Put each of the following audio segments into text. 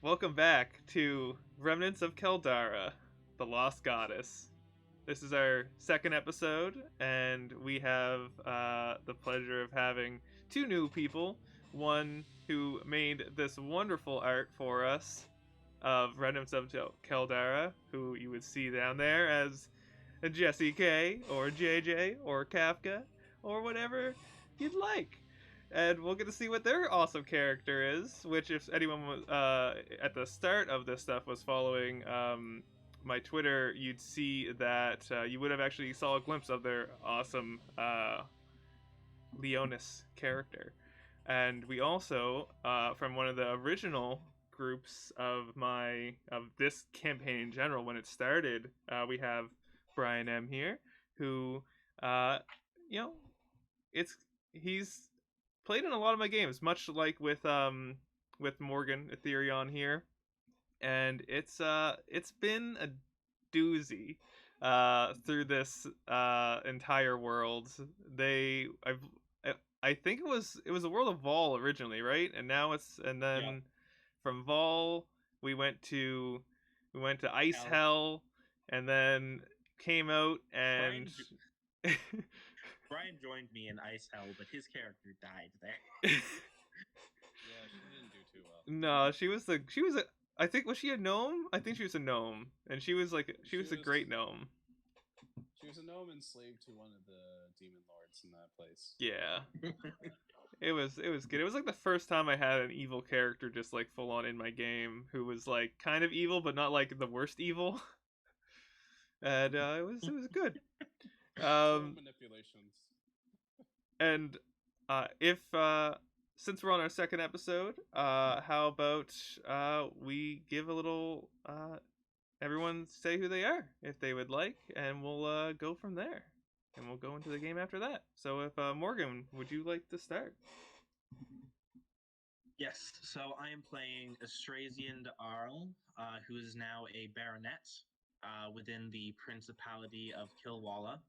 Welcome back to Remnants of Keldara, the Lost Goddess. This is our second episode, and we have the pleasure of having two new people. One who made this wonderful art for us of Remnants of Keldara, who you would see down there as Jesse K, or JJ, or Kafka, or whatever you'd like. And we'll get to see what their awesome character is. Which, if anyone was at the start of this stuff was following my Twitter, you'd see that you would have actually saw a glimpse of their awesome Leonis character. And we also, from one of the original groups of this campaign in general, when it started, we have Brian M here, who, you know, he's played in a lot of my games, much like with Morgan Ethereon here, and it's been a doozy through this entire world. I think it was a world of Vol originally, right? And now and then Yeah. from Vol we went to Ice Hell. Hell, and then came out and Brian joined me in Ice Hell, but his character died there. Yeah, she didn't do too well. No, she was a I think, was she a gnome? I think she was a gnome, and she was a great gnome. She was a gnome enslaved to one of the demon lords in that place. Yeah. It was good. It was like the first time I had an evil character just like full on in my game, who was like kind of evil but not like the worst evil. And it was good. Manipulations. And if since we're on our second episode, how about we give a little everyone say who they are if they would like, and we'll go from there, and we'll go into the game after that. So if Morgan, would you like to start? Yes, so I am playing Astrasian de Arl, who is now a baronet within the Principality of Kilwalla.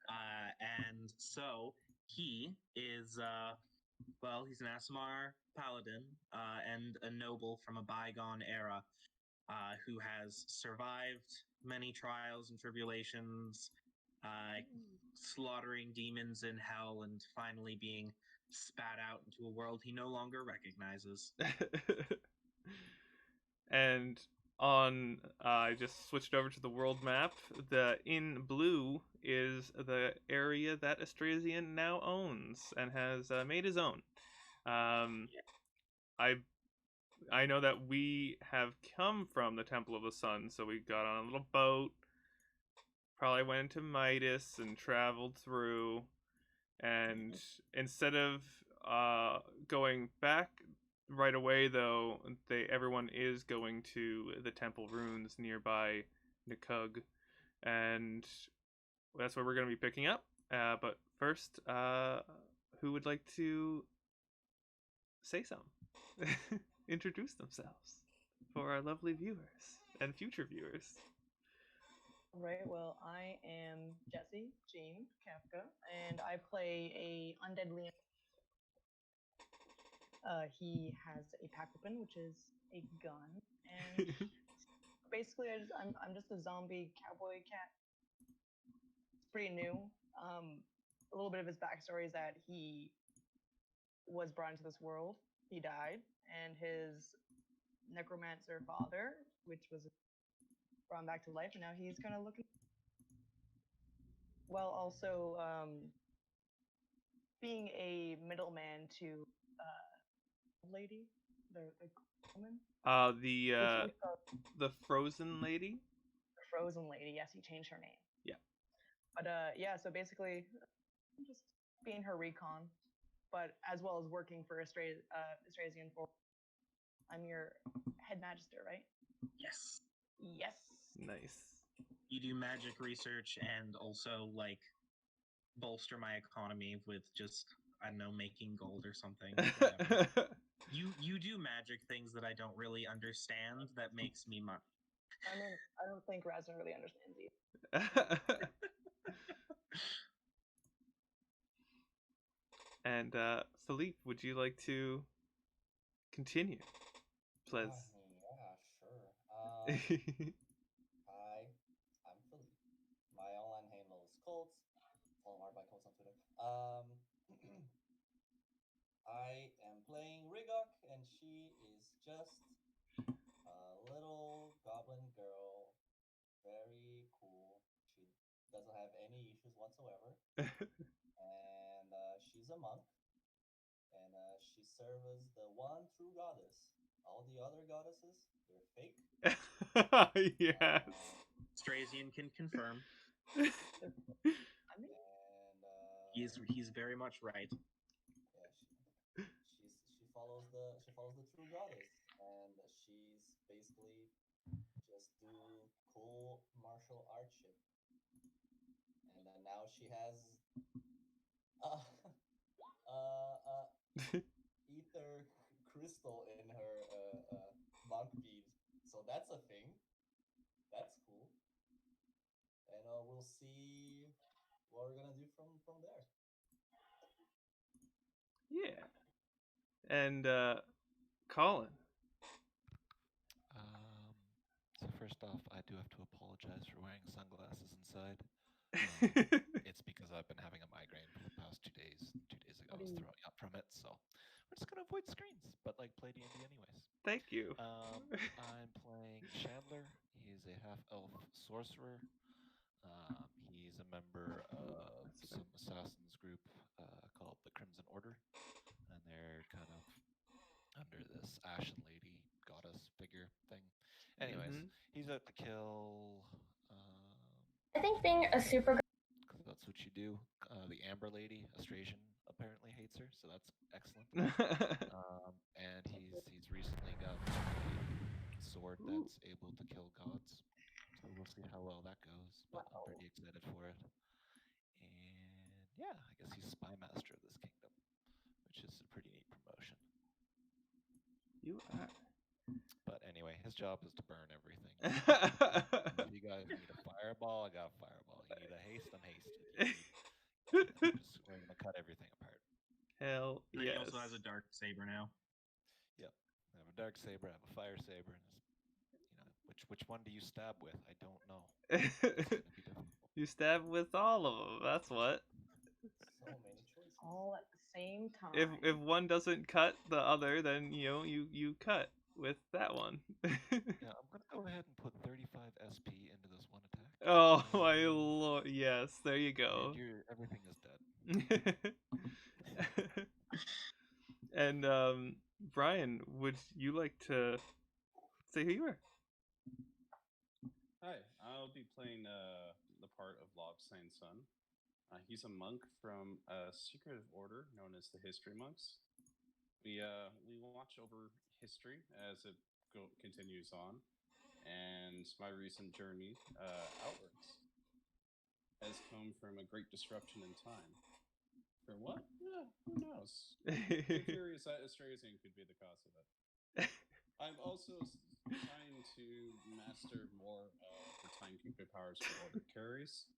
And so he is, he's an Aasimar paladin and a noble from a bygone era who has survived many trials and tribulations, slaughtering demons in hell, and finally being spat out into a world he no longer recognizes. And on I just switched over to the world map. The in blue is the area that Astrasian now owns and has made his own. I know that we have come from the Temple of the Sun, so we got on a little boat, probably went into Midas and traveled through, and instead of going back right away, though, everyone is going to the temple ruins nearby Nikug, and that's where we're going to be picking up. But first, who would like to say something? Introduce themselves for our lovely viewers and future viewers. Right, well, I am Jesse, Jean, Kafka, and I play a undead Leon. He has a pack weapon, which is a gun, and basically I'm just a zombie cowboy cat. It's pretty new. A little bit of his backstory is that he was brought into this world, he died, and his necromancer father, which was brought him back to life, and now he's kind of looking, while also being a middleman to lady, the woman. The frozen lady. The frozen lady. Yes, he changed her name. Yeah. But yeah, so basically, just being her recon, but as well as working for Astrasian for. I'm your head magister, right? Yes. Yes. Nice. You do magic research and also like bolster my economy with just, I don't know, making gold or something. You do magic things that I don't really understand that makes me money. I mean, I don't think Razna really understands either. And Philippe, would you like to continue, please? Hi, I'm Philippe. My online handle is Colts. Follow Hard by Colts on Twitter. I am playing Rigok, and she is just a little goblin girl. Very cool. She doesn't have any issues whatsoever. And she's a monk. And she serves the one true goddess. All the other goddesses, they're fake. Yes. Strazian can confirm. I mean, And He's very much right. yeah, she follows the true goddess, and she's basically just do cool martial art shit. And now she has uh, ether crystal in her monk bead, so that's a thing. That's cool. And we'll see what we're gonna do from there. Yeah. And Colin. So first off, I do have to apologize for wearing sunglasses inside. It's because I've been having a migraine for the past 2 days. 2 days ago, I was throwing up from it, so we're just gonna avoid screens, but like play D&D anyways. Thank you. I'm playing Chandler. He's a half-elf sorcerer. He's a member of some assassins group called the Crimson Order, and they're kind of under this Ashen Lady goddess figure thing. Anyways, he's out to kill. I think being a super. Cause that's what you do. The Amber Lady, Astrasian, apparently hates her, so that's excellent. And he's recently got a sword that's able to kill gods. So we'll see how well that goes, but I'm pretty excited for it. And yeah, I guess he's Spy Master of this kingdom, which is a pretty neat promotion. You are. But anyway, his job is to burn everything. If you guys need a fireball, I got a fireball. You need a haste, I'm hasted. We're gonna cut everything apart. Hell And yes. he also has a dark saber now. Yep. I have a dark saber, I have a fire saber, and which one do you stab with? I don't know. It's gonna be difficult. You stab with all of them. That's what. So many choices. all at the same time. If one doesn't cut the other, then you cut with that one. Yeah, I'm gonna go ahead and put 35 SP into this one attack. Oh my lord! Yes, there you go. Everything is dead. And Brian, would you like to say who you are? Hi, I'll be playing the part of Lobsang's son. He's a monk from a secretive order known as the History Monks. We watch over history as it continues on, and my recent journey outwards has come from a great disruption in time. For what? Yeah, who knows? I'm curious that Astrasian could be the cause of it. I'm also trying to master more the timekeeper powers for Order carries,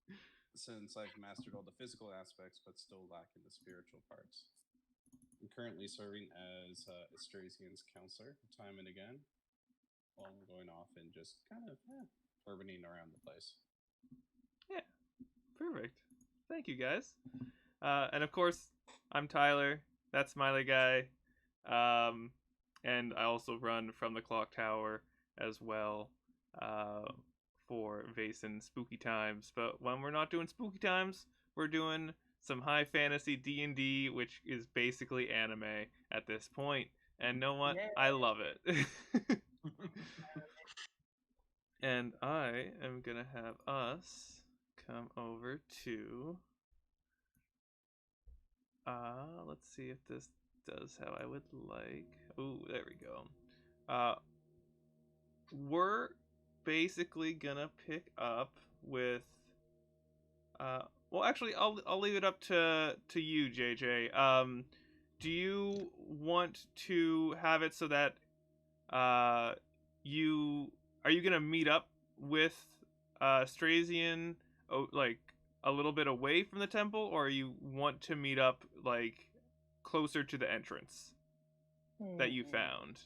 since I've mastered all the physical aspects but still lacking the spiritual parts. I'm currently serving as Astrasian's counselor time and again, while I'm going off and just kind of orbiting around the place. Yeah, perfect. Thank you guys. And of course, I'm Tyler. That's Smiley Guy. And I also run from the Clock Tower as well for Vason Spooky Times. But when we're not doing Spooky Times, we're doing some high fantasy D&D, which is basically anime at this point. And know what? Yeah. I love it. And I am going to have us come over to... let's see if this does how I would like. Ooh, there we go. We're basically gonna pick up with. Well, actually, I'll leave it up to you, JJ. Do you want to have it so that are you gonna meet up with Strazian, like a little bit away from the temple, or you want to meet up like closer to the entrance that you found?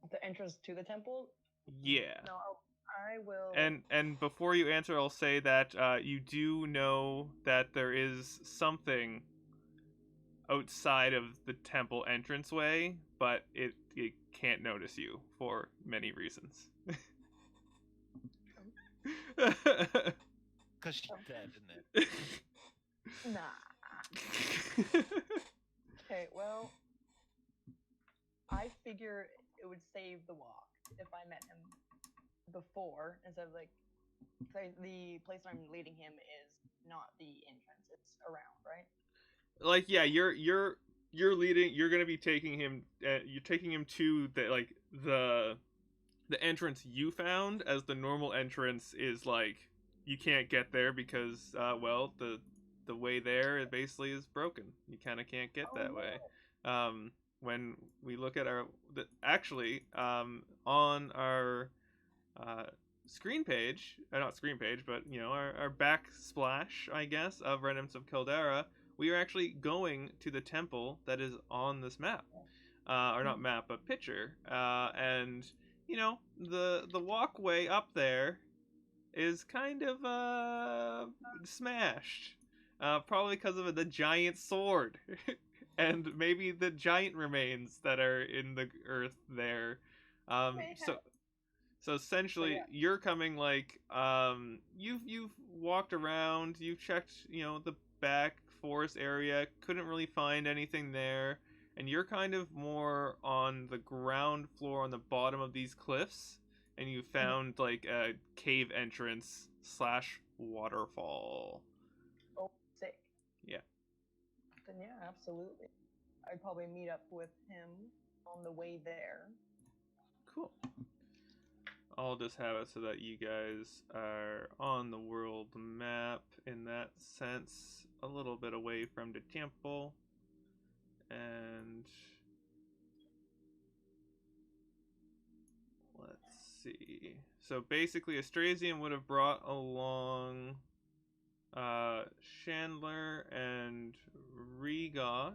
I The entrance to the temple. Yeah. No, I will. And before you answer, I'll say that you do know that there is something outside of the temple entranceway, but it can't notice you for many reasons. Because she's dead, isn't it? Nah. Okay, well, I figure it would save the walk if I met him before instead of like the place I'm leading him is not the entrance; it's around, right? Like, yeah, you're leading. You're gonna be taking him. You're taking him to the entrance you found, as the normal entrance is like you can't get there because well, the way there it basically is broken. You kind of can't get that way. When we look at actually on our uh, screen page, not screen page, but our backsplash, I guess, of Remnants of Keldara, we are actually going to the temple that is on this map, or not map, but picture, and the walkway up there is kind of smashed, probably because of the giant sword, and maybe the giant remains that are in the earth there. So essentially, you're coming like you've walked around, you've checked the back forest area, couldn't really find anything there, and you're kind of more on the ground floor on the bottom of these cliffs, and you found like a cave entrance slash waterfall. Oh, sick. Yeah. Then yeah, absolutely. I'd probably meet up with him on the way there. Cool. I'll just have it so that you guys are on the world map in that sense, a little bit away from the temple. And let's see. So basically, Astrasian would have brought along Chandler and Regok.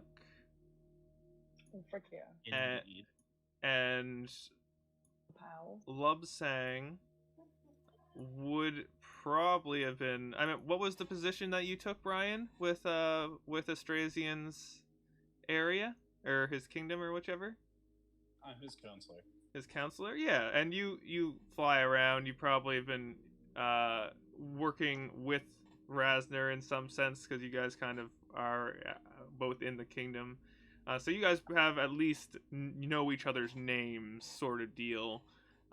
Oh, frick yeah. Indeed. And Pals. Lubsang would probably have been. I mean, what was the position that you took, Brian, with Astrasian's area or his kingdom or whichever? His counselor. His counselor, yeah. And you fly around. You probably have been working with Rasner in some sense because you guys kind of are both in the kingdom. So you guys have at least know each other's names, sort of deal.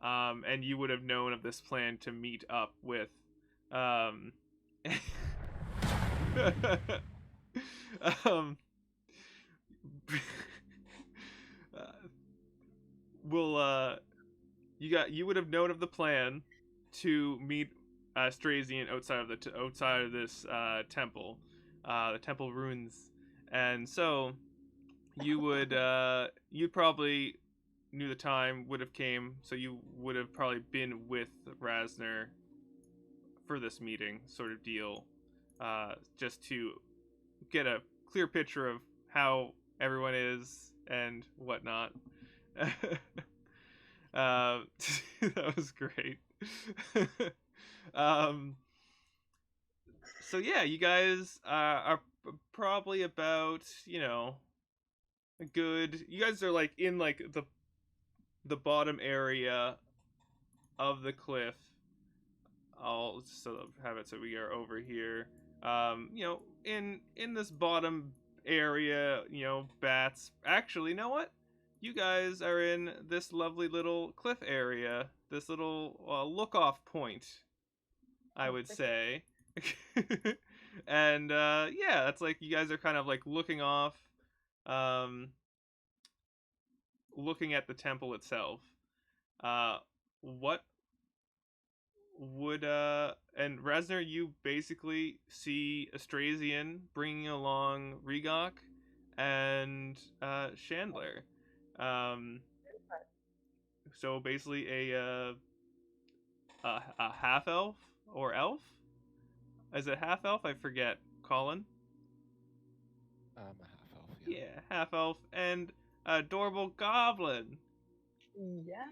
And you would have known of this plan to meet up with. Um, will you would have known of the plan to meet Strasian outside of this temple, the temple ruins, and so you would you probably knew the time would have came, so you would have probably been with Rasner for this meeting, sort of deal, just to get a clear picture of how everyone is and whatnot. That was great. um, so yeah, you guys are probably about a good. You guys are like in like the bottom area of the cliff. I'll just have it so we are over here. In this bottom area, bats. Actually, you know what? You guys are in this lovely little cliff area, this little look-off point, I would say. And yeah, that's like you guys are kind of like looking off, um, looking at the temple itself. What would and Resner, you basically see Astrasian bringing along Regok and Chandler. So basically a half elf or elf? Is it half elf? I forget. Colin. A half elf. Yeah, half elf and adorable goblin. Yeah.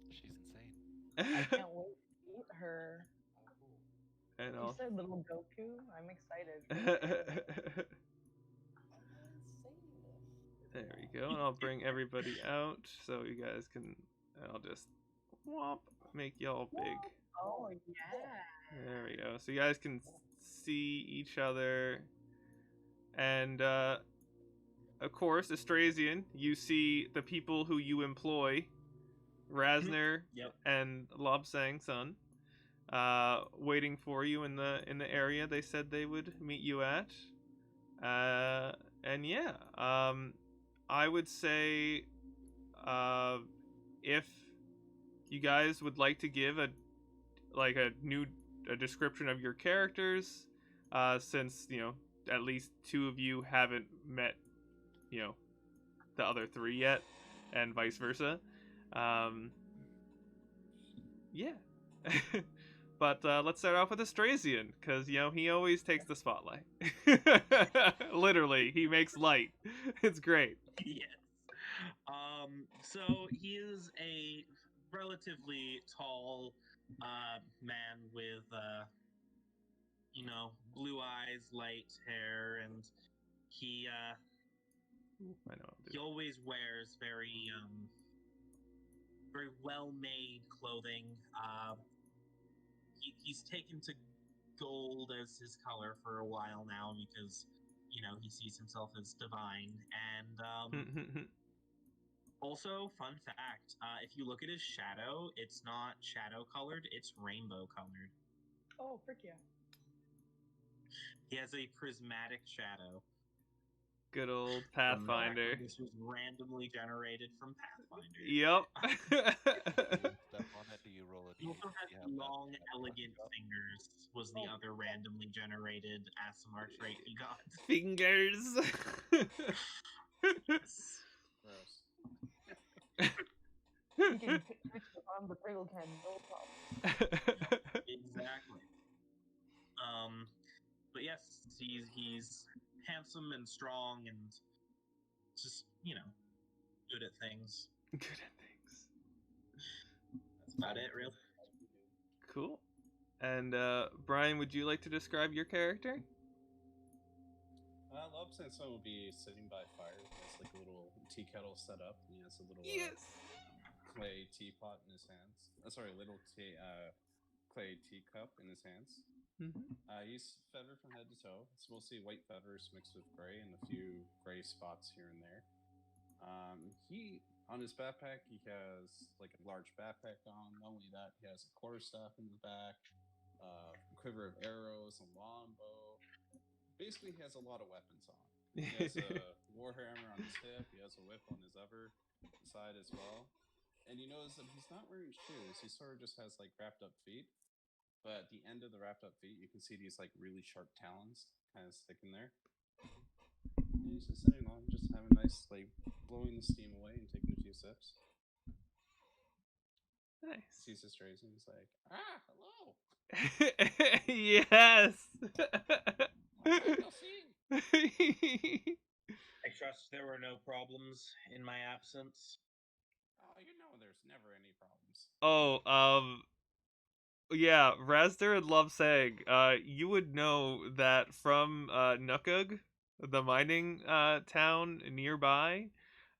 She's insane. I can't wait to meet her. Oh, cool. And You I'll... said little Goku. I'm excited. Insane. There we go, and I'll bring everybody out so you guys can. I'll just whomp, make y'all big. Oh yeah. There we go, so you guys can see each other, and of course, Astrasian, you see the people who you employ, Rasner Yep. and Lobsang Sun, waiting for you in the area they said they would meet you at. And yeah, I would say, if you guys would like to give a description of your characters, since at least two of you haven't met the other three yet, and vice versa. Yeah. But let's start off with Astrasian, because he always takes the spotlight. Literally, he makes light. It's great. Yes. So he is a relatively tall man with blue eyes, light hair, and he I know. he always wears very very well made clothing. He's taken to gold as his color for a while now because he sees himself as divine. And also, fun fact: if you look at his shadow, it's not shadow colored; it's rainbow colored. Oh frick yeah. He has a prismatic shadow. Good old Pathfinder. This was randomly generated from Pathfinder. Yep. Do you step on it? Do you roll a He also d8? has Do you have that long, kind of elegant fucked up? fingers. Was the other randomly generated ASMR trait he got. Fingers. Yes. Gross. He can twitch on the Pringle can, no problem. Exactly. But yes, he's handsome and strong and just good at things. Good at things. That's about it, really. Cool. And Brian, would you like to describe your character? Lobson will be sitting by fire. He has like a little tea kettle set up, and he has a little clay teapot in his hands. Little clay teacup in his hands. Mm-hmm. He's feathered from head to toe. It's mostly white feathers mixed with gray and a few gray spots here and there. He on his backpack he has like a large backpack on. Not only that, he has a quarterstaff in the back, quiver of arrows, a longbow. Basically, he has a lot of weapons on. He has a warhammer on his hip. He has a whip on his other side as well. And you notice that he's not wearing shoes. He sort of just has like wrapped up feet. But at the end of the wrapped up feet, you can see these like really sharp talons kind of sticking there. And he's just sitting on, just having a nice, like, blowing the steam away and taking a few sips. Nice. Sees his strays and he's like, hello. Yes. I trust there were no problems in my absence. Oh, there's never any problems. Oh, yeah, Razder and Lobsang, you would know that from Nukug, the mining town nearby.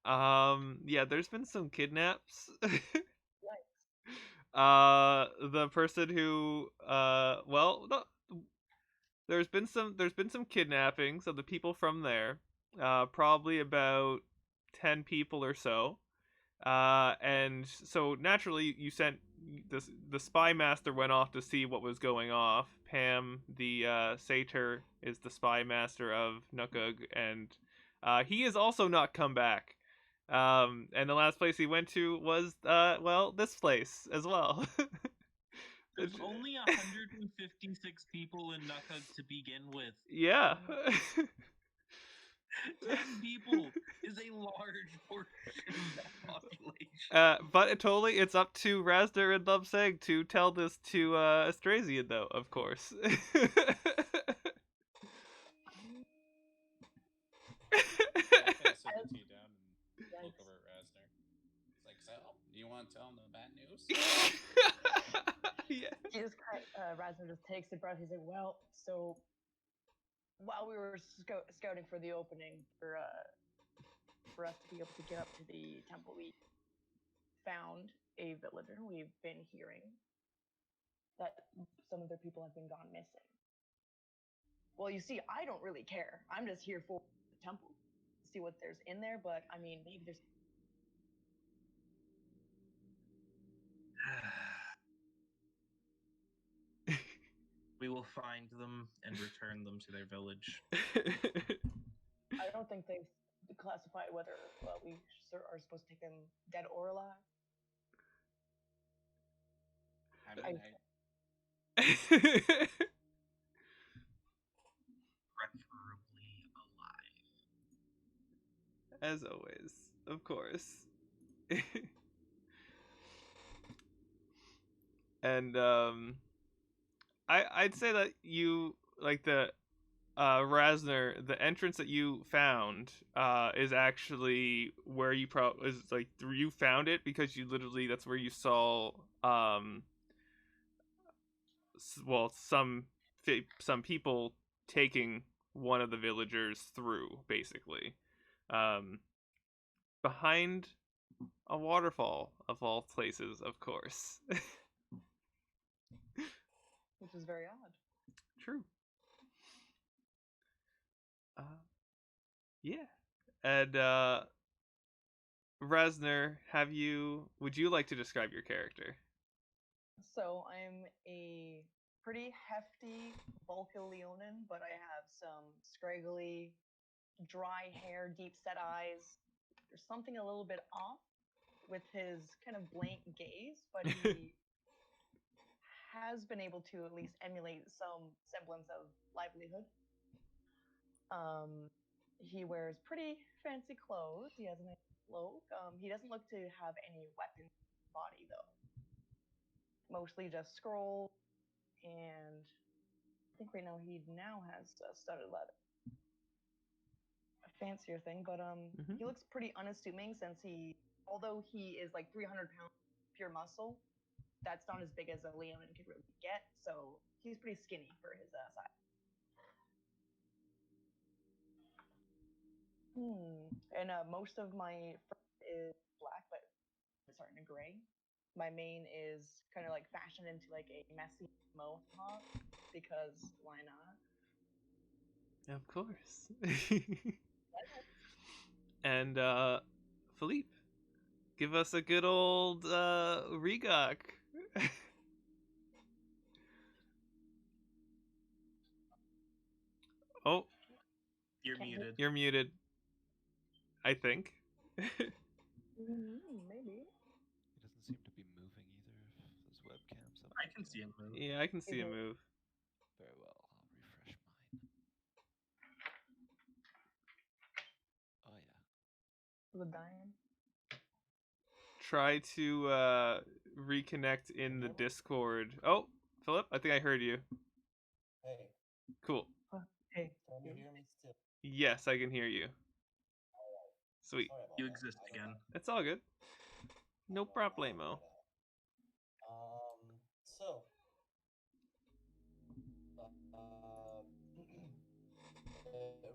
Yeah, there's been some kidnaps. The person who well, no, there's been some kidnappings of the people from there. Probably about 10 people or so. And so naturally you sent the spy master went off to see what was going off. Pam, the satyr, is the spy master of Nukug, and he has also not come back. And the last place he went to was this place as well. There's only 156 people in Nukug to begin with. Yeah. 10 people is a large portion of that population. But totally, it's up to Razder and Lobsang to tell this to Astrasian, though, of course. look over at Rasner. It's like, so, you want to tell him the bad news? Yeah. He just Razner just takes a breath. He's like, well, so while we were scouting for the opening for us to be able to get up to the temple, we found a villager. We've been hearing that some of their people have been gone missing. Well, you see, I don't really care. I'm just here for the temple to see what there's in there. But I mean, maybe there's. We will find them and return them to their village. I don't think they've classified whether we are supposed to take them dead or alive. I mean, Preferably alive. As always, of course. And I'd say that you like the Rasner, the entrance that you found is actually where you is like you found it because you literally that's where you saw well some people taking one of the villagers through basically behind a waterfall of all places, of course. Which is very odd. True. Yeah. And Resner, would you like to describe your character? So I'm a pretty hefty Volca-Leonin, but I have some scraggly, dry hair, deep-set eyes. There's something a little bit off with his kind of blank gaze, but he has been able to at least emulate some semblance of livelihood. He wears pretty fancy clothes. He has a nice cloak. He doesn't look to have any weapons in his body though. Mostly just scrolls, and I think right now he has studded leather, a fancier thing. But he looks pretty unassuming since although he is like 300 pounds pure muscle, that's not as big as a Leonin could really get. So he's pretty skinny for his size. And most of my fur is black, but it's starting to gray. My mane is kind of like fashioned into like a messy mohawk because why not? Of course. And Philippe, give us a good old Regok. Oh, You're muted. you're muted. I think. Maybe. He doesn't seem to be moving either. If those webcams up. I can see him move. Yeah, I can see him move. Very well. I'll refresh mine. Oh yeah. The dying. Try to reconnect in the Discord. Oh, Philip, I think I heard you. Hey, Cool. Hey. can you hear me still? Yes, I can hear you. Sweet. Sorry about You that. exist I don't again. know. That's all good. No problemo. So,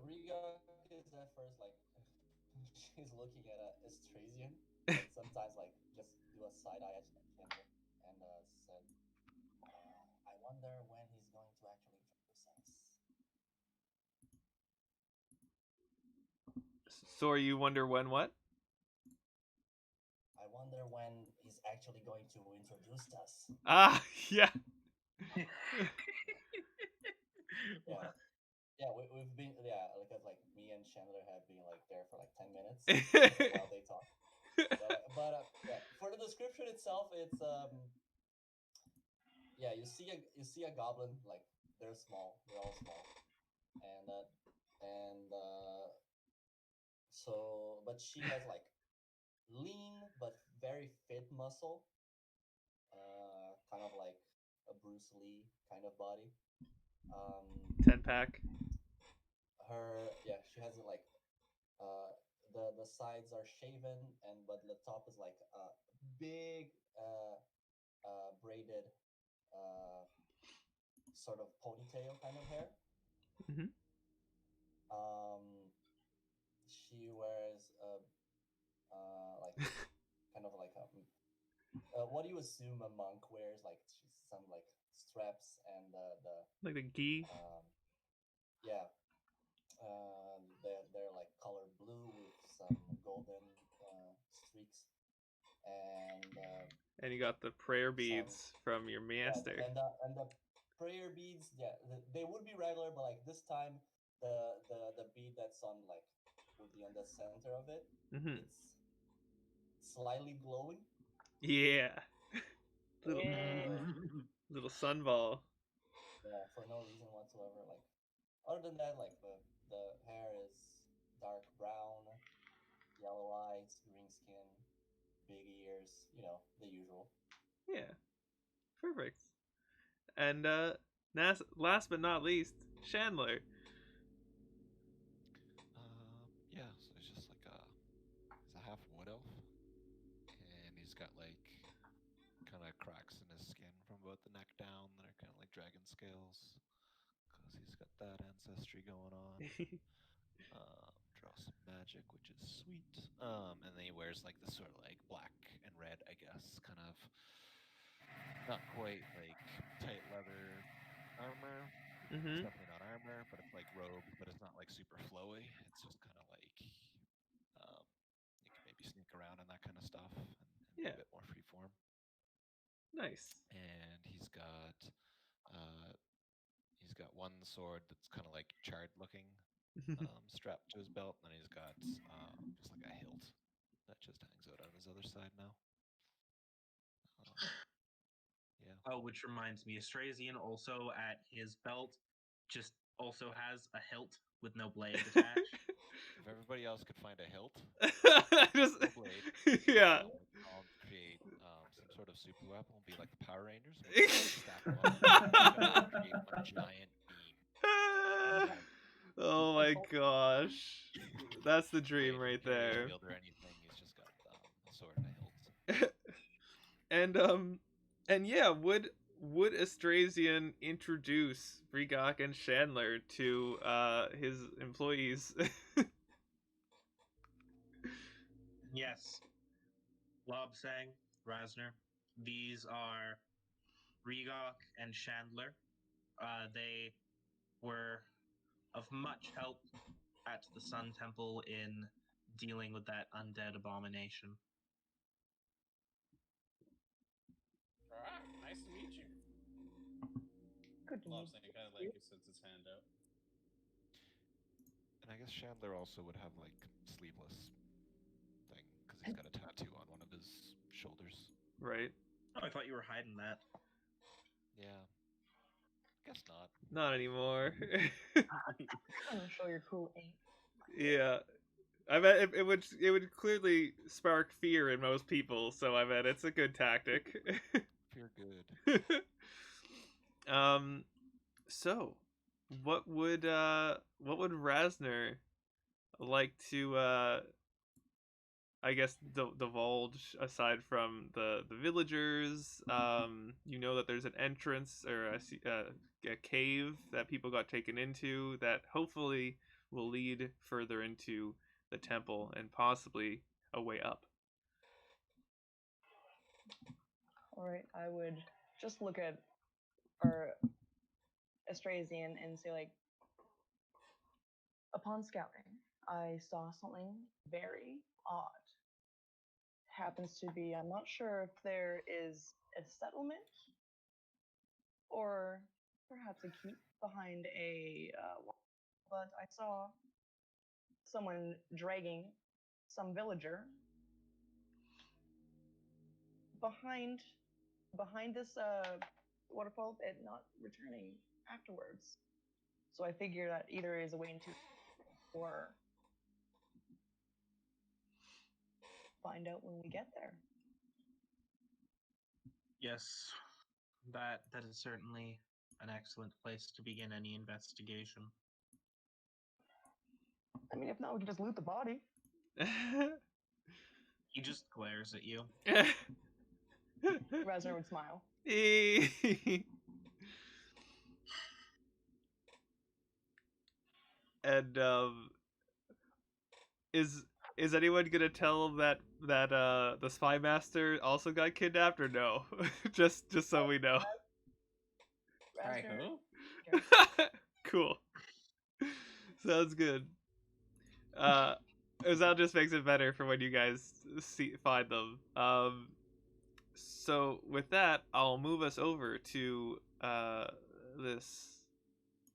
Riga is at first like she's looking at Astrasian, and sometimes like just do a side eye at Chandler, and said, "I wonder when he's going to actually introduce us." So you wonder when what? I wonder when he's actually going to introduce us. Ah, yeah. Yeah. Yeah, we've been because like me and Chandler have been like there for like 10 minutes while they talk. But yeah, for the description itself, it's yeah, you see a goblin, like they're all small, and so but she has like lean but very fit muscle, kind of like a Bruce Lee kind of body. 10 pack. She has like the the sides are shaven, and but the top is like a big braided sort of ponytail kind of hair. Hmm. Um, she wears a like kind of like a what do you assume a monk wears? Like some like straps and the Like the gi. yeah, they're like color blue with some golden streaks and And you got the prayer some beads from your yeah master. and the prayer beads, yeah, they would be regular, but like this time the bead that's on like would be on the center of it. Hmm. It's slightly glowing. Yeah. Little Yeah. little sunball. Yeah, for no reason whatsoever. Like other than that, like the hair is dark brown, yellow eyes, green skin, big ears, the usual. Yeah. Perfect. And last but not least, Chandler. Yeah, so he's just like he's a half wood elf, and he's got like kind of cracks in his skin from about the neck down that are kind of like dragon scales, because he's got that ancestry going on. Draw some magic, which is sweet. And then he wears like this sort of like black and red, I guess, kind of not quite like tight leather armor. It's Hmm. definitely not armor, but it's like robes, but it's not like super flowy. It's just kind of like you can maybe sneak around and that kind of stuff, and be Yeah. a bit more freeform. Nice. And uh, he's got one sword that's kind of like charred looking, strapped to his belt, and then he's got just like a hilt that just hangs out on his other side now. Yeah. Oh, which reminds me, Astrasian also at his belt just also has a hilt with no blade attached. If everybody else could find a hilt, Just, no blade, yeah. I'll create some sort of super weapon. Will be like the Power Rangers. We'll just stack them up and create one giant beam. Oh my gosh. That's the dream He right doesn't carry a there. shield or anything. He's just got a sword and a hilt. And yeah, would Astrasian introduce Rigok and Chandler to his employees? Yes, Lobsang, Rasner. These are Regok and Chandler. They were of much help at the Sun Temple in dealing with that undead abomination. Nice to meet you. Good to meet Lobsang kind of like sets his hand out. And I guess Chandler also would have like sleeveless thing because he's got a tattoo on one of his shoulders. Right. Oh, I thought you were hiding that. Yeah. Guess not. Not anymore. Trying to show your cool ink. Yeah. I bet it would clearly spark fear in most people, so I bet it's a good tactic. Fear good. So what would Rasner like to I guess divulge aside from the villagers? You know that there's an entrance or a cave that people got taken into that hopefully will lead further into the temple and possibly a way up. All right, I would just look at our Astrasian and say, like, upon scouting, I saw something very odd. Happens to be, I'm not sure if there is a settlement or perhaps a keep behind a wall, but I saw someone dragging some villager behind this waterfall and not returning afterwards. So I figure that either is a way into or find out when we get there. Yes, that is certainly an excellent place to begin any investigation. I mean, if not, we can just loot the body. He just glares at you. Resner would smile. And is anyone gonna tell that the spy master also got kidnapped or no? just so we know. Hi, Resner. who? Cool. Sounds good. Uh, 'cause that just makes it better for when you guys find them. So with that, I'll move us over to this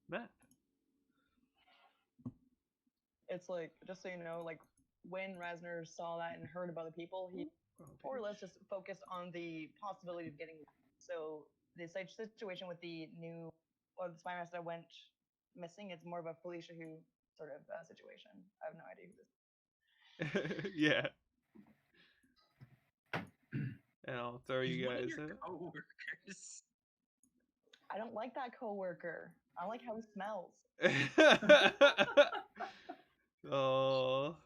map. It's like, just so you know, like when Rasner saw that and heard about the people, he more or less just focused on the possibility of getting. So the situation with the new, or the spy master that went missing, it's more of a Felicia who sort of situation. I have no idea who this. Yeah. And I'll throw He's you one of guys your out. coworkers. I don't like that coworker. I don't like how he smells. Oh.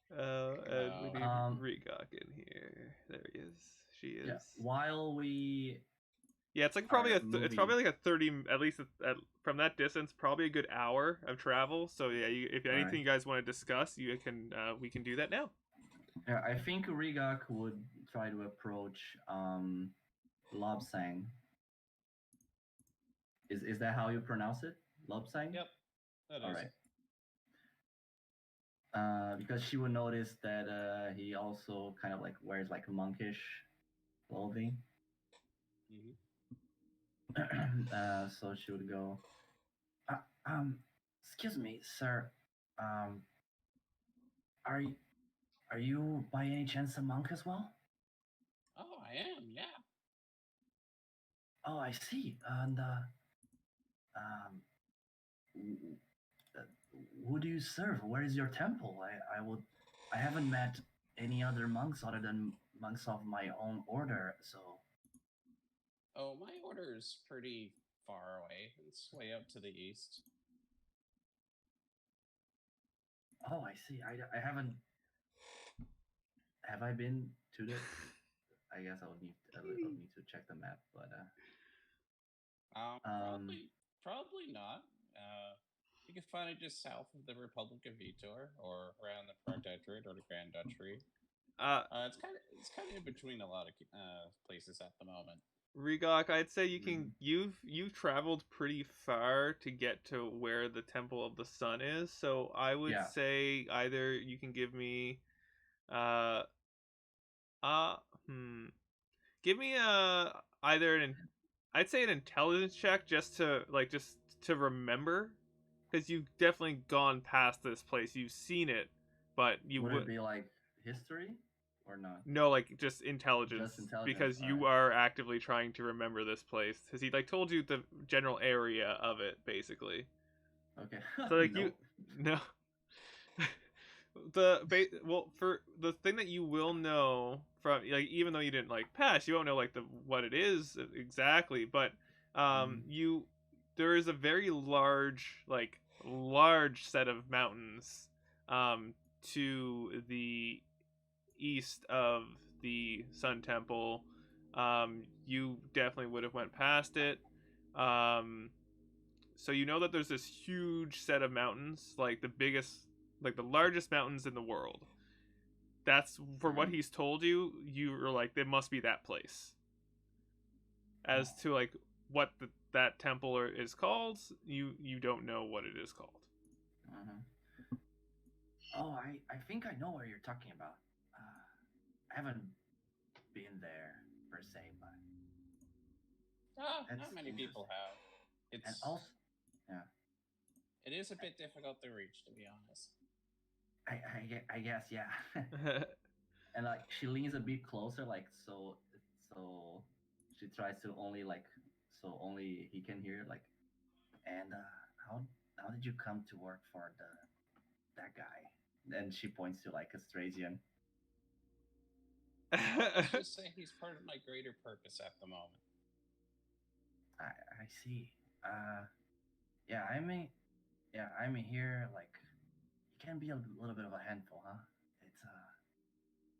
And we need Um, Regok in here. There he is. She is. Yeah. While we Yeah, it's like probably are it's probably moving- like a 30, at least from that distance, probably a good hour of travel. So yeah, if anything Alright. you guys want to discuss, you can we can do that now. Yeah, I think Rigak would try to approach Lobsang. Is that how you pronounce it? Lobsang? Yep, that is. All right. Because she would notice that he also kind of like wears like monkish clothing. So she would go, excuse me, sir. Are you by any chance a monk as well? Oh, I am. Yeah. Oh, I see. And who do you serve? Where is your temple? I haven't met any other monks other than monks of my own order. So. Oh, my order is pretty far away. It's way out to the east. Oh, I see. I haven't. Have I been to the? I guess I would need to check the map, but Probably not. You can find it just south of the Republic of Vitor, or around the Protectorate or the Grand Duchy. It's kind of in between a lot of places at the moment. Regok, I'd say you can you've traveled pretty far to get to where the Temple of the Sun is. So I would say either you can give me uh give me either I'd say an intelligence check just to remember, because you've definitely gone past this place. You've seen it, but you would it be like history or not? No, like just intelligence. Just intelligence, because you are actively trying to remember this place. Because he like told you the general area of it, basically. Okay. So like you no. For the thing that you will know from, like, even though you didn't like pass, you won't know like what it is exactly, but there is a very large set of mountains to the east of the Sun Temple. You definitely would have went past it. So you know that there's this huge set of mountains, like the largest mountains in the world. That's for what he's told you. You are like, it must be that place. As to like what that temple is called, you don't know what it is called. Oh, I think I know where you're talking about. I haven't been there per se, but not many people have. And also, it is a bit difficult to reach, to be honest. I guess, yeah. And like she leans a bit closer, like so she tries to only only he can hear, like, and how did you come to work for that guy? And she points to like a Strasian. Let's just say he's part of my greater purpose at the moment. I see. Yeah, I mean here, like, he can be a little bit of a handful, huh?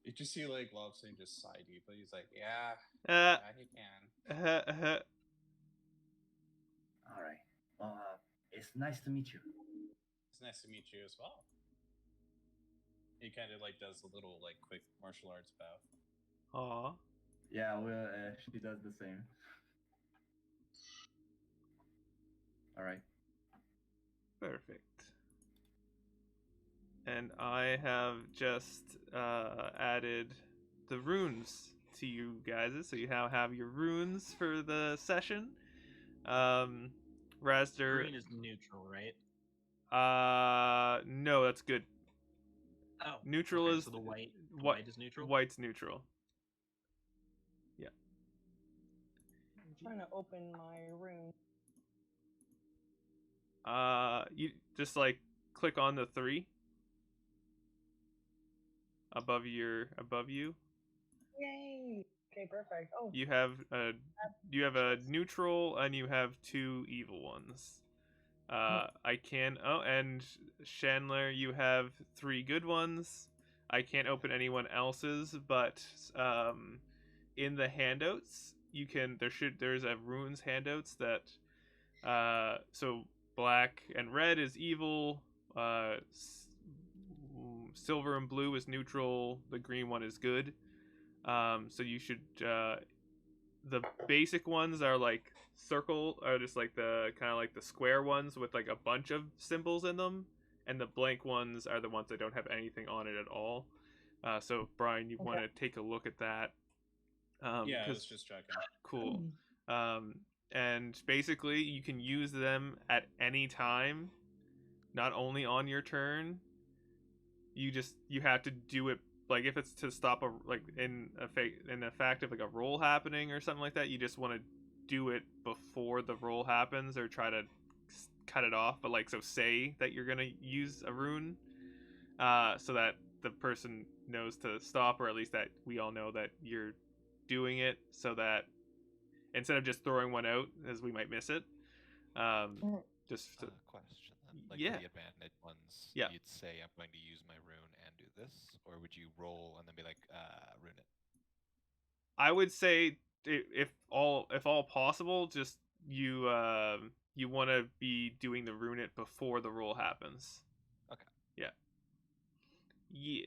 You just see like Lobster just sigh deeply. He's like, yeah, Uh, yeah, he can. All right. Well, it's nice to meet you. It's nice to meet you as well. He kind of like does a little like quick martial arts bow. Aw. Yeah, well, she does the same. All right. Perfect. And I have just added the runes to you guys, so you now have your runes for the session. Raster. Green is neutral, right? No, that's good. Oh, Neutral okay, is so the white is neutral. White's neutral. Yeah. I'm trying to open my rune. You just like click on the 3 above you. Yay! Okay, perfect. Oh, You have a neutral and you have 2 evil ones. I can. Oh, and Chandler, you have 3 good ones. I can't open anyone else's, but in the handouts, you can. There's a runes handouts that. So black and red is evil. Silver and blue is neutral. The green one is good. So you should. The basic ones are like circle, are just like the kind of like the square ones with like a bunch of symbols in them, and the blank ones are the ones that don't have anything on it at all. So Brian, you want to take a look at that? Yeah, I was just checking. Cool. And basically, you can use them at any time, not only on your turn. You have to do it, like if it's to stop a, like in a fact of like a roll happening or something like that. You just want to do it before the roll happens or try to cut it off. But like, so say that you're gonna use a rune, so that the person knows to stop, or at least that we all know that you're doing it, so that instead of just throwing one out as we might miss it, just to, Question then. Like yeah. for the advantage ones, Yeah. you'd say I'm going to use my rune and do this, or would you roll and then be like, rune it? I would say if all possible, just you want to be doing the rune it before the roll happens. Okay. Yeah. Yeah.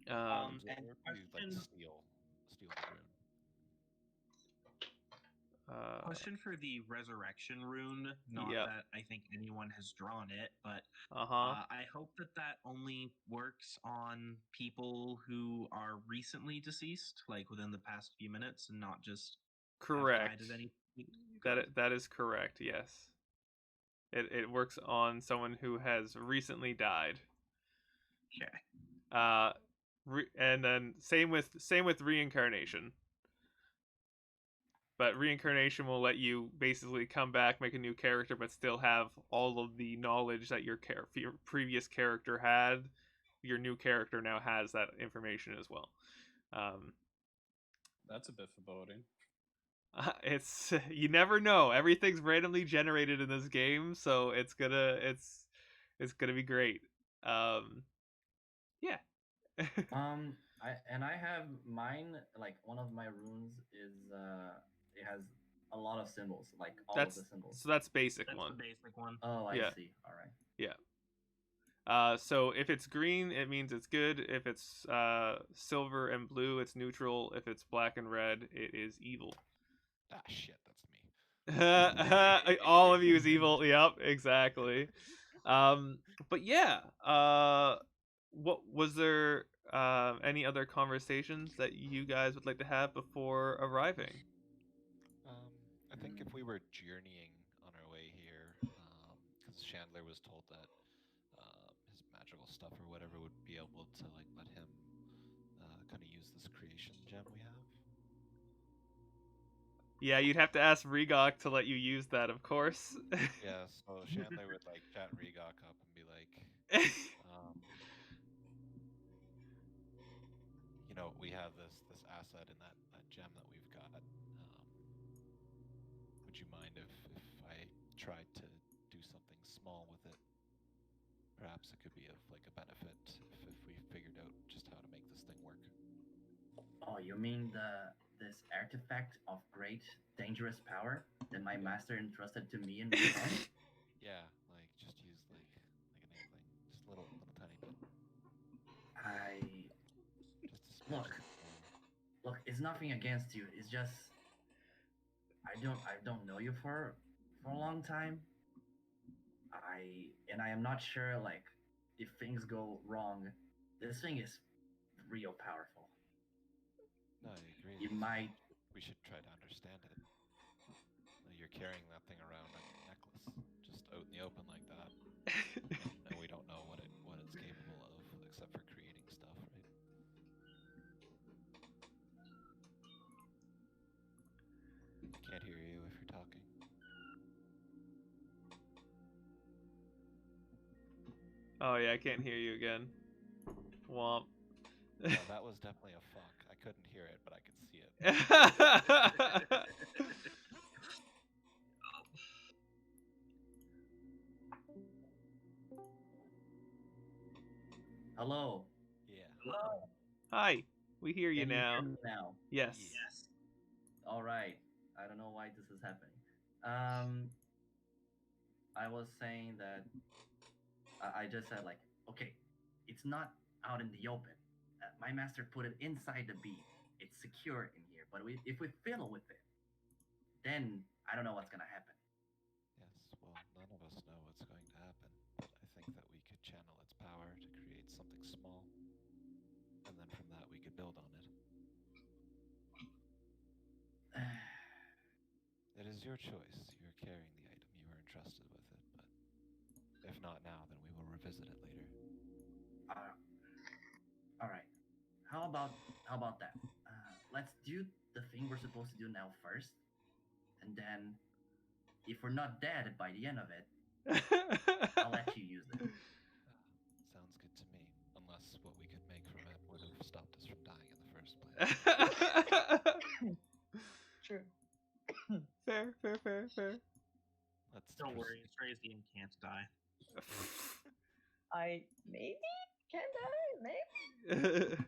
And Or you like steal the rune. Question for the resurrection rune. Not Yep. that I think anyone has drawn it, but Uh-huh. I hope that only works on people who are recently deceased, like within the past few minutes, and not just Correct. Have died at any. That is correct. Yes. It works on someone who has recently died. Okay. And then same with reincarnation. But reincarnation will let you basically come back, make a new character, but still have all of the knowledge that your previous character had. Your new character now has that information as well. That's a bit foreboding. It's you never know. Everything's randomly generated in this game, so it's gonna be great. Yeah. I have mine. Like one of my runes is it has a lot of symbols, like all of the symbols. So that's basic That's one. the basic one. Oh, I Yeah. see. All right. Yeah. So if it's green, it means it's good. If it's silver and blue, it's neutral. If it's black and red, it is evil. Ah, shit, that's me. All of you is evil. Yep, exactly. But yeah. What was there? Any other conversations that you guys would like to have before arriving? I think if we were journeying on our way here, because Chandler was told that his magical stuff or whatever would be able to like let him kind of use this creation gem we have. Yeah, you'd have to ask Regok to let you use that, of course. Yeah, so Chandler would like chat Regok up and be like, you know, we have this asset in that gem that we've got. Would you mind if I tried to do something small with it? Perhaps it could be of like a benefit if we figured out Oh, you mean this artifact of great dangerous power that my master entrusted to me and my son? Yeah, like just use like an inkling, just a little tiny bit, I just a smidgen. look. It's nothing against you. It's just I don't know you for a long time. I am not sure like if things go wrong. This thing is real powerful. No, I agree. It might. We should try to understand it. You're carrying that thing around on your necklace, just out in the open like that, and we don't know what it's capable of, except for creating stuff, right? I can't hear you if you're talking. Oh yeah, I can't hear you again. Womp. No, that was definitely a fuck. I couldn't hear it, but I could see it. Hello. Yeah. Hello. Hi, we hear you Can you now. hear me now? Yes. Yes. All right. I don't know why this is happening. I was saying that I just said like, okay, it's not out in the open. My master put it inside the bead. It's secure in here. But if we fiddle with it, then I don't know what's gonna happen. Yes, well, none of us know what's going to happen, but I think that we could channel its power to create something small, and then from that we could build on it. It is your choice. You're carrying the item. You were entrusted with it, but if not now, then we will revisit it later. All right. How about that? Let's do the thing we're supposed to do now first, and then if we're not dead by the end of it, I'll let you use it. Sounds good to me, unless what we could make from it would have stopped us from dying in the first place. True. Fair. Don't worry, Trazian can't die. I maybe can die. Maybe.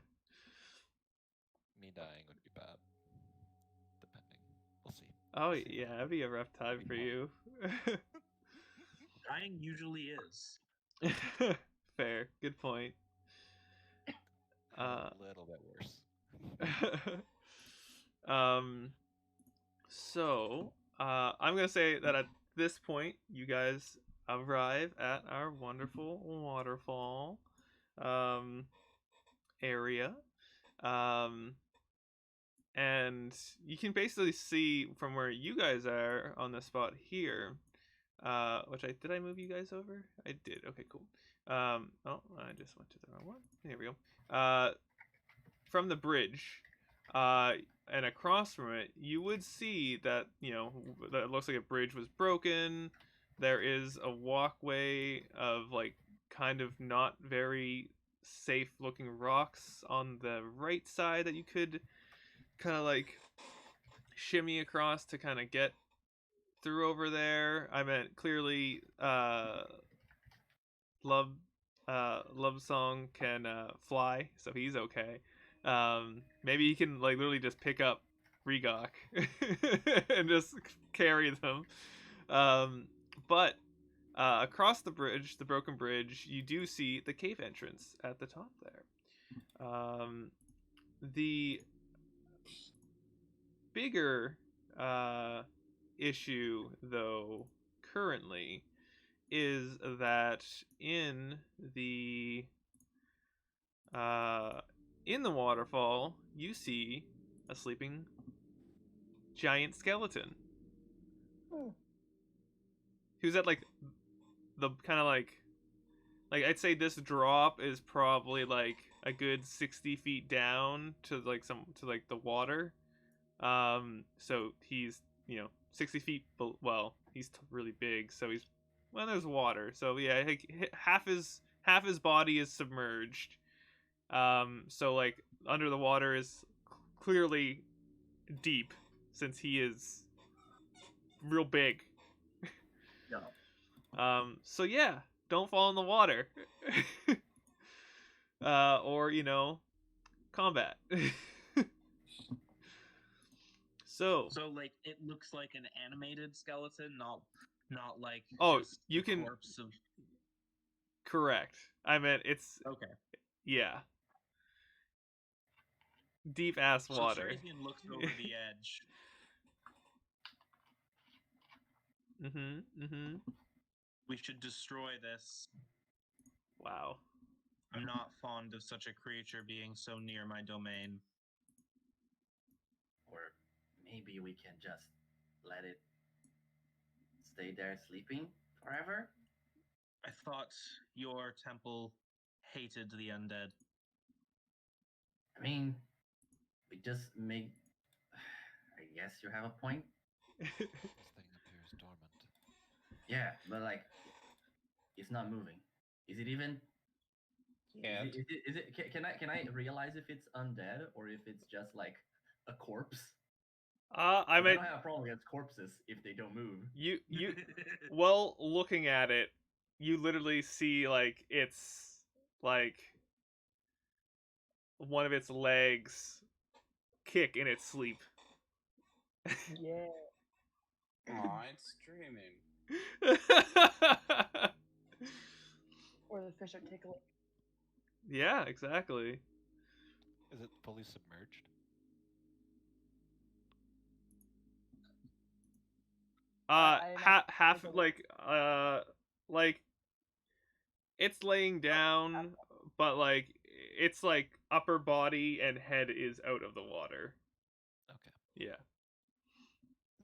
Me dying would be bad. Depending. We'll see. Oh We'll see. yeah, that'd be a rough time for you. Dying usually is. Fair. Good point. A little bit worse. So, I'm gonna say that at this point, you guys arrive at our wonderful waterfall area. And you can basically see from where you guys are on the spot here. Which did I move you guys over? I did. Okay, cool. Oh, I just went to the wrong one. There we go. From the bridge, and across from it, you would see that that it looks like a bridge was broken. There is a walkway of like kind of not very safe looking rocks on the right side that you could kind of like shimmy across to kind of get through over there. I meant clearly love song can fly, so he's okay. Maybe he can like literally just pick up Regok and just carry them. But across the bridge, the broken bridge, you do see the cave entrance at the top there. The bigger issue, though, currently, is that in the waterfall, you see a sleeping giant skeleton. Who's at like the kind of like I'd say this drop is probably like a good 60 feet down to like the water. So he's 60 feet. Well, he's really big, so he's there's water. So yeah, like half his body is submerged. So like under the water is clearly deep since he is real big. Yeah. So yeah, don't fall in the water. Or combat. So like it looks like an animated skeleton, not like just you the can corpse of. correct. I meant it's Okay. yeah, deep ass So water. Strazian looks over the edge. We should destroy this. Wow. I'm not fond of such a creature being so near my domain. Or maybe we can just let it stay there sleeping forever. I thought your temple hated the undead. I mean, we just make. I guess you have a point. This thing appears dormant. Yeah, but like, it's not moving. Is it even? Yeah. Is it? Can I realize if it's undead or if it's just like a corpse? I 'Cause I meant don't have a problem against corpses if they don't move. you well, looking at it, you literally see like it's like one of its legs kick in its sleep. Yeah. Aw, it's dreaming. Or the fish are tickling. Yeah, exactly. Is it fully submerged? I imagine Half there's a- like it's laying down, but like it's like upper body and head is out of the water. Okay. Yeah.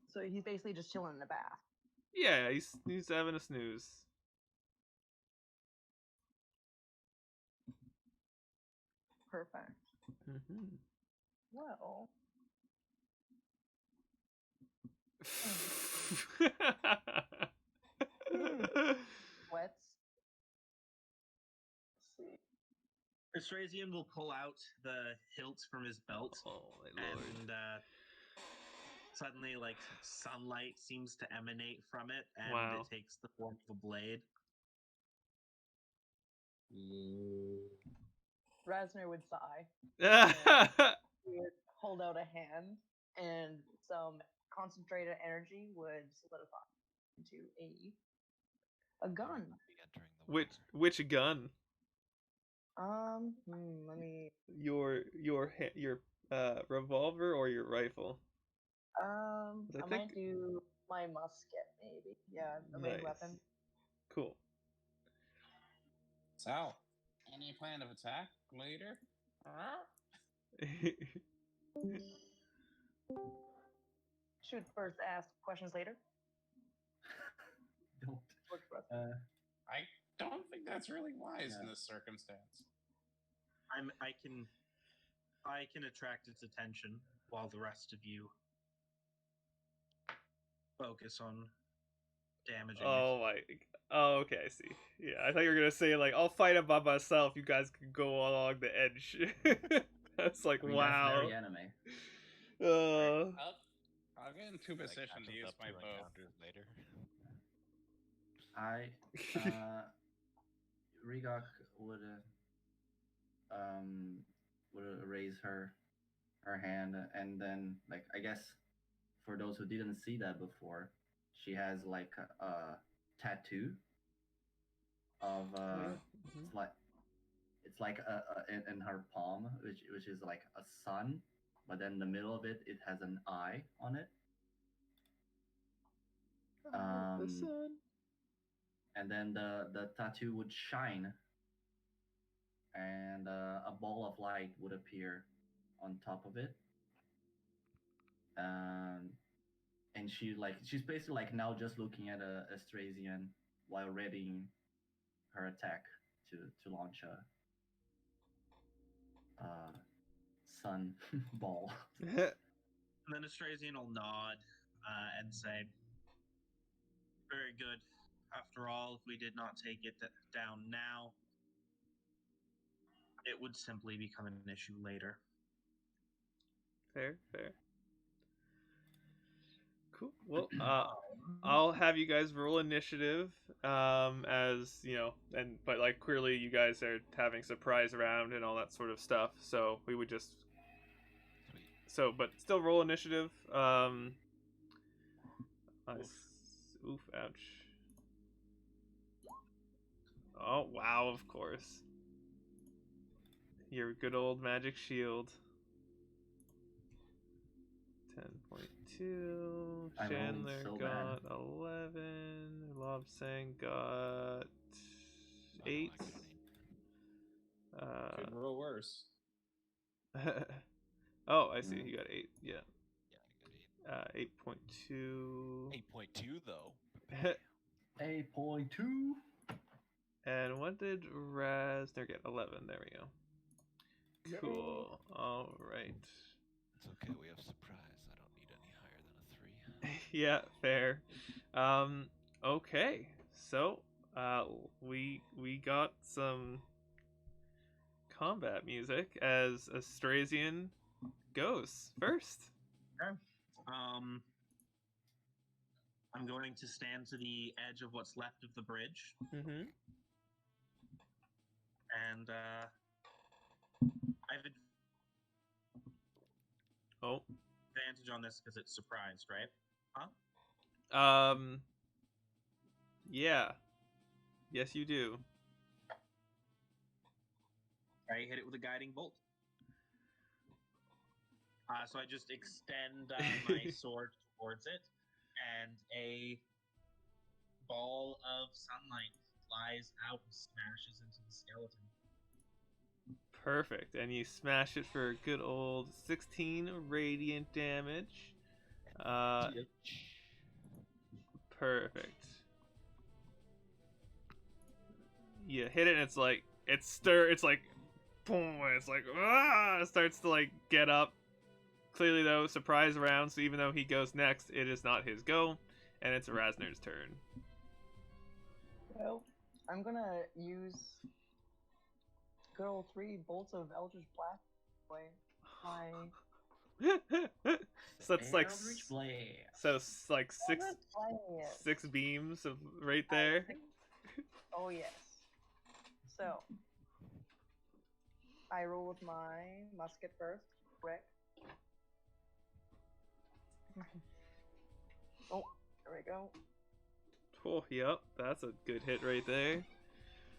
So he's basically just chilling in the bath. Yeah, he's having a snooze. Perfect. Mm-hmm. Well, wets. Let's see. Strazian will pull out the hilt from his belt, Oh my lord. and suddenly, like, sunlight seems to emanate from it, and Wow. it takes the form of a blade. Rasner would sigh. He would hold out a hand, and some concentrated energy would solidify into a gun. Be entering the water. which gun? Let me. Your revolver or your rifle? I I think- might do my musket, maybe. Yeah, a main Nice. weapon. Cool. So, any plan of attack later? Shoot first, ask questions later. Don't. Works for us. I don't think that's really wise in Yeah. this circumstance. I can attract its attention while the rest of you focus on damaging Oh my. Oh, okay, I see. Yeah, I thought you were gonna say like I'll fight it by myself. You guys can go along the edge. That's like I mean, wow. That's very anime. I'll get into Like, position to matches use up my to bow. encounters later. Rigok would raise her hand, and then like I guess for those who didn't see that before, she has like a tattoo of Mhm. it's like in her palm, which is like a sun, but then in the middle of it has an eye on it. The sun. And then the tattoo would shine, and a ball of light would appear on top of it. And she's basically like now just looking at a Strazian while readying her attack to launch a sun ball. And then Astrazian will nod and say, "Very good. After all, if we did not take it down now, it would simply become an issue later." Fair. Cool. Well, I'll have you guys roll initiative. As you know, but like clearly you guys are having surprise round and all that sort of stuff. So we would just Sweet. So, but still roll initiative. Oof, ouch. Oh, wow, of course. Your good old magic shield. 10.2. I'm rolling Chandler so got bad. 11. Lobsang got Not 8. on my game. Could roll worse. Oh, I see. He got 8. Yeah. Yeah, I got 8. 8.2. 8.2 though. 8.2. And what did Rasner get? 11. There we go. Yay. Cool. All right. It's okay. We have surprise. I don't need any higher than a 3. Yeah, fair. Okay. So, we got some combat music as Astrasian goes first. Okay. I'm going to stand to the edge of what's left of the bridge, Mm-hmm. and I've Oh. advantage on this because it's surprised, right? Huh? Yeah. Yes, you do. I hit it with a guiding bolt. So I just extend my sword towards it, and a ball of sunlight flies out and smashes into the skeleton. Perfect. And you smash it for a good old 16 radiant damage. Perfect. You hit it and it's like it's like boom, it's like it starts to like get up. Clearly though, surprise round, so even though he goes next, it is not his go, and it's Rasner's turn. Well, I'm gonna use good old 3 bolts of Eldritch Blast. So that's like Eldritch Blast. so it's like I'm not trying it. 6 beams of right there. Oh yes. So I roll with my musket first. Correct. Oh, there we go. Oh, yep, that's a good hit right there.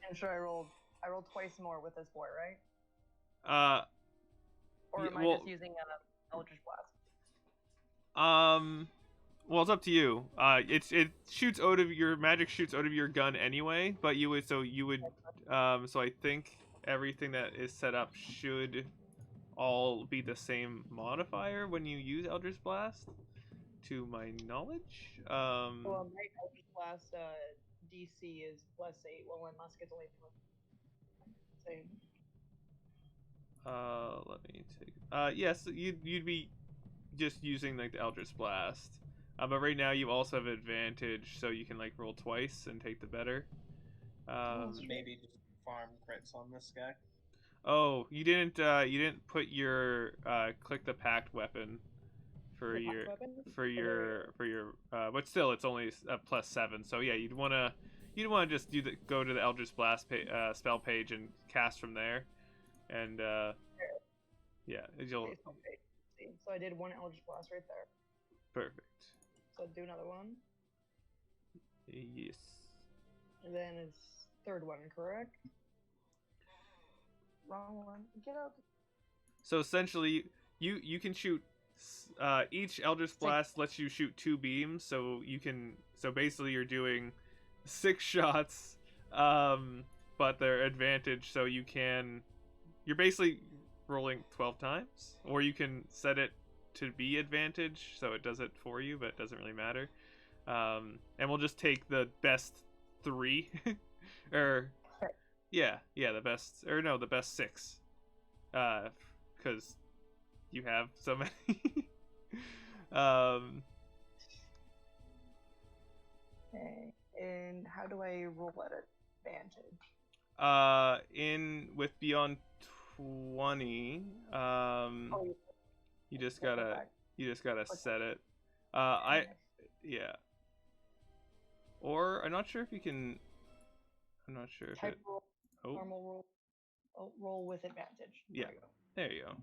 And sure, I rolled twice more with this boy, right? Or yeah, am I just using Eldritch Blast? Well, it's up to you. It shoots out of your magic shoots out of your gun anyway, but you would so I think everything that is set up should all be the same modifier when you use Eldritch Blast, to my knowledge. Well, my Eldritch Blast DC is +8, while my musket's only +8. Let me take. Yes, you'd be just using like the Eldritch Blast. But right now you also have advantage, so you can like roll twice and take the better. Maybe just farm crits on this guy. Oh, you didn't put your click the pact weapon for The your pact weapon? for your but still it's only a +7. So yeah, you'd wanna just go to the Eldritch Blast spell page and cast from there, and yeah, you'll. Okay. So I did 1 Eldritch Blast right there. Perfect. So I'll do another one. Yes. And then it's 3rd one, correct? Wrong one. Get out. So essentially, you can shoot. Each Eldritch Blast lets you shoot 2 beams, so you can. So basically, you're doing 6 shots, but they're advantage, so you can. You're basically rolling 12 times, or you can set it to be advantage, so it does it for you, but it doesn't really matter. And we'll just take the best 3, or the best 6, because you have so many. Okay. And how do I roll at advantage? In with beyond 20, you just gotta set it. Yeah. Or I'm not sure if you can. I'm not sure if Type roll, Oh. normal roll. Oh, roll with advantage. Yeah. There you go.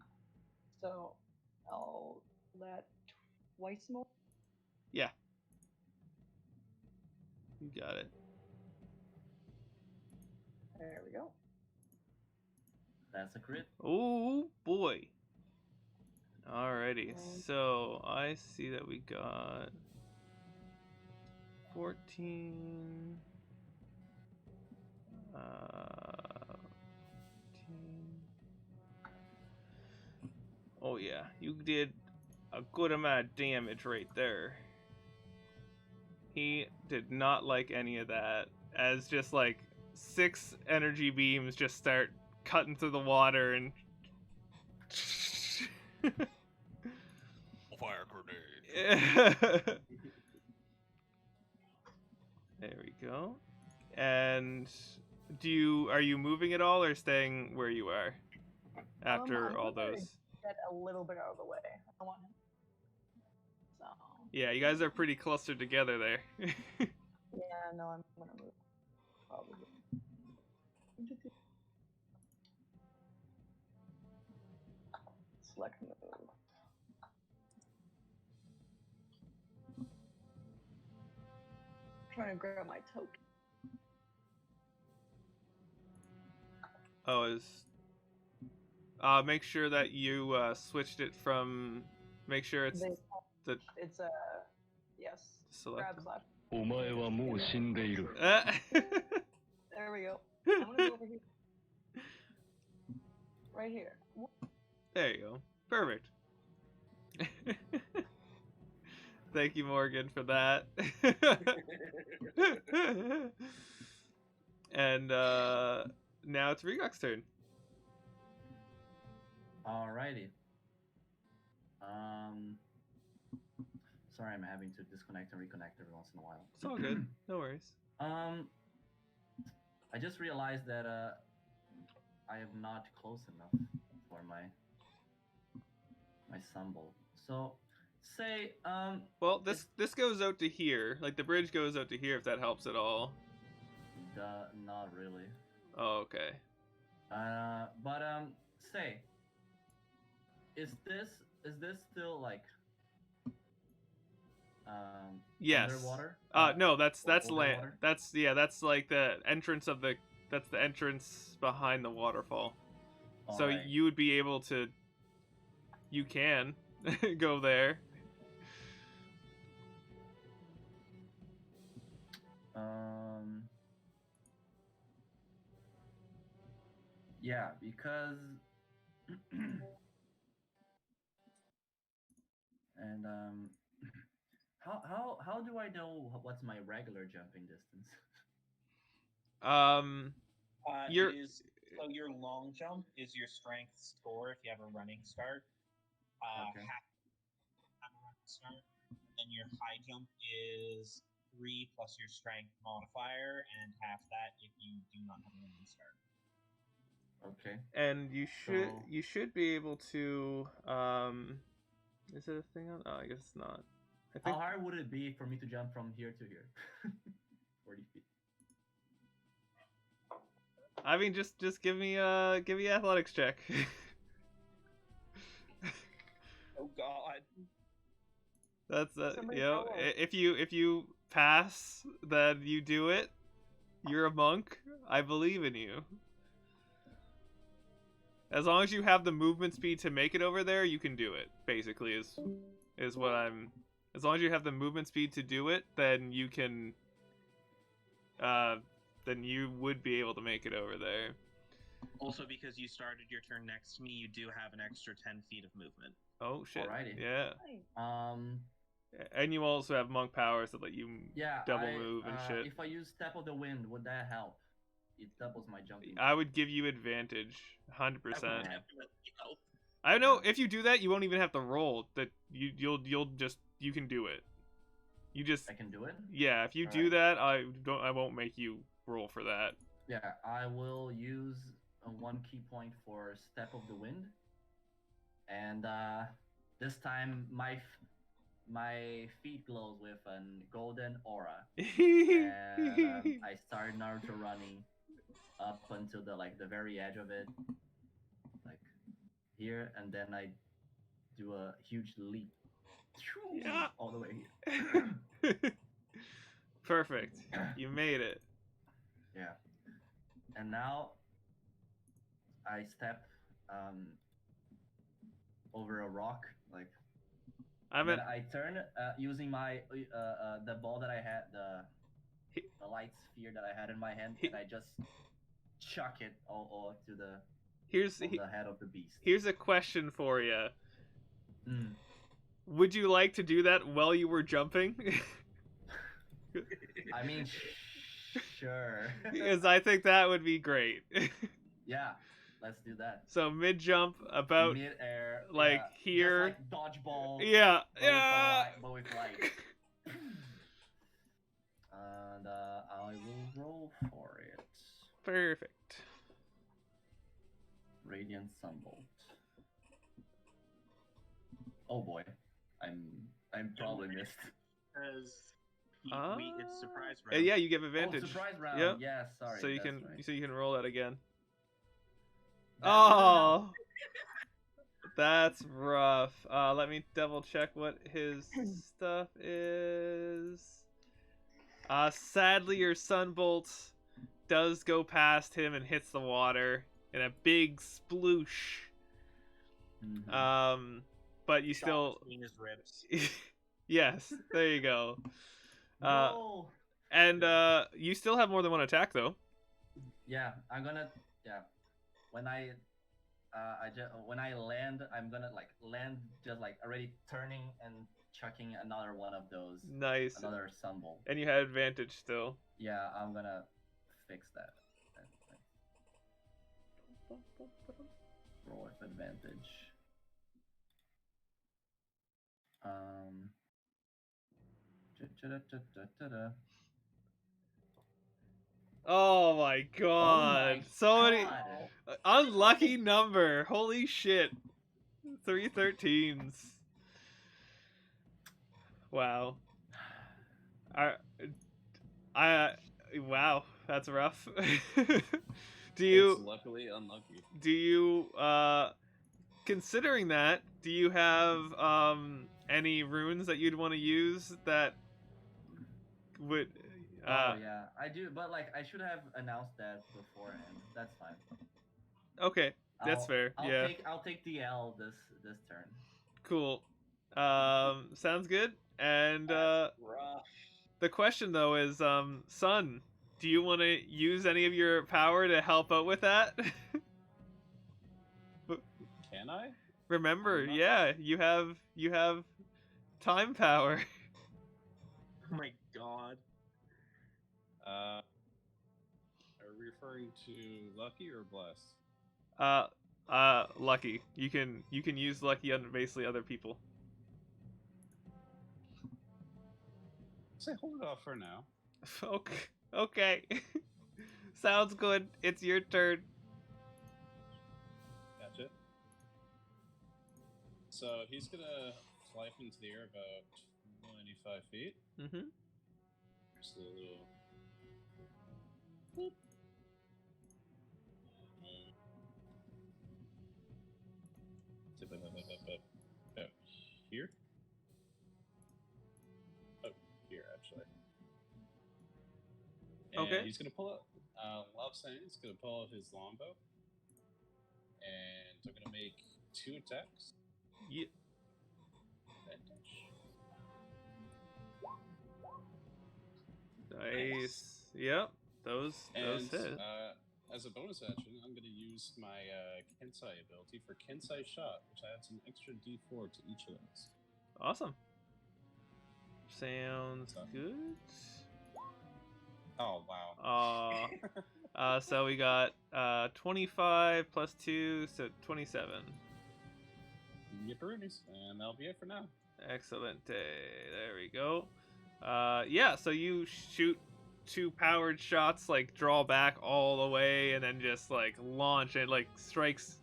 So Oh, that twice more. Yeah. You got it. There we go. That's a crit. Oh boy. Alrighty, Um, so I see that we got 14. 15. Oh yeah, you did a good amount of damage right there. He did not like any of that, as just like 6 energy beams just start cutting through the water and Fire grenade. There we go. And are you moving at all or staying where you are after I'm all gonna those? get a little bit out of the way. I don't want him. So. Yeah, you guys are pretty clustered together there. Yeah, no, I'm gonna move. Probably. Select move. Trying to grab my token. Oh, make sure that you switched it from. Make sure it's the It's yes. select. Grab slash. お前はもう死んでいる。There we go. I'm gonna go over here. Right here. There you go. Perfect. Thank you, Morgan, for that. And now it's Regok's turn. Alrighty. Sorry, I'm having to disconnect and reconnect every once in a while. It's all good. No worries. I just realized that I am not close enough for my symbol. So say Well, this goes out to here. Like the bridge goes out to here, if that helps at all. Not really. Oh, okay. But say, is this still like yes. underwater? No, that's land. Water? That's like the entrance of the entrance behind the waterfall. All So right. you would be able to. You can go there. Yeah, because and how do I know what's my regular jumping distance? You're So your long jump is your strength score if you have a running start. Okay. Half have a running start, and your high jump is 3 plus your strength modifier, and half that if you do not have a running start. Okay. And you should be able to is it a thing on? Oh, I guess it's not. I think. How hard would it be for me to jump from here to here? 40 feet. I mean, just give me athletics check. Oh God. That's Somebody you know, follow. if you pass, then you do it. You're a monk. I believe in you. As long as you have the movement speed to make it over there, you can do it. Basically, is what I'm. As long as you have the movement speed to do it, then you can. Then you would be able to make it over there. Also, because you started your turn next to me, you do have an extra 10 feet of movement. Oh shit! Alrighty. Yeah. Um. And you also have monk powers that let you double move and shit. If I use Step of the Wind, would that help? It doubles my jumping. I would give you advantage, 100%. Definitely help. I know if you do that, you won't even have to roll. That you'll just you can do it. You just I can do it. Yeah, if you do that, I won't make you roll for that. Yeah, I will use a 1 key point for Step of the Wind, and this time my feet glows with a golden aura, and I start Naruto running up until the very edge of it, like here, and then I do a huge leap. Yeah. All the way here. Perfect. You made it. Yeah. And now I step over a rock, like, I'm then at. I turn using my the ball that I had, the light sphere that I had in my hand, and I just chuck it all to the the head of the beast. Here's a question for you. Mm. Would you like to do that while you were jumping? I mean, sure. Because I think that would be great. Yeah, let's do that. So mid jump about mid-air, like yeah, here. just like dodgeball. Yeah, but with light. And I will roll for it. Perfect. Radiant Sunbolt. Oh boy, I'm probably missed. Because it's surprise round. Yeah, you give advantage. Oh, surprise round. Yep. Yeah, sorry. So you can right. so you can roll that again. That's that's rough. Let me double check what his stuff is. Sadly, your sunbolt does go past him and hits the water in a big sploosh. Mm-hmm. But you still. Between his ribs. Yes, there you go. No. And you still have more than one attack though. Yeah, I'm gonna. Yeah, when I when I land, I'm gonna like land just like already turning and chucking another one of those. Nice. Another sunbolt. And you had advantage still. Yeah, I'm gonna fix that. Roll with advantage. Oh my god. So many unlucky number. Holy shit. 3 13s. Wow. Wow, that's rough. It's luckily unlucky. Do you considering that, do you have any runes that you'd want to use that would oh yeah, I do, but like I should have announced that beforehand. That's fine. Okay, that's fair. I'll take the L this turn. Cool. Sounds good. And rough. The question though is, Sun, do you want to use any of your power to help out with that? Can I? Remember, yeah, you have time power. Oh my god. Are we referring to lucky or blessed? Lucky. You can use lucky on basically other people. Say hold it off for now. Okay. Sounds good. It's your turn. Gotcha. So he's gonna fly up into the air about 25 feet. Mm-hmm. Just a little. Boop. About here. Oh, here actually. And okay. He's gonna pull up. Love saying he's gonna pull out his longbow, and I'm gonna make 2 attacks. Yeah. Nice. Yep. Those hit. As a bonus action, I'm going to use my Kensai ability for Kensai Shot, which adds an extra D4 to each of those. Awesome. Sounds good. Oh, wow. So we got 25 plus 2, so 27. Get Brunies, and that'll be it for now. Excellent. There we go. Yeah, so you shoot 2 powered shots, like draw back all the way, and then just like launch it, like strikes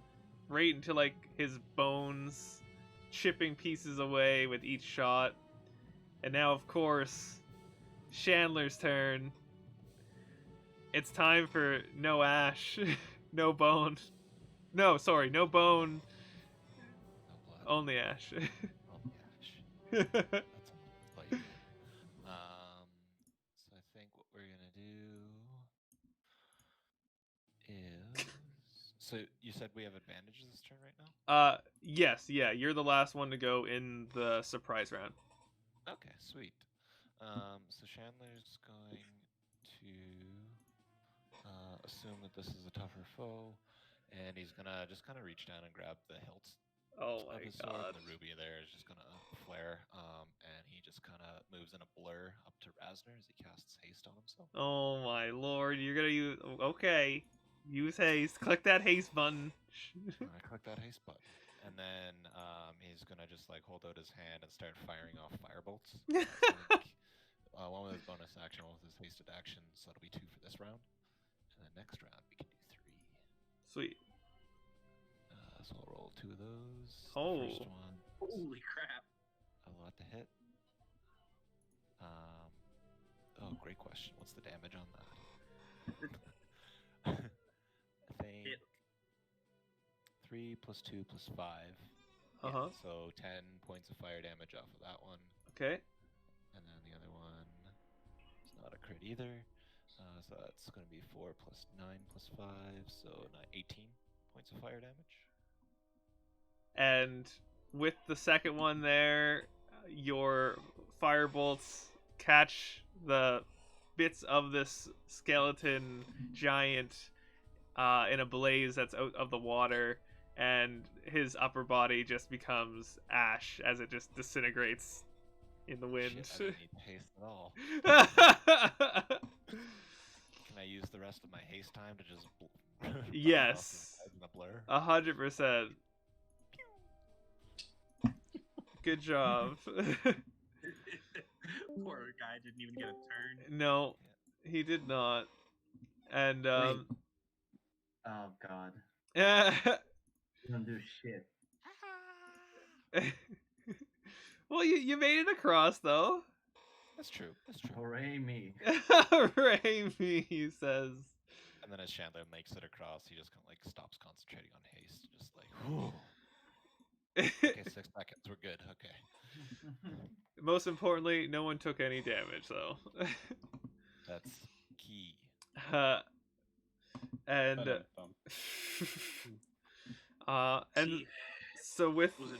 right into like his bones, chipping pieces away with each shot. And now, of course, Chandler's turn. It's time for no ash, no bone. No, sorry, no bone. Only Ash. Only Ash. That's all you get. So I think what we're gonna do is. So you said we have advantages this turn right now? Yes, yeah, you're the last one to go in the surprise round. Okay, sweet. So Chandler's going to assume that this is a tougher foe, and he's gonna just kind of reach down and grab the hilt Oh of my his sword. god. The ruby there is just gonna flare, and he just kind of moves in a blur up to Rasner as he casts haste on himself. Oh my lord, you're gonna use. Okay. Use haste. Click that haste button. I click that haste button, and then he's gonna just like hold out his hand and start firing off firebolts. One with his bonus action, one with his hasted action, so that'll be 2 for this round. And then next round we can do 3. Sweet. So I'll roll 2 of those. Oh. The first one. Holy crap! A lot to hit. Oh, great question. What's the damage on that? I think 3 plus 2 plus 5. Uh-huh. Yeah, so 10 points of fire damage off of that one. Okay. And then the other one is not a crit either. So that's going to be 4 plus 9 plus 5, so 18 points of fire damage. And with the second one there, your firebolts catch the bits of this skeleton giant in a blaze that's out of the water, and his upper body just becomes ash as it just disintegrates in the wind. Shit, I didn't need haste at all. Can I use the rest of my haste time to just Yes. in the blur? 100%. Good job. Poor guy didn't even get a turn. No, he did not. And Oh god. You don't do shit. Well, you made it across though. That's true. That's true. Hooray me. Hooray me, he says. And then as Chandler makes it across, he just kind of like stops concentrating on haste, just like, whew. Okay, 6 seconds. We're good. Okay. Most importantly, no one took any damage though. That's key. And See, so with it was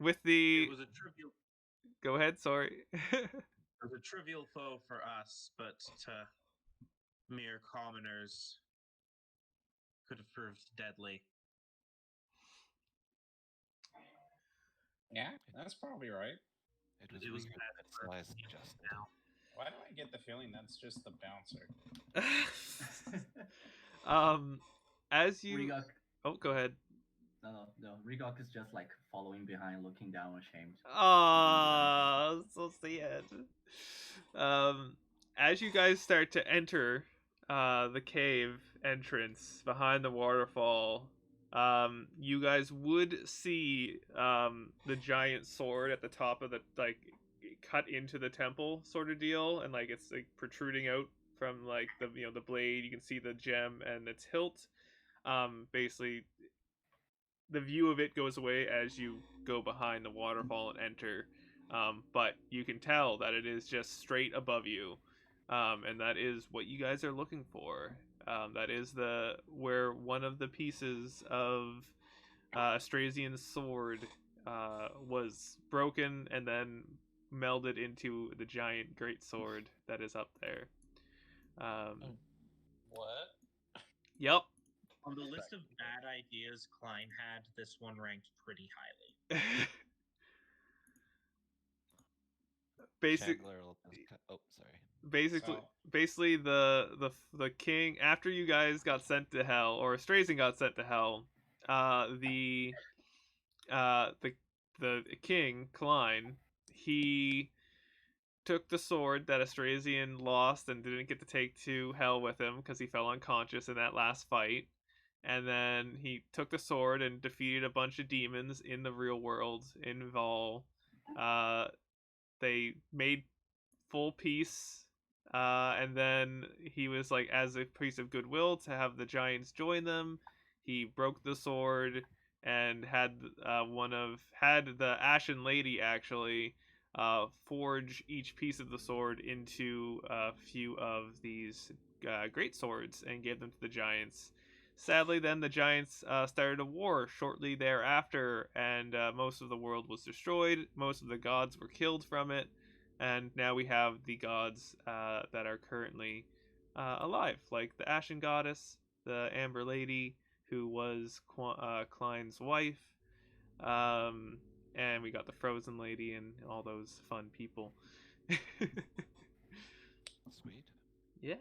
with the it was a trivial go ahead, sorry. it was a trivial foe for us, but to mere commoners could have proved deadly. Yeah, that's probably right. It was It was weird bad that for Sly us suggested. now. Why do I get the feeling that's just the bouncer? As you Rigok. Oh, go ahead. No. Rigok is just like following behind, looking down, ashamed. Ah, so sad. As you guys start to enter the cave entrance behind the waterfall, you guys would see the giant sword at the top of the cut into the temple sort of deal, and like it's like protruding out from like the the blade. You can see the gem and its hilt. Basically, the view of it goes away as you go behind the waterfall and enter, but you can tell that it is just straight above you, and that is what you guys are looking for. That is where one of the pieces of Astrazian's sword was broken and then melded into the giant great sword that is up there. What? Yep. On the list of bad ideas Klein had, this one ranked pretty highly. Basically, the king, after you guys got sent to hell, or Astrazian got sent to hell, the king Klein, he took the sword that Astrazian lost and didn't get to take to hell with him because he fell unconscious in that last fight. And then he took the sword and defeated a bunch of demons in the real world in Vol. They made full peace, and then he was like, as a piece of goodwill to have the giants join them, he broke the sword and had had the Ashen Lady actually forge each piece of the sword into a few of these great swords and gave them to the giants. Sadly, then the giants started a war shortly thereafter, and most of the world was destroyed. Most of the gods were killed from it, and now we have the gods that are currently alive, like the Ashen Goddess, the Amber Lady, who was Klein's wife, um, and we got the Frozen Lady and all those fun people. Sweet. Yeah.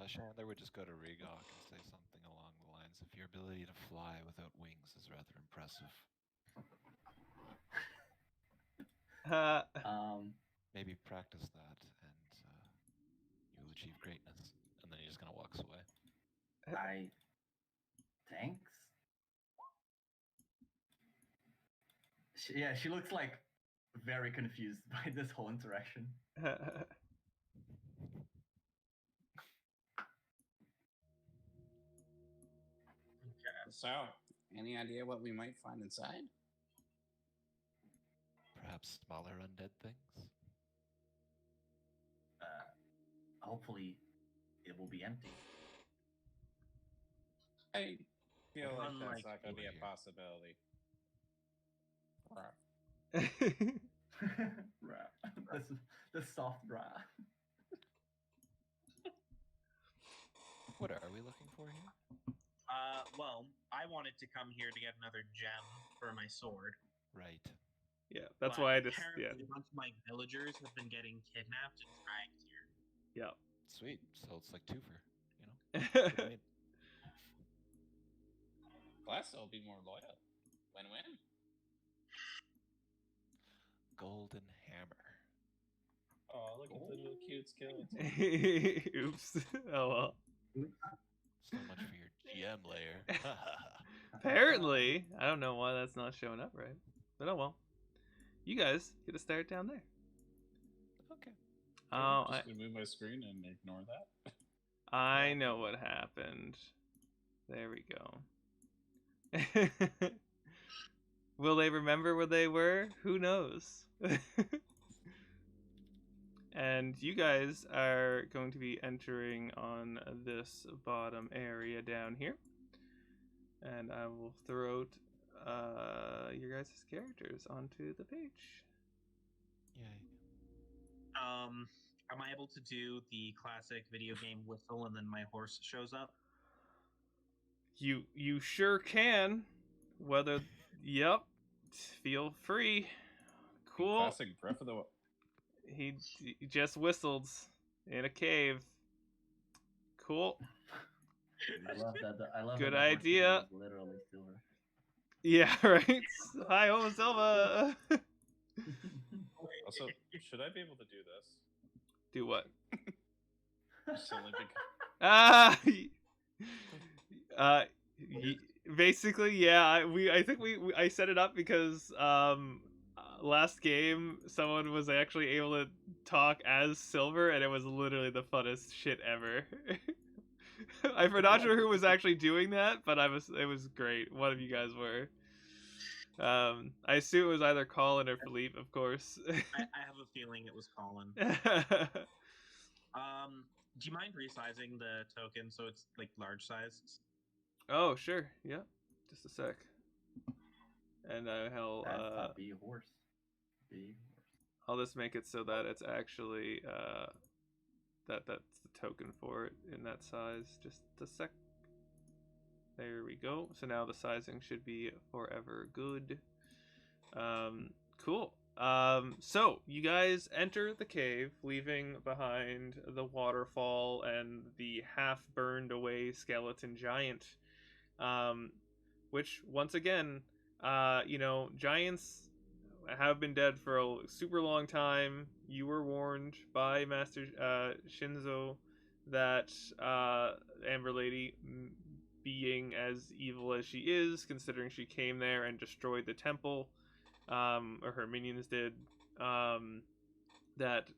Chandler would just go to Rigok and say something along the lines of, "Your ability to fly without wings is rather impressive. Maybe practice that, and you will achieve greatness." And then he just kind of walks away. Thanks. She looks like very confused by this whole interaction. So, any idea what we might find inside? Perhaps smaller undead things? Hopefully, it will be empty. I feel like that's Unlike not going to be a here. possibility. The soft bra. What are we looking for here? Well, I wanted to come here to get another gem for my sword. Right. Yeah, that's but why I just apparently a bunch of my villagers have been getting kidnapped and dragged here. Yeah. Sweet. So it's like twofer, you know? Win-win. Plus, I'll be more loyal. Win-win. Golden hammer. Oh, look at the little cute skeleton. Oops. Oh well. So much for your GM layer. Apparently, I don't know why that's not showing up right, but oh well. You guys get to start down there. Okay. I'm just gonna move my screen and ignore that. I know what happened. There we go. Will they remember where they were? Who knows? And you guys are going to be entering on this bottom area down here. And I will throw your guys' characters onto the page. Yay. Am I able to do the classic video game whistle and then my horse shows up? You sure can. Whether yep. Feel free. Cool. Classic Breath of the Wild. He just whistled in a cave. Cool. I love that. I love Good that idea. Literally silver. Yeah, right. Hi, Homo Silva. Also, should I be able to do this? Do what? Silly Basically, yeah. I think I set it up because last game someone was actually able to talk as Silver, and it was literally the funnest shit ever. I'm not sure who was actually doing that, but it was great. One of you guys were. I assume it was either Colin or Philippe, of course. I have a feeling it was Colin. Do you mind resizing the token so it's like large size? Oh, sure. Yeah. Just a sec. And I'll That's a big horse. Big horse. I'll just make it so that it's actually that's the token for it in that size. Just a sec. There we go. So now the sizing should be forever good. Cool. So you guys enter the cave, leaving behind the waterfall and the half-burned away skeleton giant. Which once again, giants have been dead for a super long time. You were warned by Master Shinzo that Amber Lady, being as evil as she is, considering she came there and destroyed the temple, or her minions did, that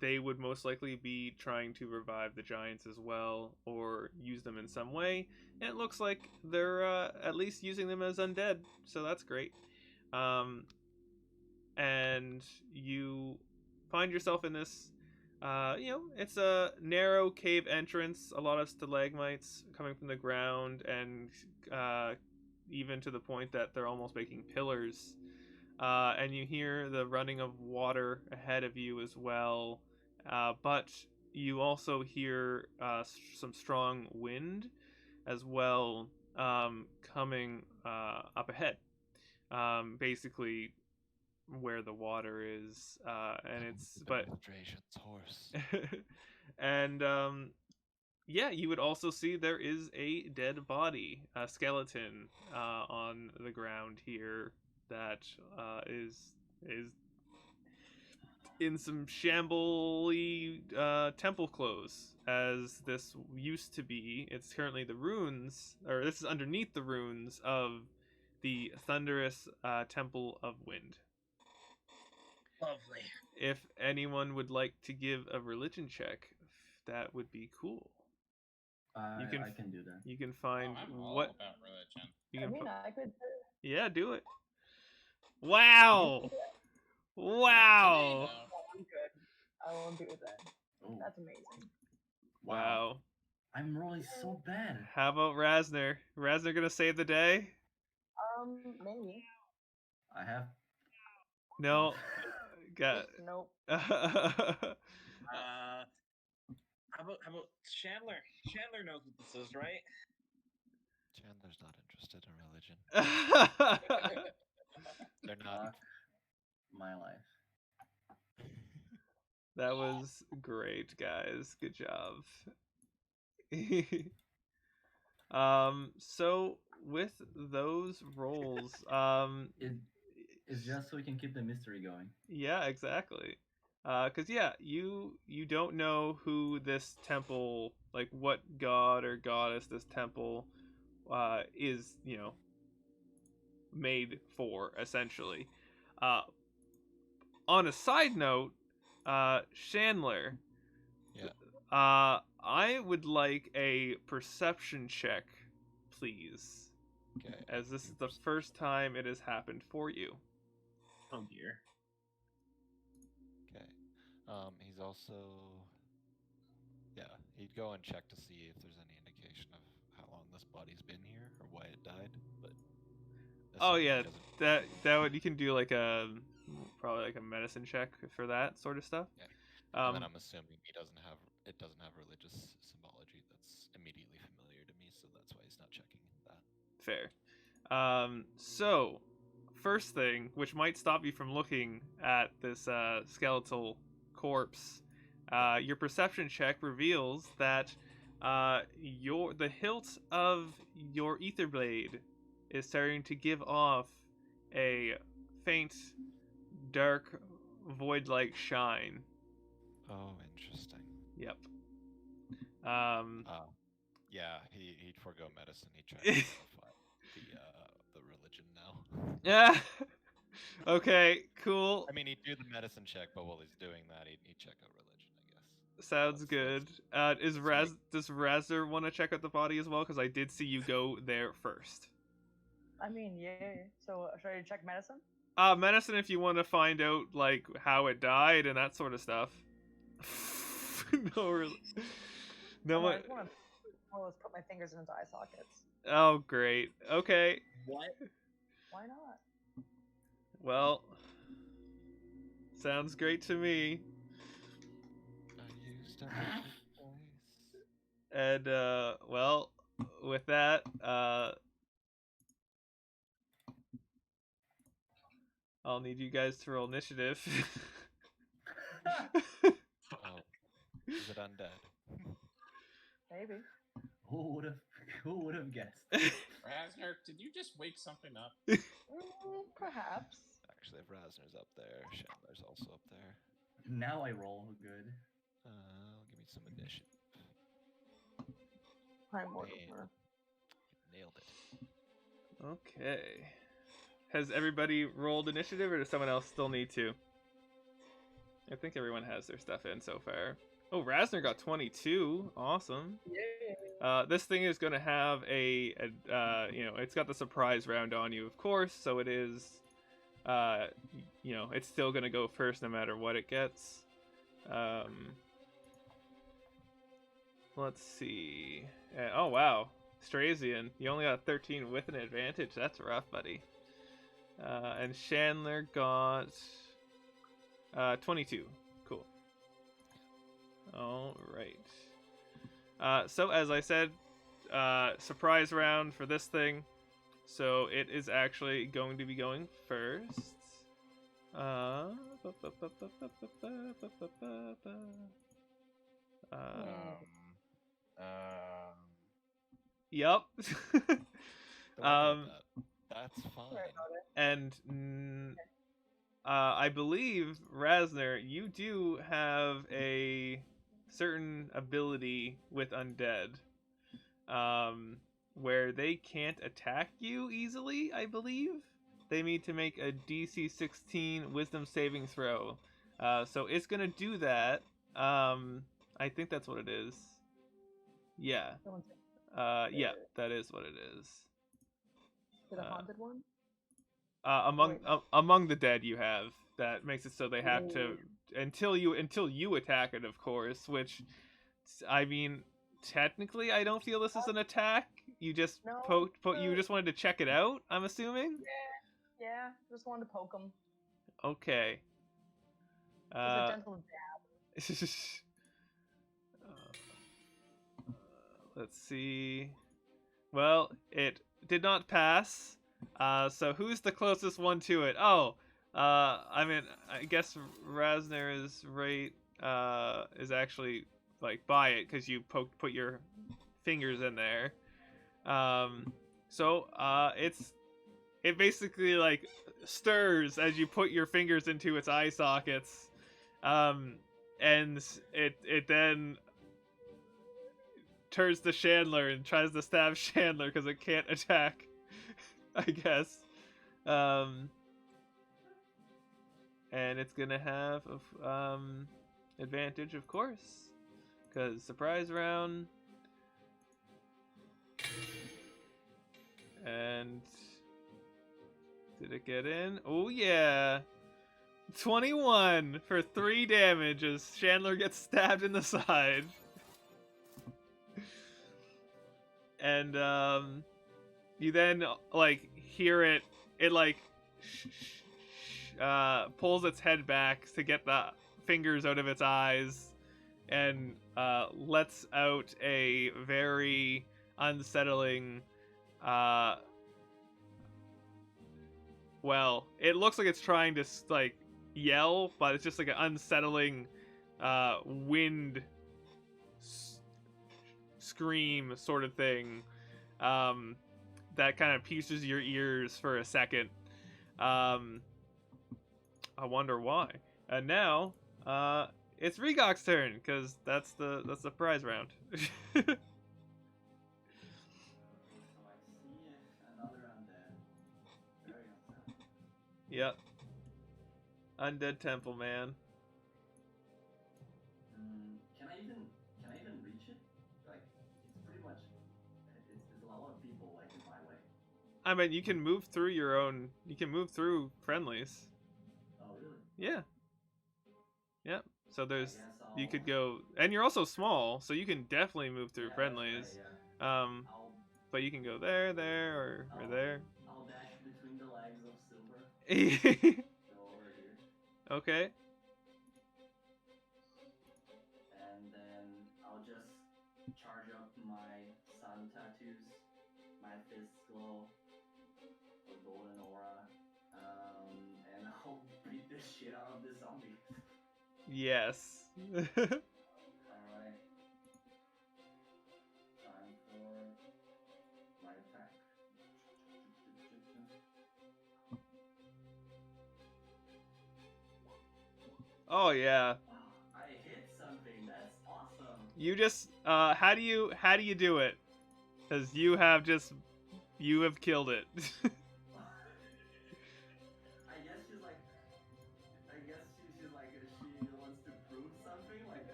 they would most likely be trying to revive the giants as well, or use them in some way. And it looks like they're at least using them as undead, so that's great. And you find yourself in this. It's a narrow cave entrance, a lot of stalagmites coming from the ground, and even to the point that they're almost making pillars. And you hear the running of water ahead of you as well. But you also hear some strong wind as well, coming up ahead. Basically, where the water is, and it's but Demonstration's horse. and yeah, you would also see there is a dead body, a skeleton, on the ground here that is in some shambly temple clothes, as this used to be. It's currently the ruins, or this is underneath the ruins of the thunderous Temple of Wind. Lovely. If anyone would like to give a religion check, that would be cool. I can do that. You can find I'm all what about religion. you I can. mean, I could. Yeah, do it. Wow! Wow! Not today, I'm good. I will do that. Oh, That's amazing. Wow. I'm rolling so bad. How about Rasner? Rasner gonna save the day? Maybe. I have. No. Got. Nope. How about Chandler? Chandler knows what this is, right? Chandler's not interested in religion. They're not. My life. That was great, guys. Good job. So with those rolls, It's just so we can keep the mystery going. yeah, exactly. Cause yeah, you don't know who this temple, like what god or goddess this temple is, made for, essentially. On a side note, Chandler, Yeah. I would like a perception check, please, Okay. as this is the first time it has happened for you. Oh dear. Okay. He's also. Yeah, he'd go and check to see if there's any indication of how long this body's been here or why it died. But Oh assuming he yeah, doesn't- that would, you can do like a probably like a medicine check for that sort of stuff. Yeah. And then I'm assuming it doesn't have religious symbology that's immediately familiar to me, so that's why he's not checking that. Fair. So first thing, which might stop you from looking at this skeletal corpse, your perception check reveals that the hilt of your ether blade is starting to give off a faint, dark, void-like shine. Oh, interesting. Yep. Yeah, he'd forego medicine. He'd try to verify the religion now. Yeah. Okay, cool. I mean, he'd do the medicine check, but while he's doing that, he'd check out religion, I guess. Sounds good. Does Razzer want to check out the body as well? Because I did see you go there first. I mean, yeah. So should I check medicine? Medicine, if you want to find out like how it died and that sort of stuff. No, really. No I one. just want to put my fingers in his eye sockets. Oh, great. Okay. What? Why not? Well, sounds great to me. I used a different voice. And well, with that, I'll need you guys to roll initiative. Oh, is it undead? Maybe. Who would have guessed? Rasner, did you just wake something up? Perhaps. Actually, if Rasner's up there, Chandler's also up there. Now I roll good. Give me some initiative. I'm more Man. Nailed it. Okay. Has everybody rolled initiative, or does someone else still need to? I think everyone has their stuff in so far. Oh, Rasner got 22. Awesome. This thing is going to have it's got the surprise round on you, of course, so it is, it's still going to go first no matter what it gets. Let's see. Oh, wow. Strazian, you only got 13 with an advantage. That's rough, buddy. And Chandler got 22. Cool. All right. So as I said, surprise round for this thing. So it is actually going to be going first. Yep. That's fine. And I believe, Rasner, you do have a certain ability with undead, where they can't attack you easily, I believe. They need to make a DC 16 Wisdom saving throw. So it's gonna do that. I think that's what it is. Yeah. Yeah, that is what it is. Is it a haunted one? Among the dead you have, that makes it so they have to until you attack it, of course, which, I mean, technically I don't feel this is an attack. You just you just wanted to check it out, I'm assuming. Yeah, just wanted to poke him. Okay. It's a gentle dab. Let's see. Well, it did not pass. So who's the closest one to it? Oh, I mean, I guess Rasner is right. Is actually like by it because you put your fingers in there. So it basically like stirs as you put your fingers into its eye sockets. And it then turns to Chandler and tries to stab Chandler because it can't attack, I guess. And it's gonna have advantage, of course, because surprise round. And did it get in? Oh yeah, 21 for 3 damage as Chandler gets stabbed in the side. And you then like hear it like pulls its head back to get the fingers out of its eyes and lets out a very unsettling well, it looks like it's trying to like yell, but it's just like an unsettling wind scream sort of thing that kind of pierces your ears for a second. I wonder why. And now it's Regok's turn because that's the prize round. So I see another undead. Very unsettling. Yep. Undead Temple, man. Can I even reach it? Like, it's pretty much, it's a lot of people like in my way. I mean, you can move through you can move through friendlies. Oh, really? Yeah. Yep. So you could go, and you're also small, so you can definitely move through friendlies. Right, yeah. But you can go there, or there. I'll dash between the legs of Silver. Go over here. Okay. And then I'll just charge up my sun tattoos, my fists glow, a golden aura, and I'll beat the shit out of the zombies. Yes. Alright. Time for my attack. Oh yeah. I hit something. That's awesome. You just how do you do it? Because you have killed it. I guess she's like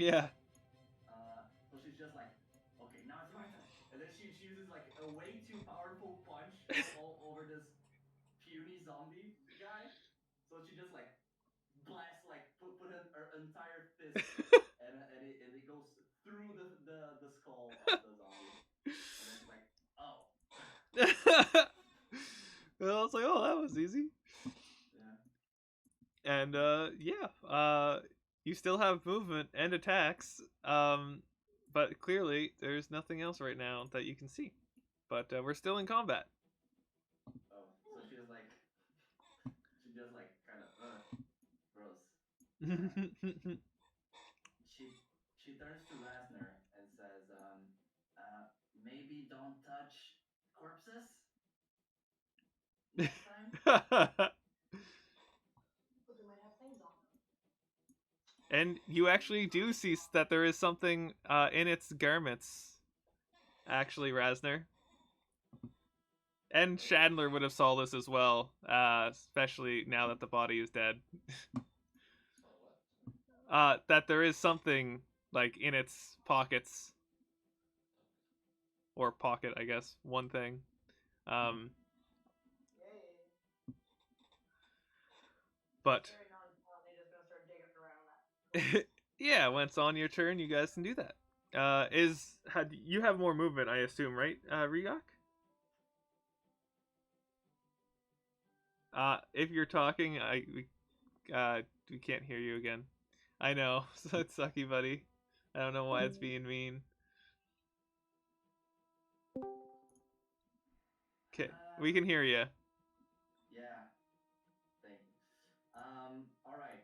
Yeah. So she's just like, okay, now it's my turn. And then she uses like a way too powerful punch all over this puny zombie guy. So she just like blasts, like put her entire fist, and it goes through the skull of the zombie. And then she's like, oh. Well, I was like, oh, that was easy. Yeah. And you still have movement and attacks. But clearly there's nothing else right now that you can see. But we're still in combat. Oh, so she's like, she just like kind of gross. She she turns to Rasner and says, maybe don't touch corpses next time. But they might have things on them. And you actually do see that there is something in its garments. Actually, Rasner. And Chandler would have saw this as well, especially now that the body is dead. So what? That there is something like in its pockets, or pocket, I guess, one thing. But Very nonchalantly just gonna start digging around that. yeah, when it's on your turn, you guys can do that. You have more movement, I assume, right, Ryok? If you're talking, we can't hear you again. I know, so it's sucky, buddy. I don't know why it's being mean. Okay, we can hear you. Yeah. Thank you. All right.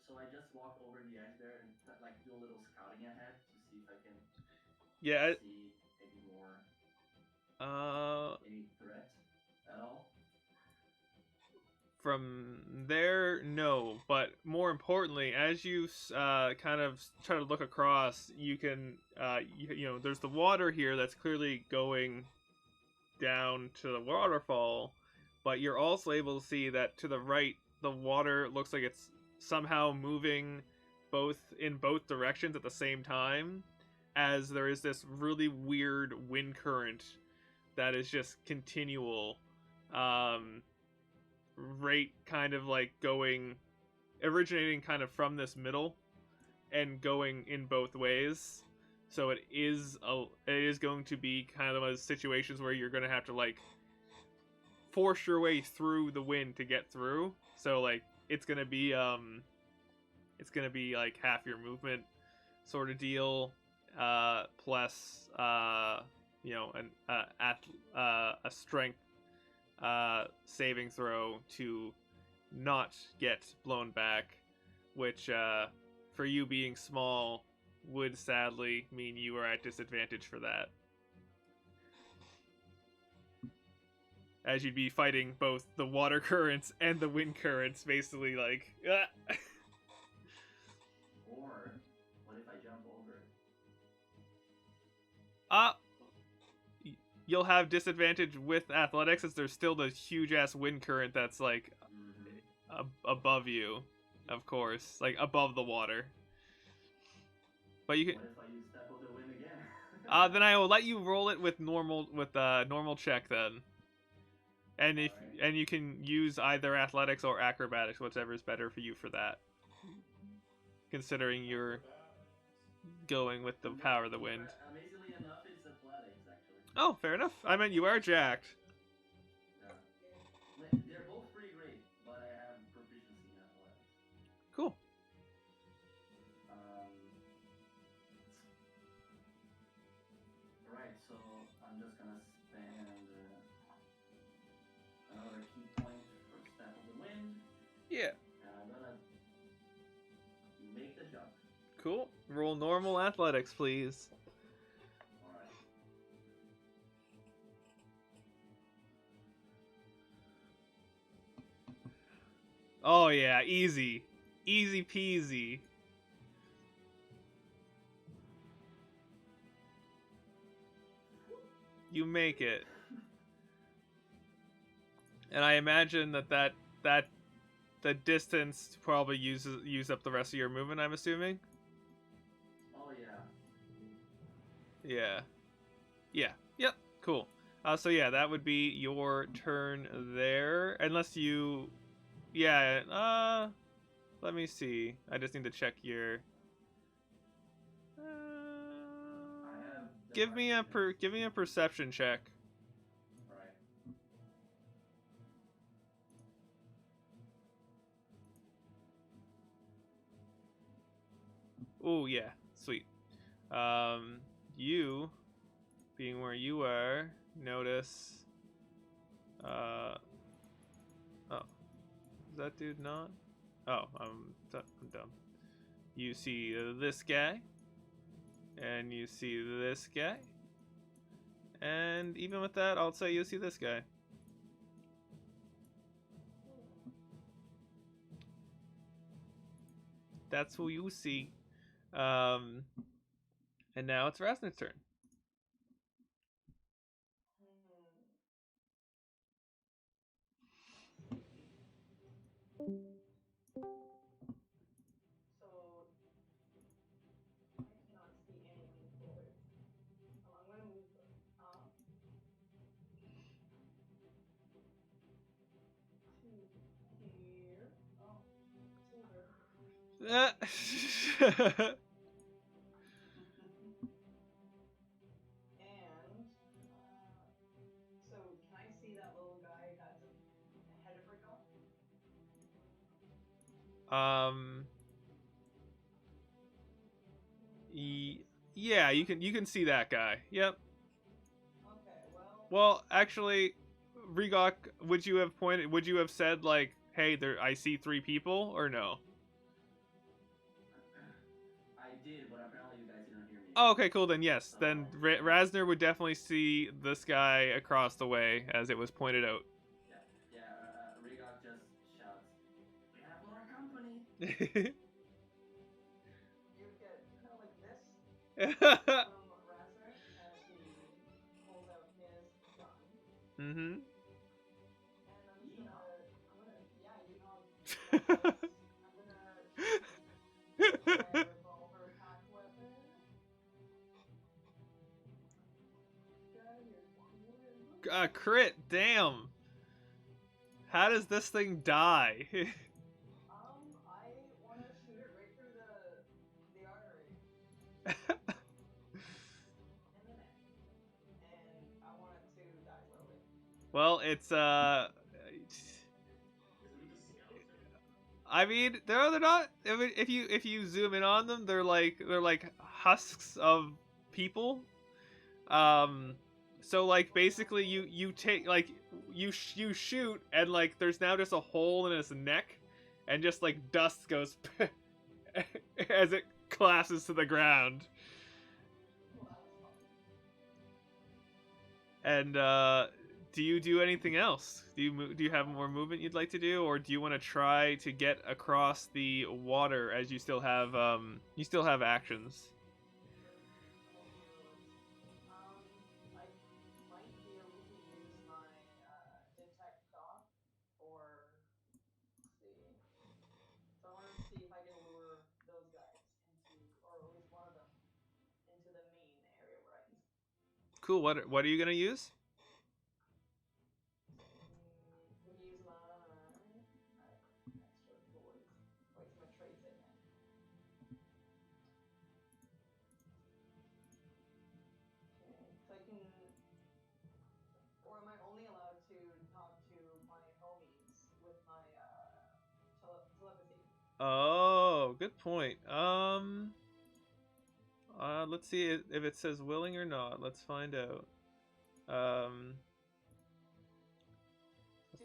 So I just walk over the edge there and like do a little scouting ahead to see if I can Yeah. see any more any threat at all. From there, no. But more importantly, as you kind of try to look across, you can, you know, there's the water here that's clearly going down to the waterfall, but you're also able to see that to the right, the water looks like it's somehow moving in both directions at the same time, as there is this really weird wind current that is just continual. Rate kind of like originating kind of from this middle and going in both ways. So it is going to be kind of those situations where you're going to have to like force your way through the wind to get through. So like it's going to be like half your movement sort of deal, plus you know, a strength saving throw to not get blown back, which for you being small would sadly mean you are at disadvantage for that, as you'd be fighting both the water currents and the wind currents, basically like Or what if I jump over it? You'll have disadvantage with athletics, as there's still the huge ass wind current that's like above you, of course, like above the water. But you can. What if I use Step of the Wind again? Then I will let you roll it with normal check then. And and you can use either athletics or acrobatics, whatever is better for you for that. Considering you're going with the power of the wind. Amazingly enough, it's athletics actually. Oh, fair enough. I meant you are jacked. Yeah. They're both pretty great, but I have proficiency in athletics. Cool. Alright, so I'm just gonna spend another key point for Step of the Wind. Yeah. And I'm gonna make the jump. Cool. Roll normal athletics, please. Alright. Oh yeah, easy. Easy peasy. You make it. And I imagine that the distance probably use up the rest of your movement, I'm assuming. Oh yeah. Yeah. Yeah. Yep. Cool. So yeah, that would be your turn there, unless you. Yeah. Let me see. I just need to check your. I have the Give me a party give me a perception check. Right. Oh yeah, sweet. You being where you are, notice. Oh, is that dude not? Oh, I'm dumb. You see this guy, and you see this guy, and even with that, I'll say you see this guy. That's who you see. And now it's Rasner's turn. So I cannot see anyone forward. I'm gonna move up to here. Oh, silver. And so can I see that little guy that's ahead of Rico? Yeah, you can see that guy. Yep. Okay, Well, actually, Rigok, would you have pointed? Would you have said like, "Hey, there, I see 3 people," or no? I did, but apparently you guys didn't hear me. Oh, okay, cool. Then yes, So, then Rasner would definitely see this guy across the way as it was pointed out. Yeah. Rigok just shouts, "We have more company." you get kind of like this from Razner as he pulls out his gun. Mm-hmm. And I'm just gonna yeehaw this. I'm gonna choose my revolver hack weapon. Get out of here, quick. Crit, damn. How does this thing die? I want to shoot it right through the artery in the neck, and I want it to die slowly. Well, it's I mean, they're not. I mean, if you zoom in on them, they're like husks of people. So like basically you take like you shoot and like there's now just a hole in his neck, and just like dust goes as it collapses to the ground. And do you do anything else? Do you have more movement you'd like to do, or do you want to try to get across the water as you still have actions? I might be able to use my detect thought, or let's see. So I want to see if I can lure those guys into, or at least one of them, into the main area where I can. Cool. What are you gonna use? I'm gonna use my extra voice. Wait, my traits, I think. Okay, so I can, or am I only allowed to talk to my homies with my telepathy? Oh, good point. Let's see if it says willing or not. Let's find out. To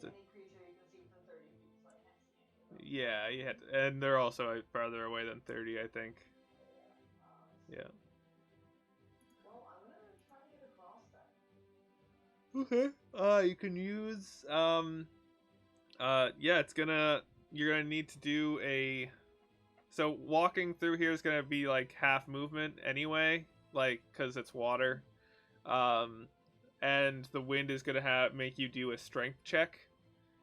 any creature you can see within 30 feet, so I can't see any of them. Yeah, you had, and they're also farther away than 30, I think. Yeah. Well, I'm gonna try to get across that. Okay. You can use yeah, you're gonna need to do a. So walking through here is gonna be like half movement anyway, like because it's water. And the wind is gonna make you do a strength check.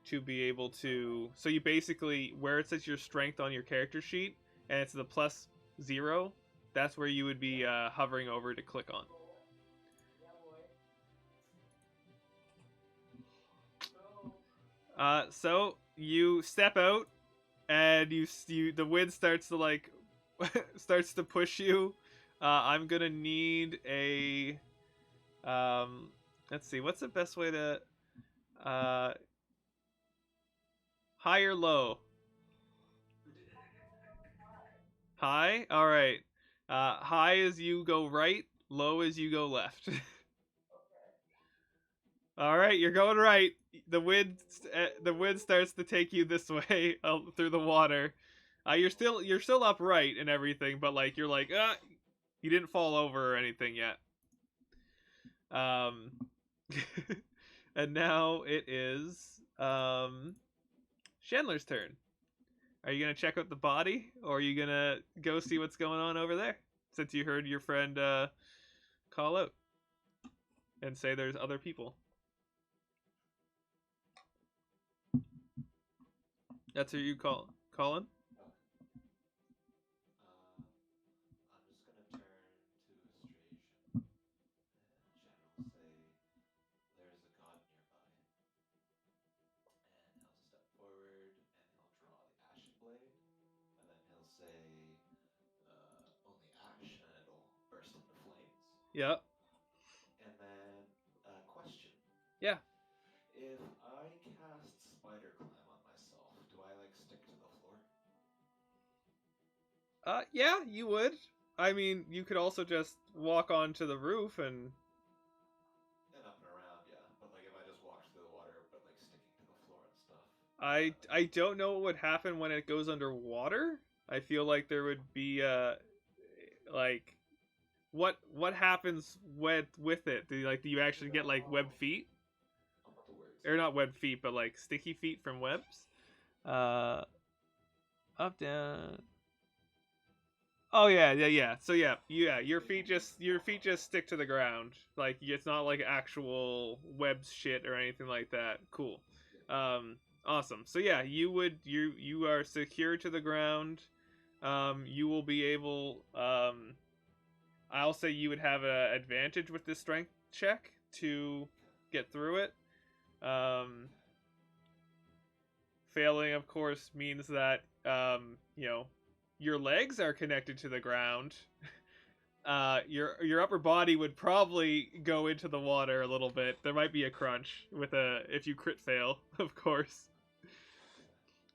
to be able to. So you basically, where it says your strength on your character sheet, and it's the +0, that's where you would be hovering over to click on. So you step out, and the wind starts to like starts to push you. I'm gonna need a let's see, what's the best way to high or low? High? All right. High is you go right, low is you go left. All right, you're going right. The wind starts to take you this way through the water. You're still upright and everything, but like you're like you didn't fall over or anything yet. And now it is Chandler's turn. Are you gonna check out the body, or are you gonna go see what's going on over there? Since you heard your friend call out and say there's other people. That's who you calling? Okay. I'm just gonna turn to Astrasian, and Shannon will say, "There's a god nearby." And he'll step forward, and he'll draw the Ashen Blade, and then he'll say, "Only ash, and it'll burst into flames." Yep. And then, question. Yeah. If I cast Spider Climb on myself, do I, like, stick to the floor? Yeah, you would. I mean, you could also just walk onto the roof and Up and around, yeah. But, like, if I just walked through the water, but, like, sticking to the floor and stuff. I don't know what would happen when it goes underwater. I feel like there would be like what happens with it? Do you actually get like web feet? Or not web feet, but like sticky feet from webs? Up, down. Oh yeah. So yeah, your feet just stick to the ground. Like it's not like actual web shit or anything like that. Cool. Awesome. So yeah, you are secure to the ground. You will be able. I'll say you would have an advantage with this strength check to get through it. Failing, of course, means that your legs are connected to the ground. Your upper body would probably go into the water a little bit. There might be a crunch if you crit fail, of course.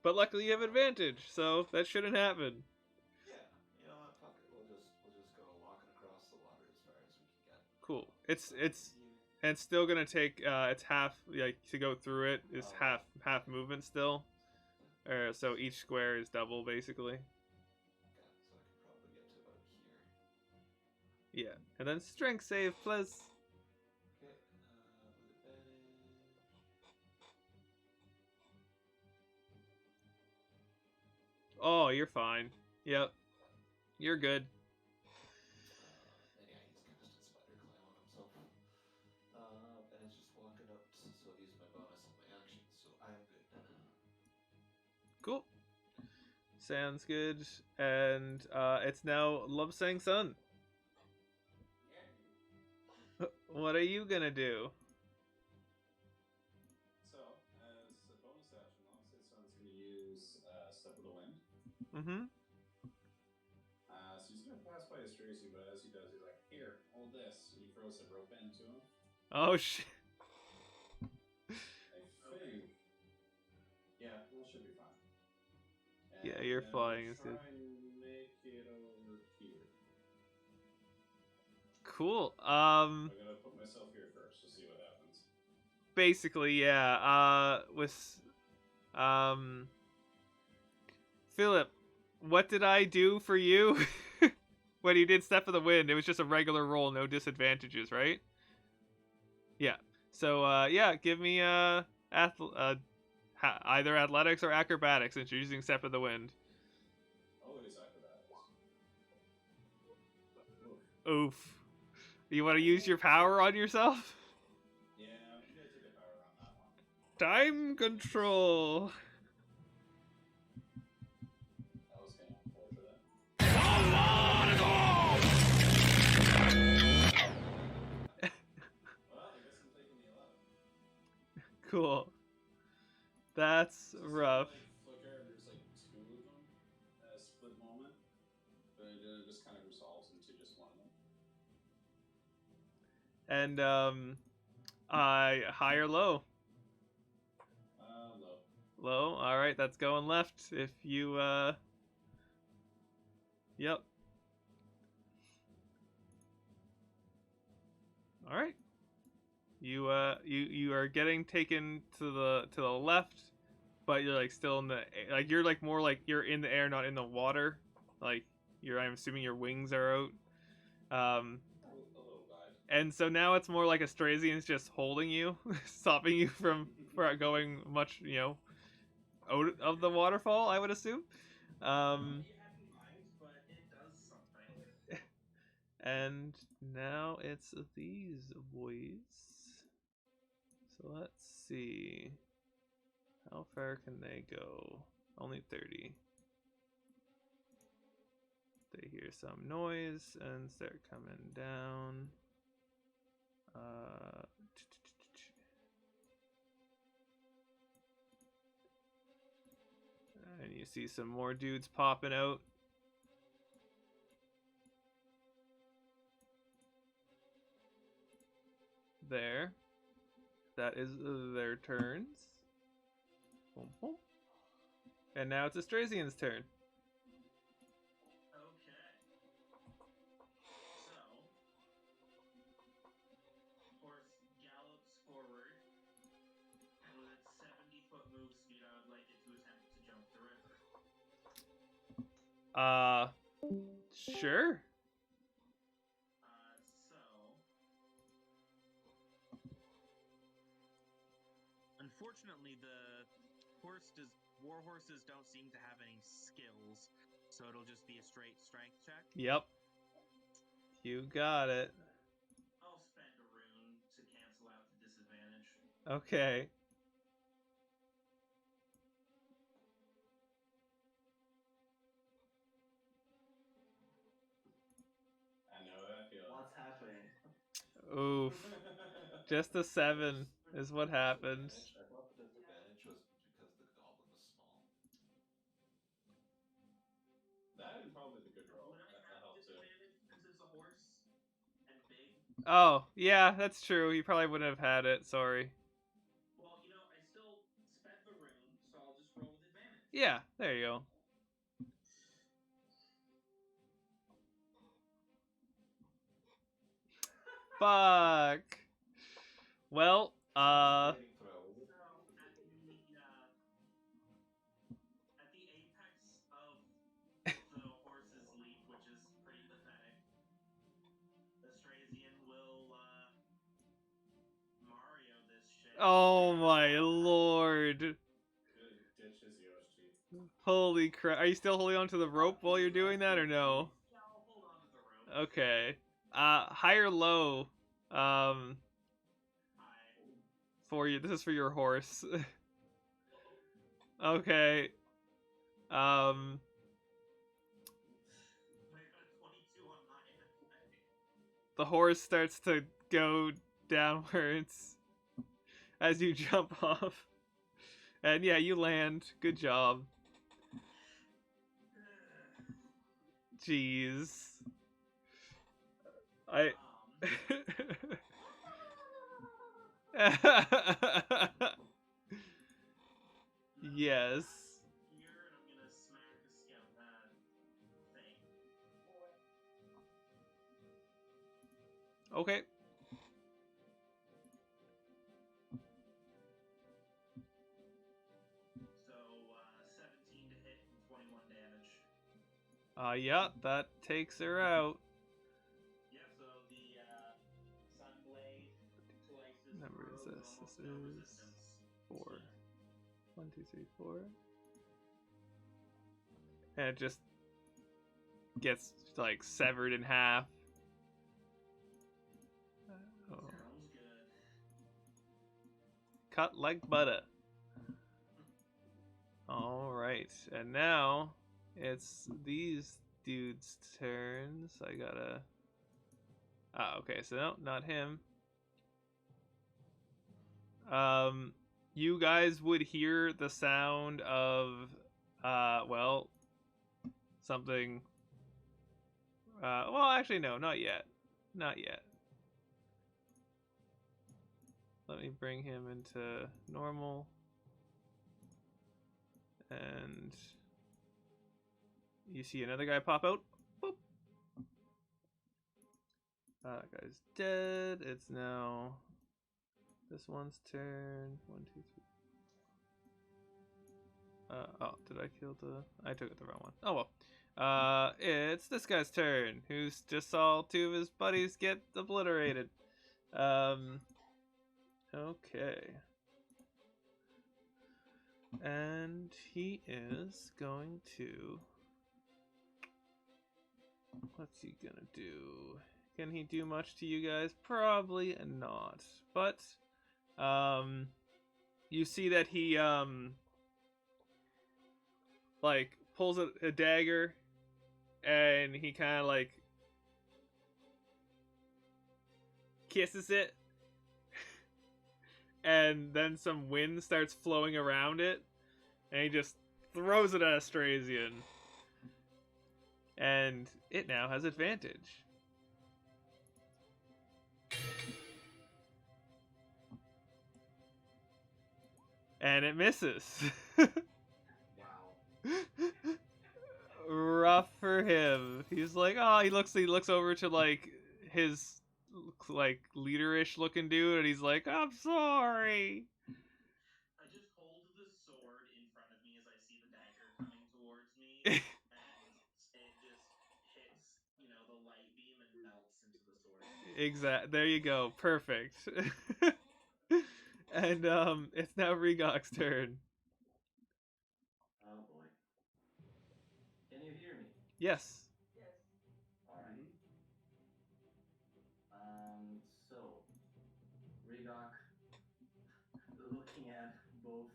But luckily you have advantage, so that shouldn't happen. Yeah, you know what? Fuck it. We'll just go walking across the water as far as we can get. Cool. It's still gonna take it's half, like, to go through it is half movement still. So each square is double basically. Okay, so I can probably get to about here. Yeah, and then strength save, please. Okay, with advantage. Oh, you're fine. Yep, you're good. And yeah, he's casted Spider Climb on himself. And it's just walking up, so I've used my bonus and my action, so I am good. Cool. Sounds good. And it's now Lobsang Sun. What are you gonna do? So, as a bonus action, Lobster Sun's going to use Step of the Wind. Mm-hmm. So he's going to pass by Astrasian, but as he does, he's like, "Here, hold this," and he throws a rope end to him. Oh shit. I think. Yeah, that should be fine. And Yeah, you're flying. Try and make it over here. Cool. I'm gonna put myself here first to see what happens. Basically, yeah. Philip, what did I do for you when you did Step of the Wind? It was just a regular roll, no disadvantages, right? Yeah. So yeah, give me either athletics or acrobatics since you're using Step of the Wind. Always acrobatics. Oof. You want to use your power on yourself? Yeah, I'm gonna take a power on that one. Time control. That was kind of unfortunate. Well, I guess I'm taking the 11. Cool. That's Just rough. Like flicker, and there's like two of them at a split moment, but it just kind of resolves into just one of them. And high or low? Low. Low. All right, that's going left. If you yep. All right. You are getting taken to the left, but you're like still in the like you're like more like you're in the air, not in the water. Like I'm assuming your wings are out. A little wide. And so now it's more like Astrasian's just holding you, stopping you from going much, out of the waterfall, I would assume. You had in mind, but it does something. And now it's these boys. So let's see. How far can they go? Only 30. They hear some noise and start coming down. And you see some more dudes popping out. There. That is their turns. Boom, boom. And now it's Astrasian's turn. Okay. So, horse gallops forward, and with its 70-foot move speed, I would like it to attempt to jump the river. Sure. So, unfortunately, war horses don't seem to have any skills, so it'll just be a straight strength check. Yep. You got it. I'll spend a rune to cancel out the disadvantage. Okay. I know that feeling. What's happening? Oof. Just a 7 is what happened. I thought the disadvantage was because the goblin was small. That and probably the good roll. Would I That have helped too. disadvantage since it's a horse and big? Oh, yeah, that's true. You probably wouldn't have had it. Sorry. Well, I still spent the rune, so I'll just roll with advantage. Yeah, there you go. Fuck. Well, Saving throw. So at the apex of the horse's leap, which is pretty pathetic, Astrasian will Mario this shit. Oh my lord. Good ditch his Yoshi. Holy crap. Are you still holding on to the rope while you're doing that or no? Yeah, I'll hold on to the rope. Okay. High or low? High. For you. This is for your horse. Okay. I got a 22 on mine. The horse starts to go downwards as you jump off. And yeah, you land. Good job. Jeez. Yes. Here, and I'm gonna smack the scout thing. Okay. So 17 to hit and 21 damage. Yeah, that takes her out. Yeah, so the Sunblade slices Number is through this? almost This no is resistance. 4. 1, 2, 3, 4. And it just gets like severed in half. Oh. Sounds good. cut like butter. All right, and now it's these dudes' turns. I gotta. Ah, okay. So no, not him. You guys would hear the sound of, well, something. Well, actually, no, not yet. Not yet. Let me bring him into normal. And you see another guy pop out. Boop. That guy's dead. It's now this one's turn. 1, 2, 3. Oh, did I kill the... I took it the wrong one. Oh, well. It's this guy's turn, who's just saw 2 of his buddies get obliterated. Okay. And he is going to... What's he gonna do? Can he do much to you guys? Probably not. But, you see that he, like, pulls a dagger, and he kind of, like, kisses it, and then some wind starts flowing around it, and he just throws it at Astrasian. And it now has advantage. And it misses. Wow. Rough for him. He's like, oh, he looks over to like his like leaderish looking dude, and he's like, I'm sorry. I just hold the sword in front of me as I see the dagger coming towards me, and it just hits, the light beam and melts into the sword. Exact. There you go. Perfect. And it's now Regok's turn. Oh boy. Can you hear me? Yes. Yes. All right. So Rigok, looking at both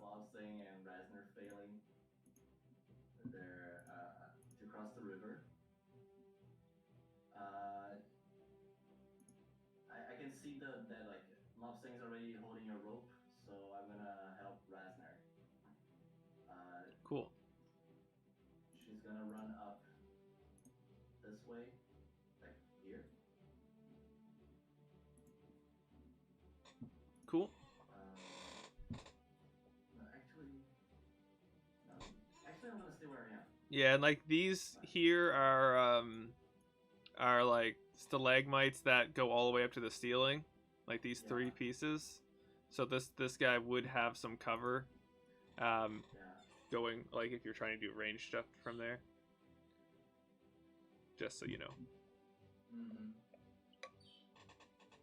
Lobsang and Rasner failing their to cross the river. I can see that like Lobsang's already holding a rope, so I'm gonna help Rasner. Cool. She's gonna run up this way, like here. Cool. No, actually, no. Actually, I'm gonna stay where I am. Yeah, and like these here are like stalagmites that go all the way up to the ceiling, like these 3 pieces. So this guy would have some cover. Going like if you're trying to do range stuff from there. Just so you know. Mm-hmm.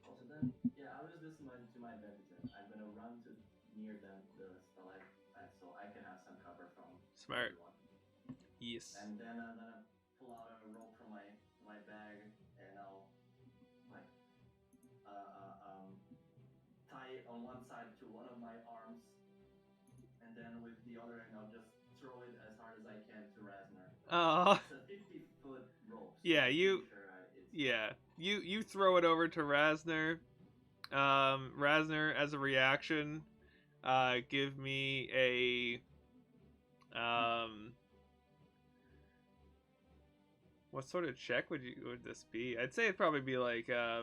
Also then, yeah, I'll use this to my advantage then. I'm gonna run to near the stalactite so I can have some cover from Smart. everyone. Yes. And then I'm gonna pull out a rope from my bag and I'll like tie it on one side to one of my arms, and then with the other end I'll just throw it as hard as I can to Rasner. It's a 50-foot rope. So yeah, you throw it over to Rasner. Rasner, as a reaction, give me a what sort of check would this be? I'd say it'd probably be like I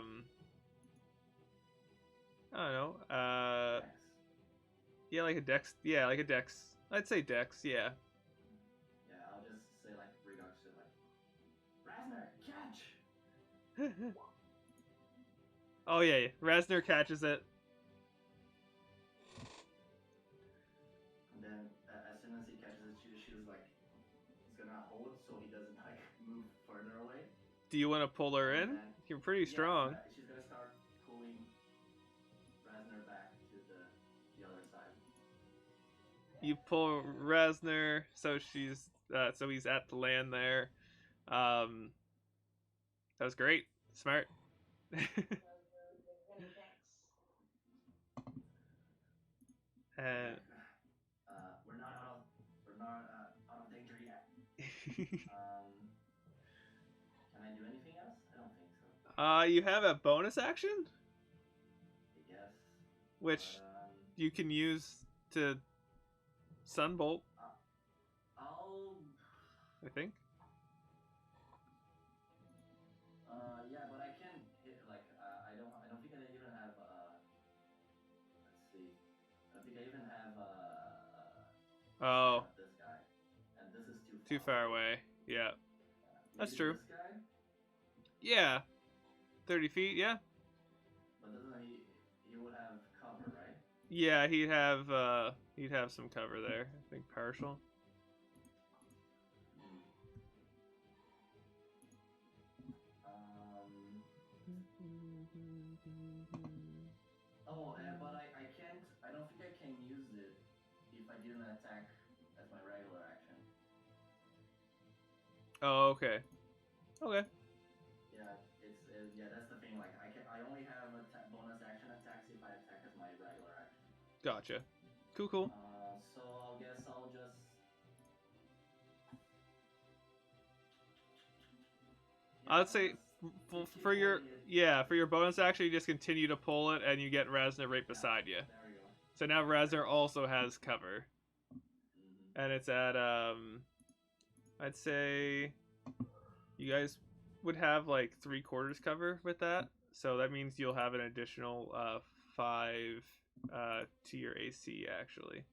don't know. Dex. Yeah, like a dex. Yeah, like a dex. I'd say dex. Yeah. Yeah, I'll just say like Rigok shit like Rasner, catch. Oh yeah, Rasner catches it. And then as soon as he catches it, she's like, he's gonna hold so he doesn't like move further away. Do you want to pull her in? You're pretty strong. She's gonna start pulling Rasner back to the other side. You pull Rasner, so she's so he's at the land there. That was great. Smart. Thanks. And we're not out of danger yet. Can I do anything else? I don't think so. You have a bonus action, I guess. which But, you can use to sunbolt. I'll. I think. Yeah, but I can hit like I don't think I even have let's see. I don't think I even have Oh, this guy, and this is too far away. Yeah, that's maybe true. This guy, Yeah, 30 feet. Yeah. but doesn't he would have cover, right? Yeah, he'd have some cover there. I think partial. Oh, but I can't. I don't think I can use it if I didn't attack as my regular action. Oh, okay. Okay. Yeah, yeah. That's the thing. Like I only have bonus action attacks if I attack as my regular action. Gotcha. Cool. So I guess I'll just. Yeah, I'd say for your bonus action, you just continue to pull it, and you get Razner right beside you. There we go. So now Razner also has cover, and it's at I'd say you guys would have like 3/4 cover with that. So that means you'll have an additional 5 to your AC actually.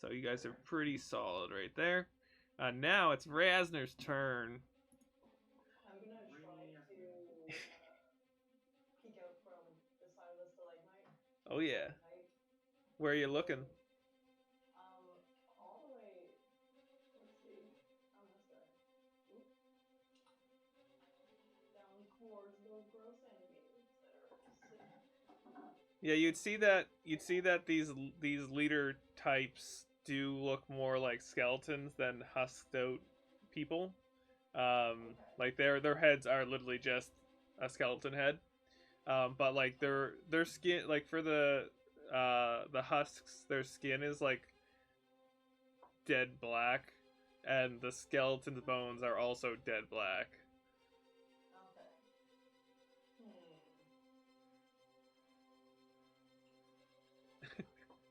So you guys are pretty solid right there. Now it's Razner's turn. I'm gonna try to peek out from the side of the stalagmite. Oh yeah. Where are you looking? All the way. Let's see. On this side. Oop. Down towards those gross enemies that are sitting. Yeah, you'd see that these leader types do look more like skeletons than husked out people. Like their heads are literally just a skeleton head. But like their skin, like for the husks, their skin is like dead black, and the skeleton's bones are also dead black. Okay.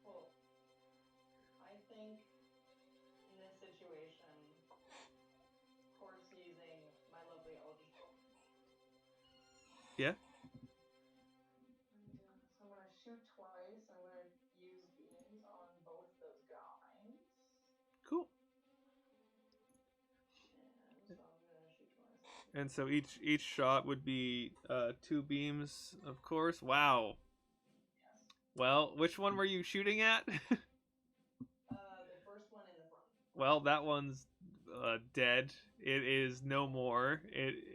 Well, I think in this situation, of course, using my lovely Eldritch Bolt. Yeah. So I'm gonna shoot twice. I'm gonna use beams on both those guys. Cool. And so I'm gonna shoot twice. And so each shot would be 2 beams, of course. Wow. Yes. Well, which one were you shooting at? The first one in the front. Well, that one's dead. It is no more.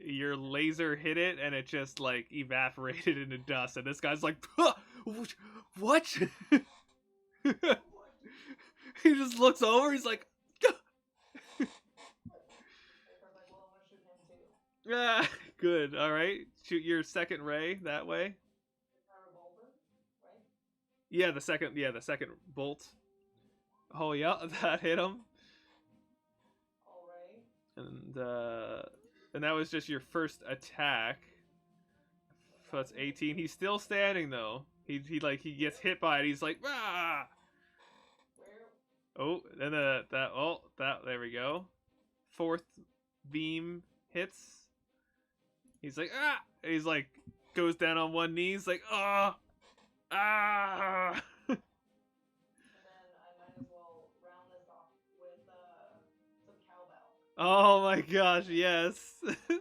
Your laser hit it, and it just like evaporated into dust. And this guy's like, what? He just looks over. He's like, Well, I'm gonna shoot him too. good. All right, shoot your second ray that way. Revolver, right? Yeah, the second bolt. Oh yeah, that hit him. All right. And that was just your first attack. So that's 18. He's still standing though. He gets hit by it. He's like, ah. Oh, and there we go. 4th beam hits. He's like, ah. He's like, goes down on one knee. He's like, ah. And then I might as well round this off with some cowbell. Oh my gosh, yes. Toll the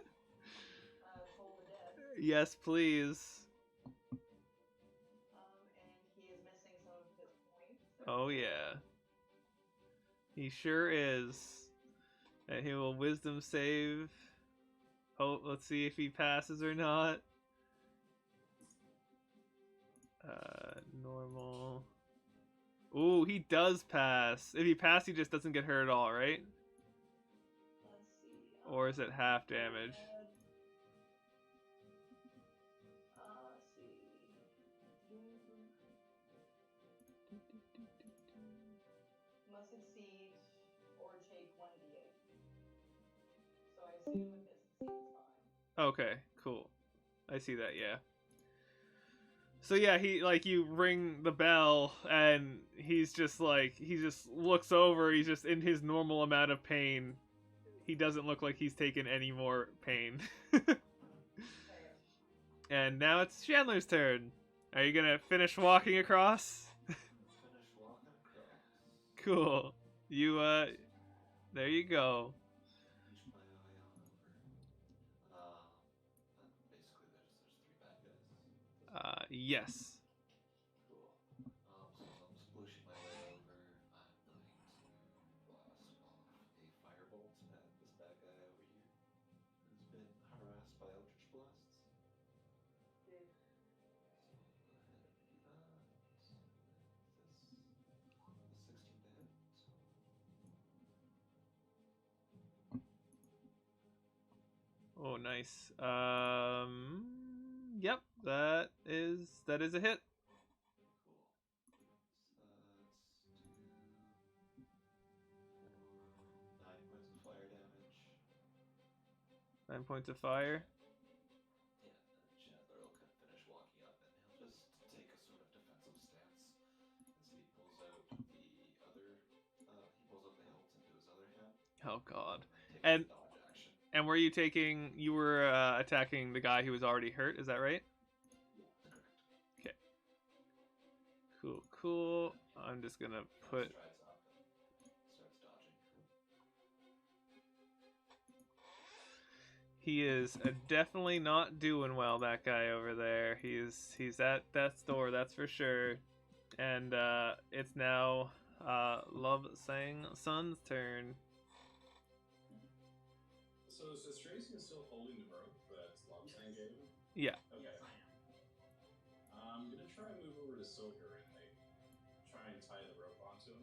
death. Yes, please. And he is missing some of his points. Oh yeah. He sure is. And he will wisdom save. Oh, let's see if he passes or not. Normal. Ooh, he does pass. If he passes, he just doesn't get hurt at all, right? Let's see. Or is it half damage? Let's see. succeed or take 1d8. So I assume if it succeeds, fine. Okay, cool. I see that, yeah. So yeah, he like you ring the bell and he's just like he just looks over, he's just in his normal amount of pain. He doesn't look like he's taken any more pain. Fair. And now it's Chandler's turn. Are you gonna finish walking across? Finish walking across. Cool. You there you go. Ease my way on over. And basically there's three bad guys. Yes. Cool. So as I'm splooshing my way over, I'm going to blast off a firebolt at this bad guy over here, who's been harassed by Eldritch Blasts. Good. So I'll go ahead and do that. This a 16 to hit. Oh, nice. Yep, that is a hit. Cool. So let's do for 9 points of fire damage. 9 points of fire. Yeah, and Chandler will kind of finish walking up, and he'll just take a sort of defensive stance. And so he pulls out the other, he pulls out the hilt into his other hand. Oh God. And And takes the dodge action. and were you taking? You were attacking the guy who was already hurt. Is that right? Yeah, correct. Okay. Cool. Cool. I'm just gonna put. Strides up and starts dodging. He is definitely not doing well. That guy over there. He's at death's door. That's for sure. And it's now Love Sang Sun's turn. So is Astrazian still holding the rope that Lobsang gave him? Yeah. Okay. Yes, I am. I'm gonna try and move over to Silver and like try and tie the rope onto him.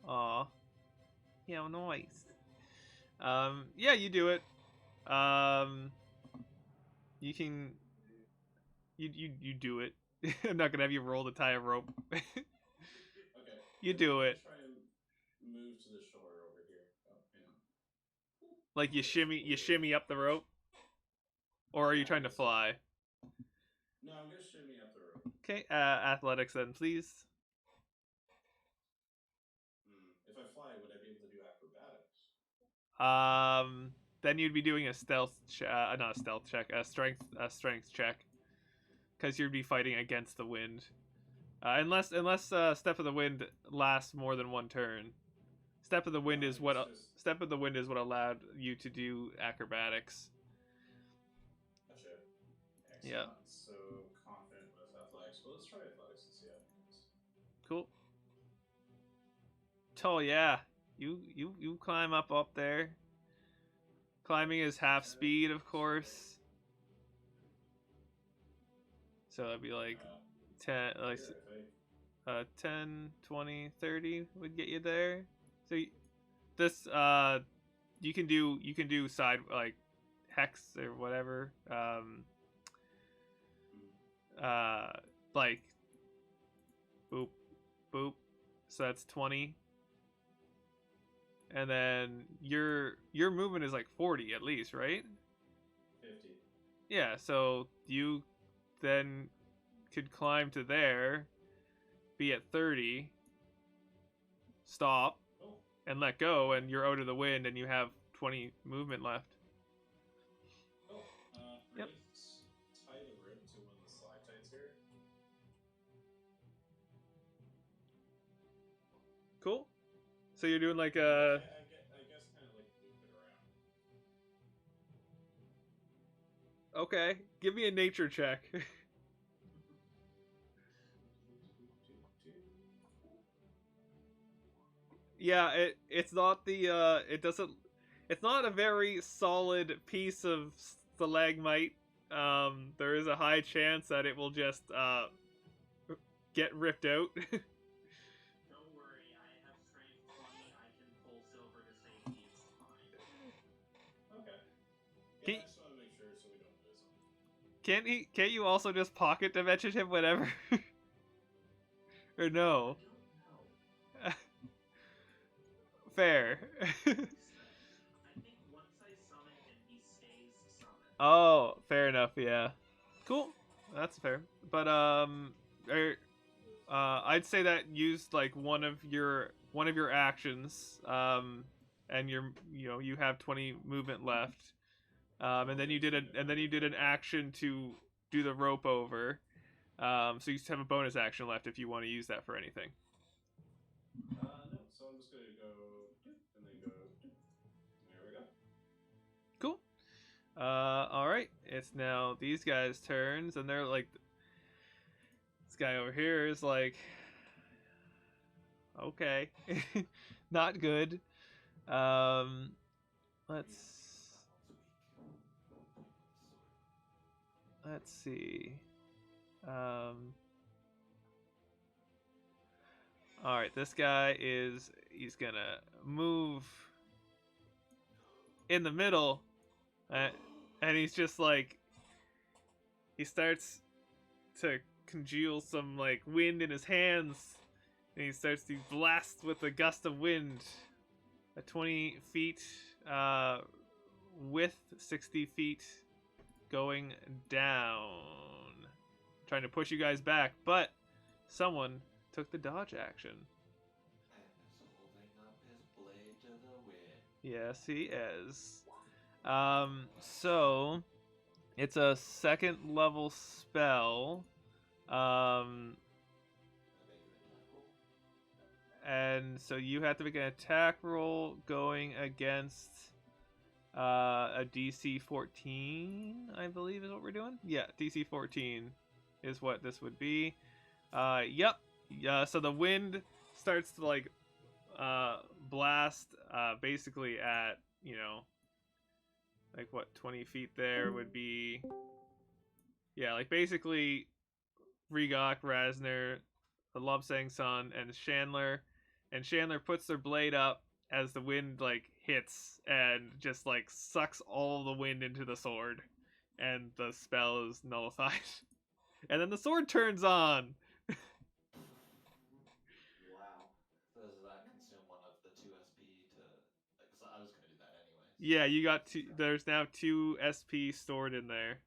Aw. Yeah, nice. Yeah, you do it. You can. You do it. I'm not gonna have you roll to tie a rope. Okay. You do it. Try and move to the shore over here. Oh, hang on. Like you shimmy up the rope, or are you trying to fly? No, I'm gonna shimmy up the rope. Okay, athletics then, please. If I fly, would I be able to do acrobatics? Then you'd be doing a not a stealth check, a strength check, because you'd be fighting against the wind. Unless Step of the Wind lasts more than one turn. Step of the Wind is what Step of the Wind is what allowed you to do acrobatics. Gotcha. Excellent. Yeah. So confident with athletics. Well, let's try athletics and see how it goes. Cool. Oh yeah, you climb up there. Climbing is half speed, of course. So that'd be like 10, like 10, 20, 30 would get you there. So this you can do side like hex or whatever. Like boop boop. So that's 20. And then your movement is like 40 at least, right? 50. Yeah, so you then could climb to there, be at 30, stop, and let go, and you're out of the wind, and you have 20 movement left. Cool. Yep. Tie the rope to one of the stalactites here. Cool. So you're doing like a. I guess kind of like loop it around. Okay, give me a nature check. Yeah, it's not the it's not a very solid piece of stalagmite. There is a high chance that it will just get ripped out. Don't worry, I have strength 20. I can pull Silver to safety. It's fine. Okay. Yeah, I just want to make sure so we don't lose him. Can't you also just pocket dimension him whenever? Or no? fair. I think once I summon him, he stays summoned. Oh, fair enough. Yeah, cool. That's fair. But I'd say that used like one of your actions. And you have 20 movement left. And then you did an action to do the rope over. So you have a bonus action left if you want to use that for anything. No, so I'm just gonna go doop, and then go doop. There we go. Cool. All right. It's now these guys' turns, and they're like, this guy over here is like, okay, not good. Let's see. All right, this guy he's gonna move in the middle, and he's just like, he starts to congeal some like wind in his hands, and he starts to blast with a gust of wind, a 20 feet width, 60 feet going down, trying to push you guys back, but someone took the dodge action. And is holding up his blade to the wind. Yes, he is. So it's a second level spell. And so you have to make an attack roll going against a DC 14, I believe is what we're doing. Yeah, DC 14 is what this would be. Yep. Yeah, so the wind starts to like blast basically at, like what, 20 feet there would be. Yeah, like basically Rigok, Rasner, the Lobsang Sun, and Chandler. And Chandler puts their blade up as the wind like hits and just like sucks all the wind into the sword, and the spell is nullified. And then the sword turns on. Wow. Does that consume one of the 2 SP to... Because I was going to do that anyway. So Yeah, you got two. There's now 2 SP stored in there.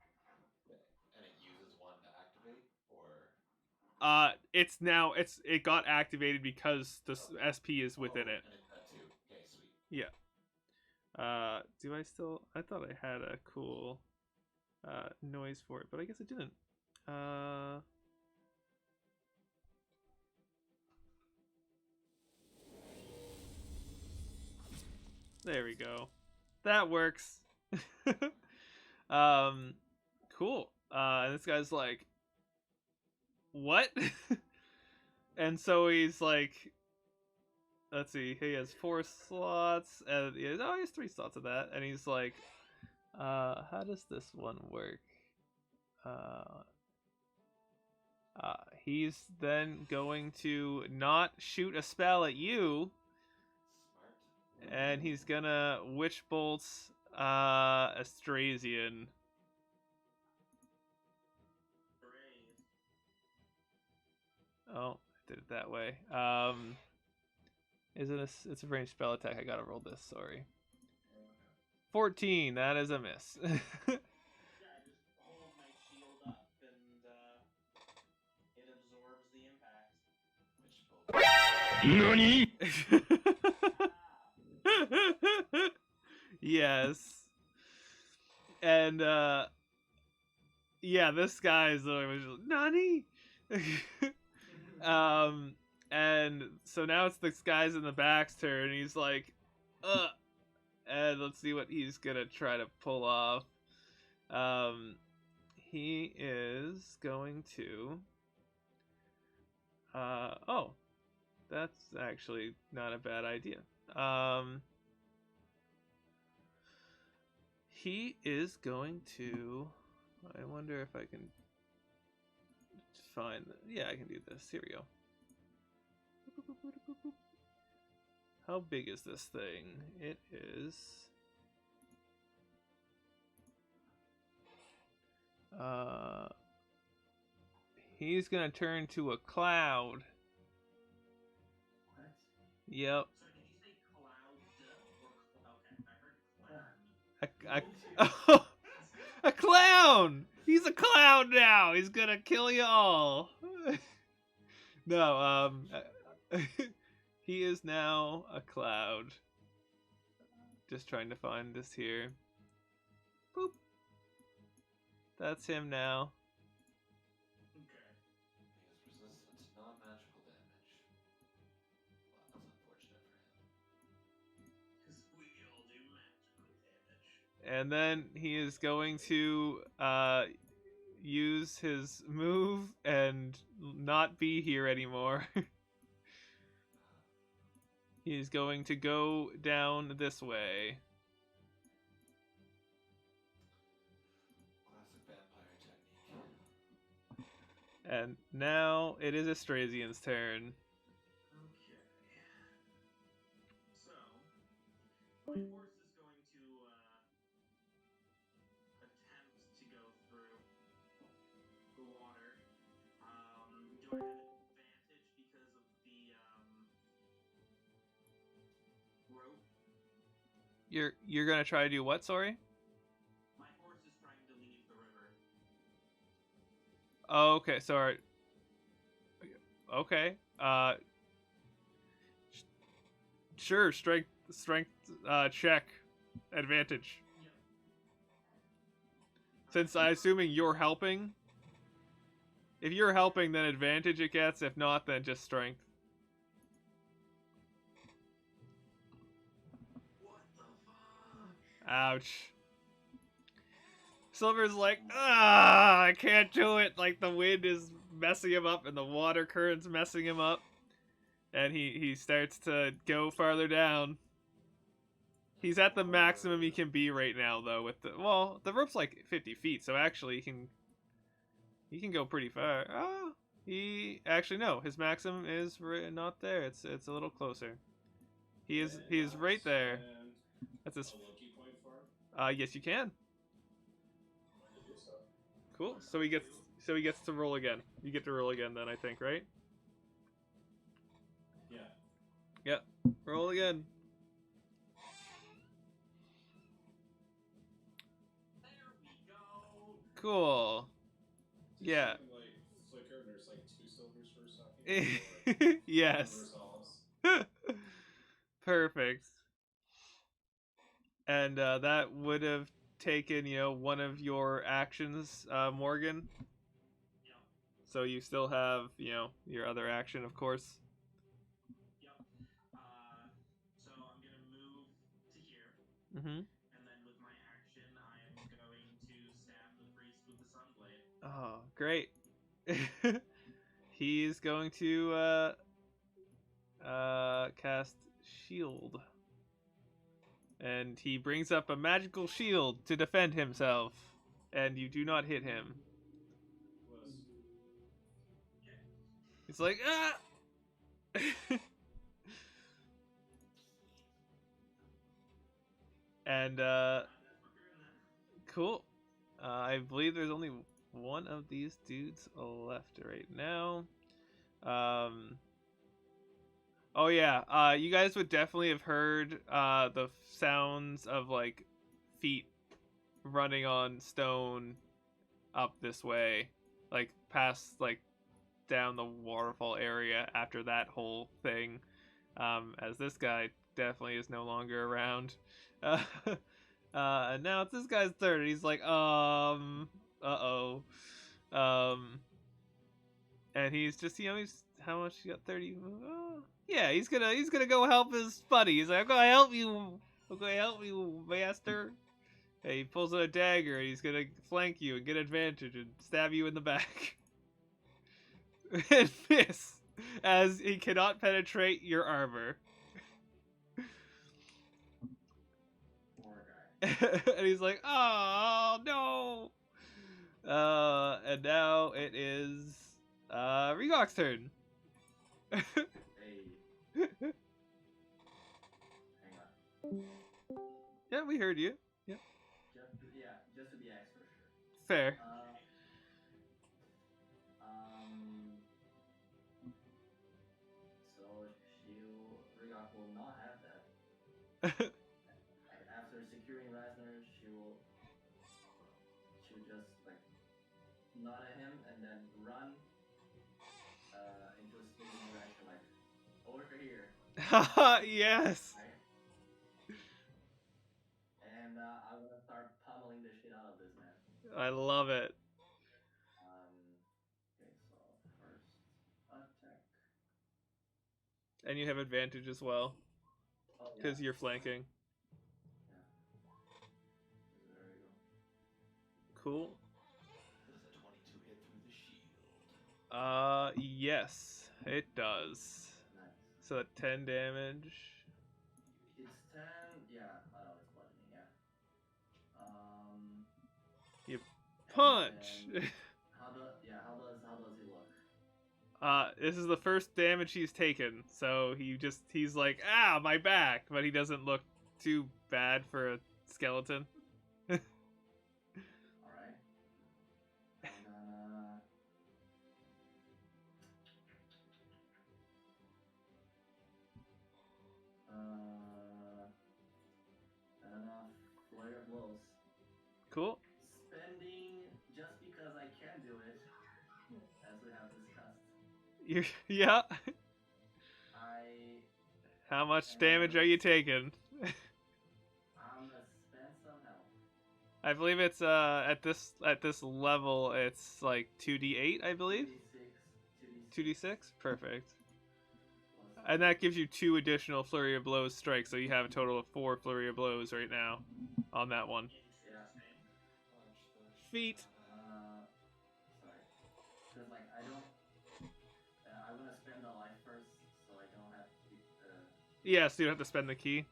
okay. And it uses one to activate, or... It got activated because the SP is within it. And it's at 2. Okay, sweet. Yeah. Do I still? I thought I had a cool noise for it, but I guess it didn't. There we go. That works. Cool. And this guy's like, what? And so he's like, let's see, he has 4 slots, and he has 3 slots of that, and he's like, how does this one work? He's then going to not shoot a spell at you. Smart. And he's gonna Witch Bolts Astrasian. Oh, I did it that way. It's a ranged spell attack. I gotta roll this, sorry. 14, that is a miss. Yeah, I just hold my shield up and it absorbs the impact. NANI?! Yes. And yeah, this guy's Nani? And so now it's this guy's in the back's turn. He's like, and let's see what he's gonna try to pull off. He is going to. Oh, that's actually not a bad idea. He is going to. I wonder if I can find. Yeah, I can do this. Here we go. How big is this thing? It is. He's gonna turn to a cloud. What? Yep. So did you say cloud? A clown! He's a clown now! He's gonna kill you all! No, he is now a cloud. Just trying to find this here. Boop. That's him now. Okay. He is resistant to non-magical damage. Wow, that's unfortunate for him. Because we all do magical damage. And then he is going to use his move and not be here anymore. He's going to go down this way. Classic vampire technique. And now it is Astrazian's turn. Okay. So, my horse is going to attempt to go through the water. Do I have advantage because of the rope? You're gonna try to do what? Sorry. My horse is trying to leave the river. Oh, okay. Sorry. Okay. Sure. Strength. Check. Advantage. Yep. Since I'm assuming you're helping. If you're helping, then advantage it gets. If not, then just strength. What the fuck? Ouch. Silver's like, I can't do it. Like, the wind is messing him up and the water current's messing him up. And he starts to go farther down. He's at the maximum he can be right now, though, with the... Well, the rope's like 50 feet, so actually he can go pretty far. Oh, Actually, no. His maximum is not there. It's a little closer. He is right there. That's his... Loki point for him? Yes, you can. I'm going to do so. Cool. So he gets to roll again. You get to roll again then, I think, right? Yeah. Yep. Roll again. There we go. Cool. Did Yeah. something like flicker and there's like 2 silvers for a second? Or Yes. resolves? Perfect. And that would have taken, one of your actions, Morgan. Yep. So you still have, your other action, of course. Yep. So I'm gonna move to here, Mm-hmm. and then with my action, I am going to stab the priest with the sunblade. Oh, great. He's going to cast shield. And he brings up a magical shield to defend himself. And you do not hit him. He's like, ah! And, cool. I believe there's only one of these dudes left right now. Oh yeah, you guys would definitely have heard the sounds of like feet running on stone up this way, like past like down the waterfall area after that whole thing. As this guy definitely is no longer around. And now it's this guy's turn. He's like, uh-oh. And he's just, he's how much? He got 30. Yeah, he's gonna go help his buddy. He's like, I'm gonna help you. I'm gonna help you, master. And he pulls out a dagger and he's gonna flank you and get advantage and stab you in the back. And miss, as he cannot penetrate your armor. Poor guy. And he's like, oh no. And now it is Regok's turn. Hey. Hang on. Yeah, we heard you. Yep. Just to be extra sure. Fair. So Rigok will not have that. After securing Rasner, she will just like nod at him and then run into a sneaking direction, like over here. Yes. Right? And I'm gonna start pummeling the shit out of this man. I love it. Okay, so first attack. And you have advantage as well. Oh, Because yeah. you're flanking. Yeah. There we go. Cool. Does a 22 hit through the shield? Yes, it does. Nice. So 10 damage. It's 10. Yeah. Oh no, it's bludgeoning. Yeah. You punch. How does he look? This is the first damage he's taken, so he's like, ah, my back, but he doesn't look too bad for a skeleton. All right. I'm gonna. I don't know. Flurry of blows. Cool. Spending just because I can do it, as we have discussed. Yeah. I. How much damage are you taking? I'm gonna spend some health. I believe it's at this level it's like 2d8, I believe. 2d6. Perfect. And that gives you 2 additional flurry of blows strikes, so you have a total of 4 flurry of blows right now on that one. Yeah. Feet. Sorry. Because like I don't. I'm gonna spend the life first, so I don't have to keep. Yeah, so you don't have to spend the key.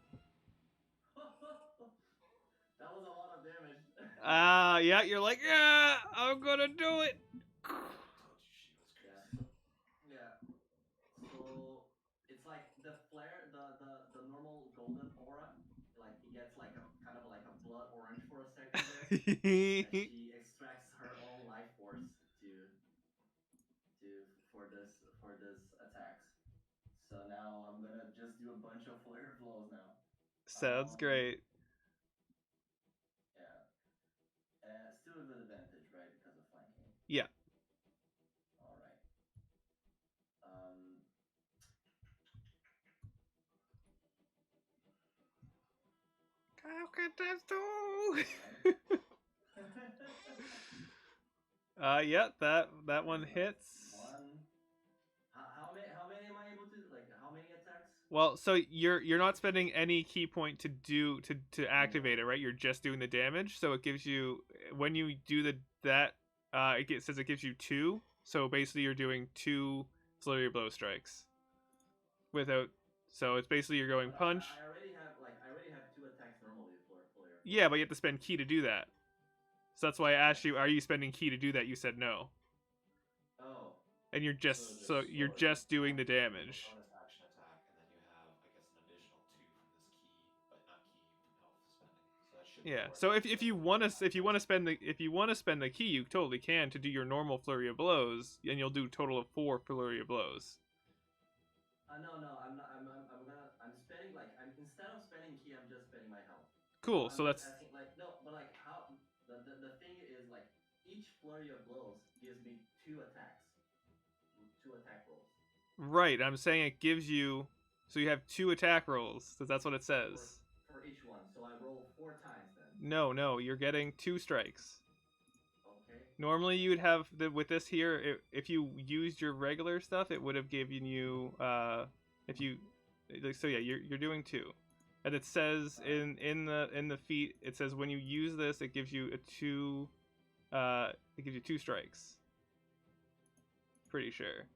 That was a lot of damage. Yeah, you're like, yeah, I'm gonna do it. Yeah. So it's like the flare, the normal golden aura, like it gets like a kind of like a blood orange for a second there. As she extracts her own life force for this attacks. So now I'm gonna just do a bunch of flare blows now. Sounds great. Yeah. Still with advantage, right? Because of flanking. Yeah. All right. How can that do? Yeah, that one hits. How many am I able to like? How many attacks? Well, so you're not spending any key point to activate it, right? You're just doing the damage. So it gives you when you do says it gives you 2. So basically you're doing 2 flurry of blow strikes. So it's basically you're going punch. I already have 2 attacks normally for flare. Yeah, but you have to spend key to do that. So that's why I asked you, are you spending key to do that? You said no. Oh. And you're just doing the damage. Bonus action attack, and then you have, I guess, an additional 2 from this key, but not key from health spending. So that should. Yeah. So if you want to spend the key, you totally can to do your normal flurry of blows, and you'll do a total of 4 flurry of blows. No, I'm not. I'm spending instead of spending key, I'm just spending my health. Cool. So that's asking, like no, but like how the thing is like each flurry of blows gives me 2 attacks. 2 attack rolls. right. I'm saying it gives you, so you have 2 attack rolls, because that's what it says. For each one, so I roll 4 times then. No, you're getting 2 strikes. Okay. Normally you would have with this here, if you used your regular stuff, it would have given you you're doing 2. And it says in the feat, it says when you use this, it gives you 2 strikes. Pretty sure.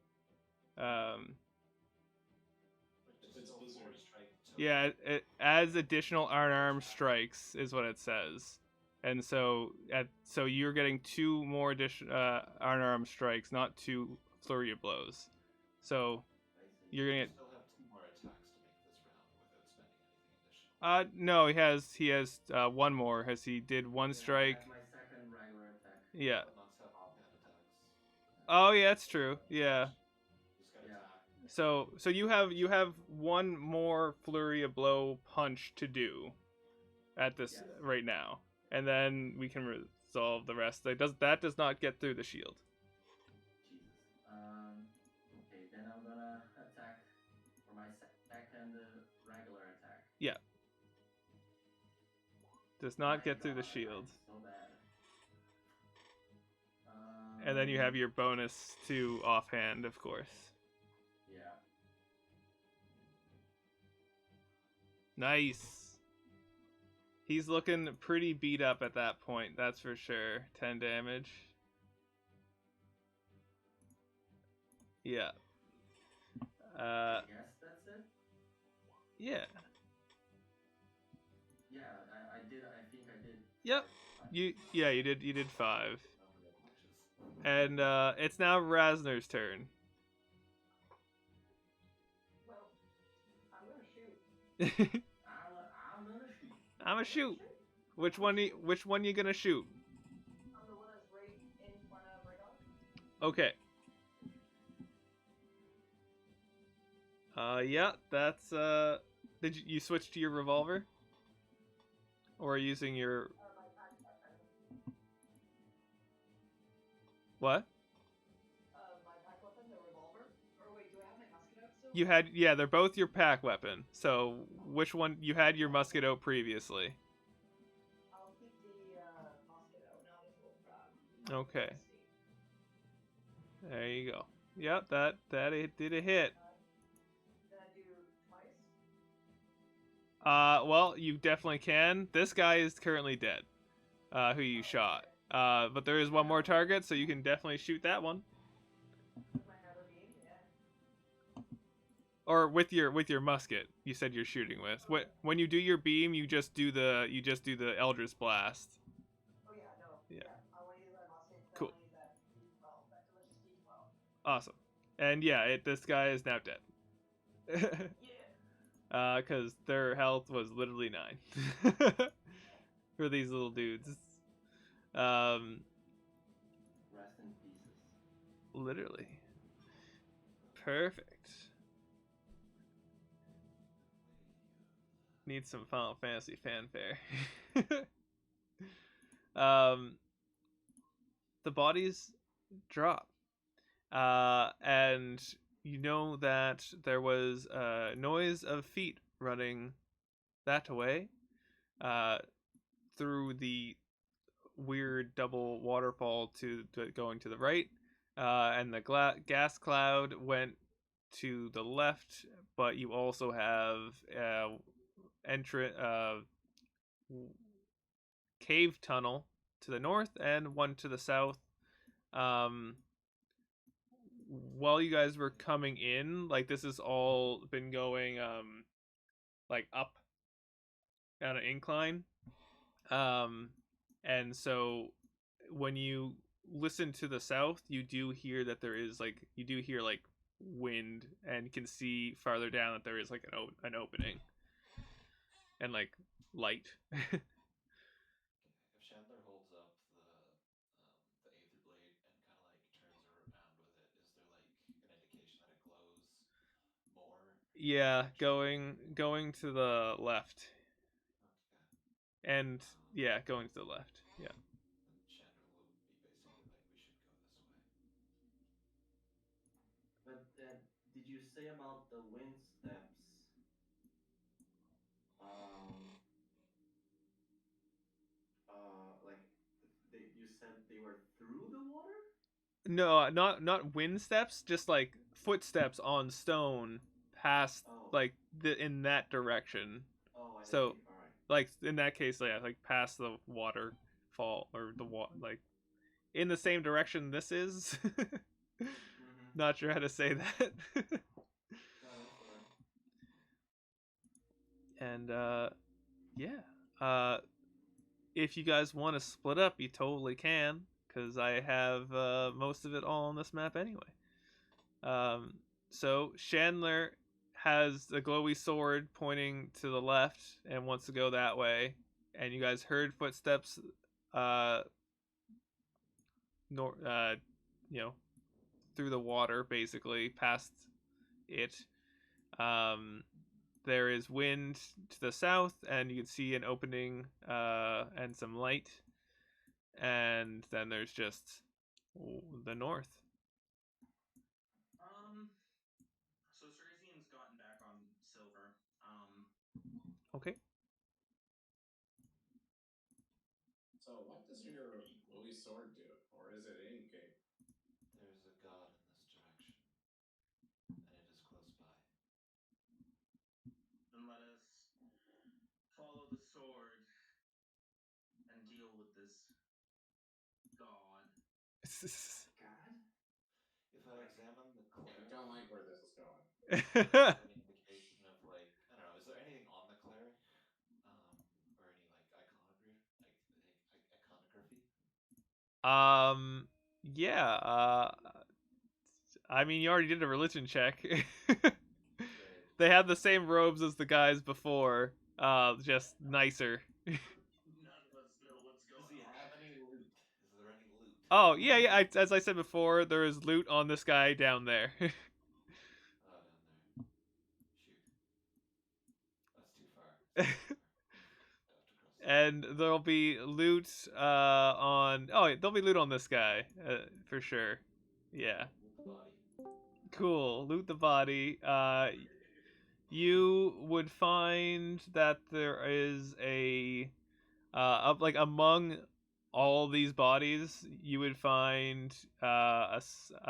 Yeah, it adds additional unarmed strikes is what it says. And so you're getting 2 more unarmed strikes, not 2 flurry of blows. So you're gonna get. Still have 2 more attacks to make this round without spending anything additional. No, he has 1 more. As he did 1 strike. That's my second regular attack. Yeah. But monks have offhand attacks. Oh yeah, that's true. Yeah. Just got attack. So you have 1 more flurry of blow punch to do at this right now, and then we can solve the rest. That does not get through the shield. Jesus. Okay, then I'm gonna attack for my second regular attack. Yeah. Does not My get through the God, shield. I'm so bad. And then you have your bonus to offhand, of course. Yeah. Nice. He's looking pretty beat up at that point, that's for sure. 10 damage. Yeah. I guess that's it. Yeah. Yeah, I did. I think I did. Yep. Five. You did 5. Number of punches. And it's now Rasner's turn. Well, I'm gonna shoot. I'm gonna shoot. I'm gonna shoot. Which one you gonna shoot? I'm the one that's right in front of Rigog. Okay. Yeah, that's did you switch to your revolver? Or using your My pack weapon. what? My pack weapon, the revolver. Or wait, do I have my musket out still? You had they're both your pack weapon. So which one you had your musket out previously? I'll keep the musket out, not as Okay. There you go. Yep, that did a hit. Then I do twice. Well, you definitely can. This guy is currently dead. Who you shot. But there is one more target, so you can definitely shoot that one. With my nether beam, yeah. Or with your musket. You said you're shooting with. When you do your beam, you just do the Eldritch Blast. Oh yeah, no. Yeah. I want to use my musket. Cool. I want to use that D12, that delicious D12. Awesome. And yeah, this guy is now dead. Yeah. Because their health was literally 9 for these little dudes. Rest in pieces. Literally. Perfect. Need some Final Fantasy fanfare. The bodies drop. And you know that there was a noise of feet running that way, through the weird double waterfall to going to the right, and the gas cloud went to the left, but you also have cave tunnel to the north and one to the south. While you guys were coming in, like this has all been going like up on an incline. And so when you listen to the south, you do hear that there is like wind, and can see farther down that there is like an opening and like light. If Chandler holds up the Aether Blade and kind of like turns around with it, is there like an indication that it glows more? Yeah, going to the left. Okay. And yeah, going to the left. Yeah. And Chandler will be basically like, we should go this way. But did you say about the wind steps? Like you said they were through the water? No, not wind steps, just like footsteps on stone past like in that direction. Oh, I So see. All right. like in that case, yeah, like past the waterfall, or like in the same direction this is. Not sure how to say that. No, that's all right. And yeah. If you guys want to split up, you totally can, because I have most of it all on this map anyway. So Chandler has a glowy sword pointing to the left and wants to go that way. And you guys heard footsteps, through the water, basically past it. There is wind to the south, and you can see an opening and some light. and then there's just the north. So Cerisian's gotten back on silver. Okay. So what does your glowy sword do? Or is it in game? There's a god in this direction, and it is close by. Then let us follow the sword and deal with this god. God? If I examine the I cleric, don't like where this is going. do I have any indication of like I don't know? Is there anything on the cleric, or any like iconography? Yeah. I mean, you already did a religion check. Great. They have the same robes as the guys before, just nicer. None of us know what's going Does he on. have any loot? Is there any loot? Oh yeah, yeah. As I said before, there is loot on this guy down there. Oh, down there. Shoot, that's too far. That's too far. I have to cross the And there'll be loot on. Oh, there'll be loot on this guy for sure. Yeah. Loot the body. Cool. Loot the body. You would find that there is like among all these bodies, you would find a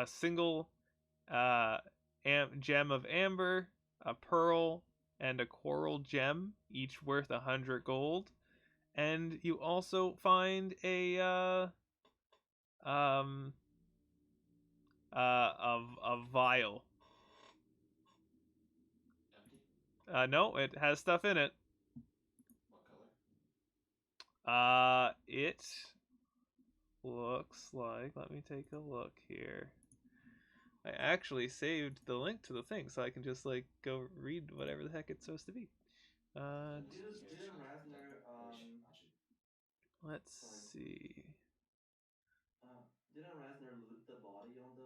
single gem of amber, a pearl, and a coral gem, each worth 100 gold. And you also find um a vial. Empty. No, it has stuff in it. What color? It looks like. Let me take a look here. I actually saved the link to the thing, so I can just like go read whatever the heck it's supposed to be. Here's Didn't check Rasner decoration budget. Let's sorry. see. Didn't Rasner loot the body on the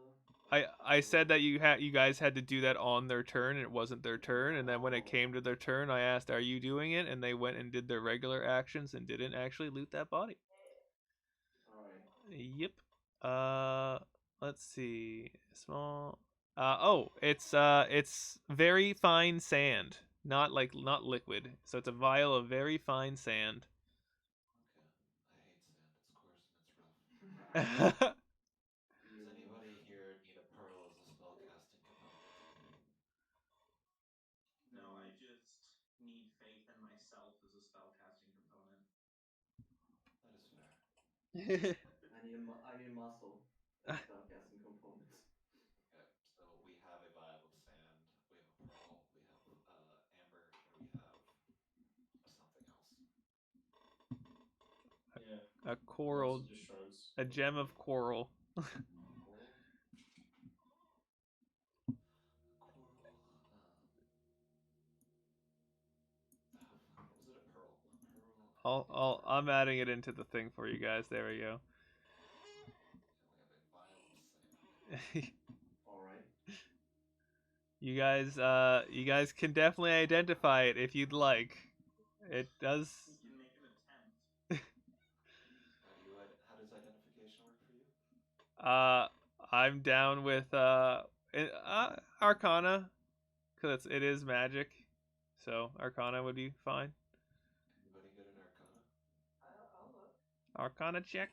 I said that you guys had to do that on their turn, and it wasn't their turn. And then when it Oh. came to their turn, I asked, "Are you doing it?" And they went and did their regular actions and didn't actually loot that body. Alright. Yep. Let's see. Small. It's very fine sand, not liquid. So it's a vial of very fine sand. Okay. I hate sand. It's coarse and it's rough. Does anybody here need a pearl as a spellcasting component? No, I just need faith in myself as a spellcasting component. That is fair. I need muscle as spellcasting components. Okay, so we have a vial of sand, we have a pearl, we have amber, and we have something else. Yeah. A He coral, also just shrugs. a gem of coral. Coral? Coral, fuck, what was it? A pearl. A pearl. I'm adding it into the thing for you guys. There we go. And we have a vial of sand. Alright. You guys can definitely identify it if you'd like. It does. We can make an attempt. How does identification work for you? I'm down with Arcana, because it is magic, so Arcana would be fine. Anybody good at Arcana? I'll look. Arcana check,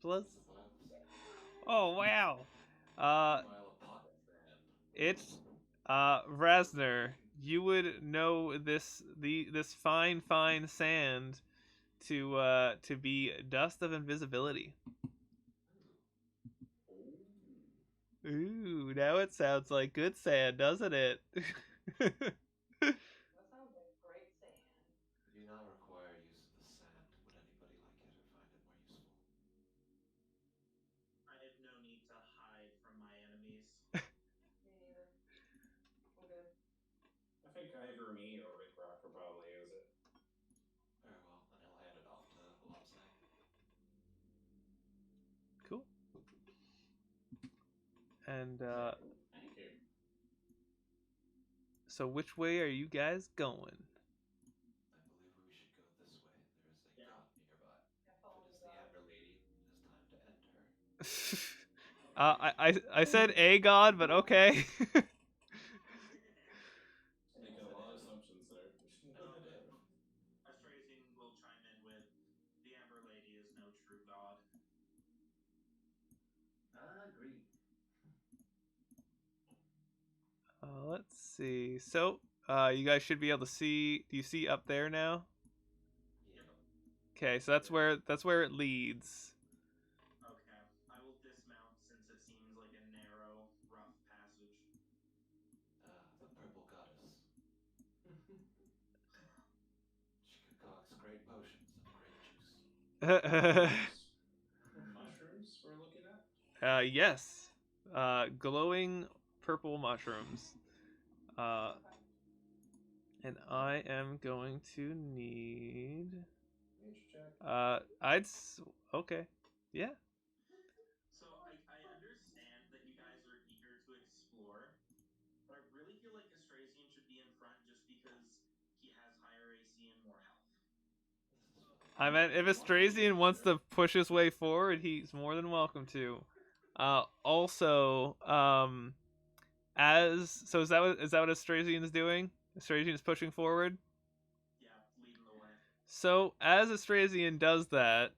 plus. There's a vial of sand. Oh wow. A vial of pocket sand. It's Rasner. You would know this fine sand to be dust of invisibility. Oh. Ooh, now it sounds like good sand, doesn't it? That sounds like great sand. We do not require use of the sand. Would anybody like it or find it more useful? I have no need to hide from my enemies. Me neither. I'm good. I think either me or Rick Rock will probably use it. Very well, then he'll hand it off to Lobsang. Cool. And Thank you. so which way are you guys going? I believe we should go this way. There is a Yeah. god nearby. Yeah, If follow it the is the god. Amber Lady, I said a god, but okay. Making a lot of assumptions there. Astrasian will chime in with, "The Amber Lady is no true god." Agreed. Let's see. So, you guys should be able to see. Do you see up there now? Yeah. Okay, so that's where it leads. Okay, I will dismount since it seems like a narrow, rough passage. The purple goddess. She concocts great potions of great juice. These mushrooms we're looking at? Yes. Glowing purple mushrooms. Uh, Okay. and I am going to need. Nature check. Okay. Yeah. So I understand that you guys are eager to explore, but I really feel like Astrasian should be in front just because he has higher AC and more health. This is fine. I meant if Astrasian wants to push his way forward, he's more than welcome to. Also, is that what Astrasian's doing? Astrasian's pushing forward. Yeah, leading the way. So as Astrasian does that,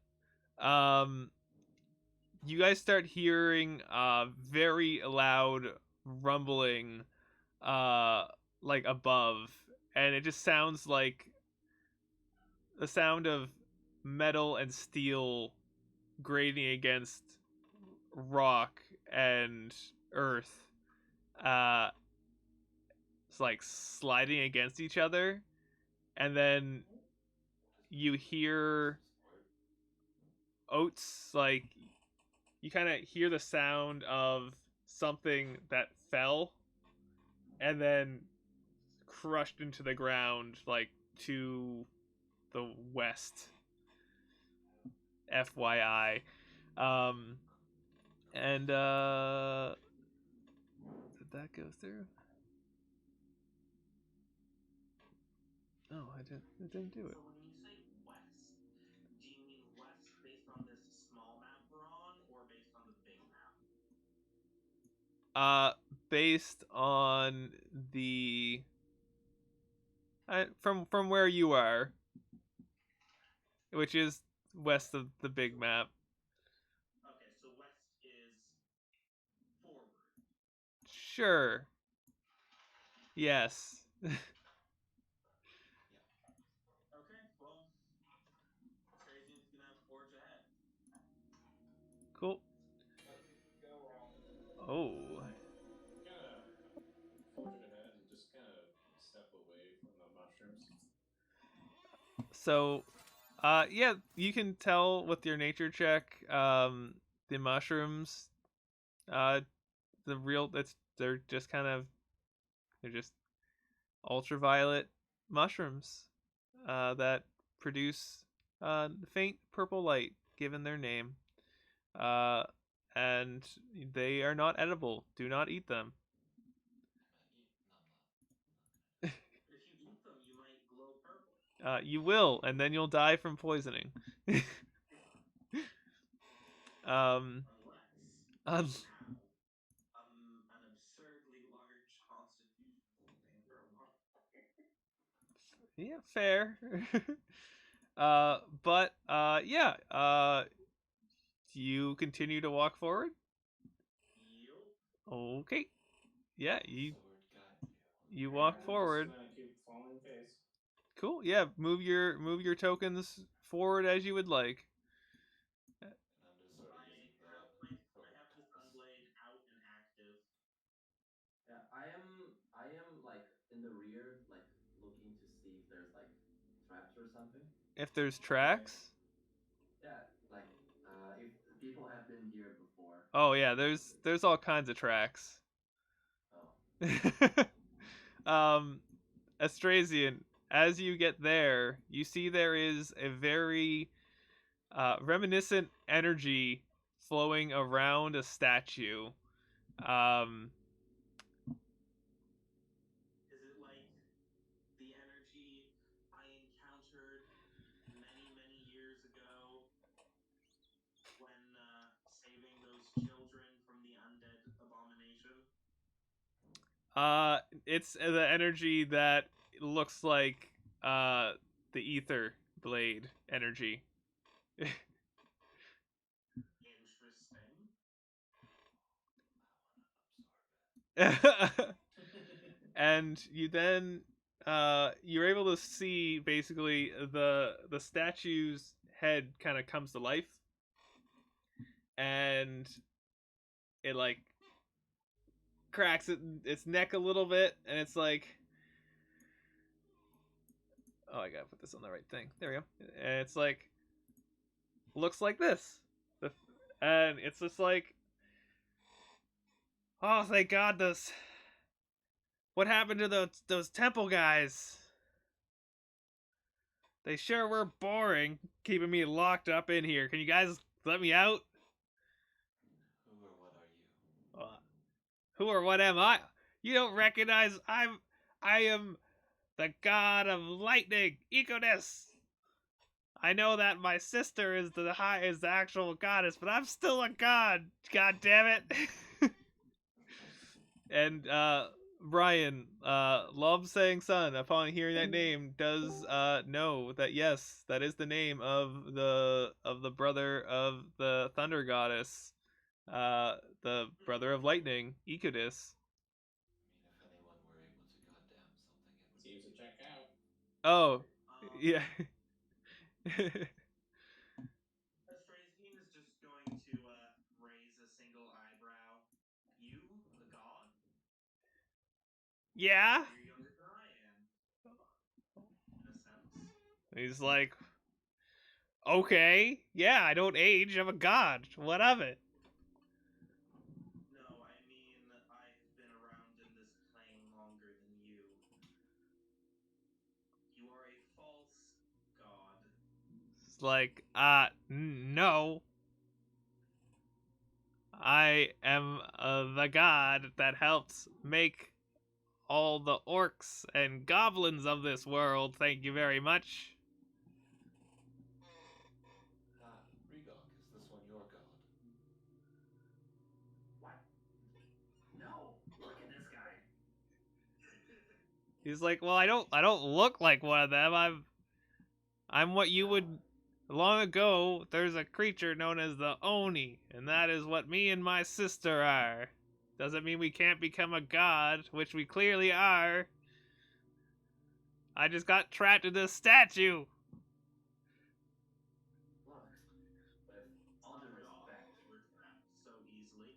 um, you guys start hearing very loud rumbling like above, and it just sounds like the sound of metal and steel grating against rock and earth. It's like sliding against each other, and then you hear oats, like you kind of hear the sound of something that fell and then crushed into the ground, like to the west. FYI. And did that go through? Oh, it didn't do it. So when you say west, do you mean west based on this small map we're on, or based on the big map? Based on the from where you are, which is west of the big map. Okay, so west is forward. Sure. Yes. Okay, well, Astrasian's gonna forge ahead. Cool. Go wrong. Oh. Kind of forge it ahead and just kind of step away from the mushrooms. So, yeah, you can tell with your nature check, the mushrooms, uh, they're just they're just ultraviolet mushrooms, that produce, faint purple light, given their name. Uh, and they are not edible. Do not eat them. If you eat them, you might glow purple. You will, and then you'll die from poisoning. um, Unless um, you have an absurdly large constitution thing for a lot. yeah, fair. But yeah. You continue to walk forward. Yup. Okay. Yeah, Sword guide you. you walk I'm just forward. gonna keep following pace. Cool. Yeah, move your tokens forward as you would like. And I'm just sort of using the I have the Sunblade out and active. Yeah, I am like in the rear, like looking to see if there's like traps or something. If there's Okay. tracks. Yeah, like if people have been here before. Oh yeah, there's all kinds of tracks. Oh. um, Astrasian, as you get there, you see there is a very reminiscent energy flowing around a statue. Um, Is it like the energy I encountered many, many years ago when saving those It's the energy that looks like the ether blade energy. Interesting. And you then you're able to see basically the statue's head kind of comes to life, and it like cracks its neck a little bit, and it's like, oh, I gotta put this on the right thing. There we go. And it's like, looks like this, and it's just like, oh, thank God, this. What happened to those temple guys? They sure were boring, keeping me locked up in here. Can you guys let me out? Who or what are you? Who or what am I? You don't recognize I am the god of lightning, Iconis. I know that my sister is the actual goddess, but I'm still a god. God damn it. And Brian, Love Saying Sun, upon hearing that name, does know that yes, that is the name of the brother of the thunder goddess, the brother of lightning, Iconis. I mean, if anyone were able to goddamn something, it would Seems to check out. Oh, yeah. Astrazian is just going to raise a single eyebrow. You, a god? Yeah. You're younger than I am, in a sense. He's like, okay, yeah, I don't age. I'm a god. What of it? No, I mean, I have been around in this plane longer than you. You are a false god. It's like, no. I am the god that helped make all the orcs and goblins of this world. Thank you very much. Ah, Rigok, is this one your god? What? No! Look at this guy! He's like, well, I don't look like one of them. I'm what you No. would. Long ago, there's a creature known as the Oni, and that is what me and my sister are. Doesn't mean we can't become a god, which we clearly are. I just got trapped in this statue. Look, with all due Not at all. respect, You were trapped so easily.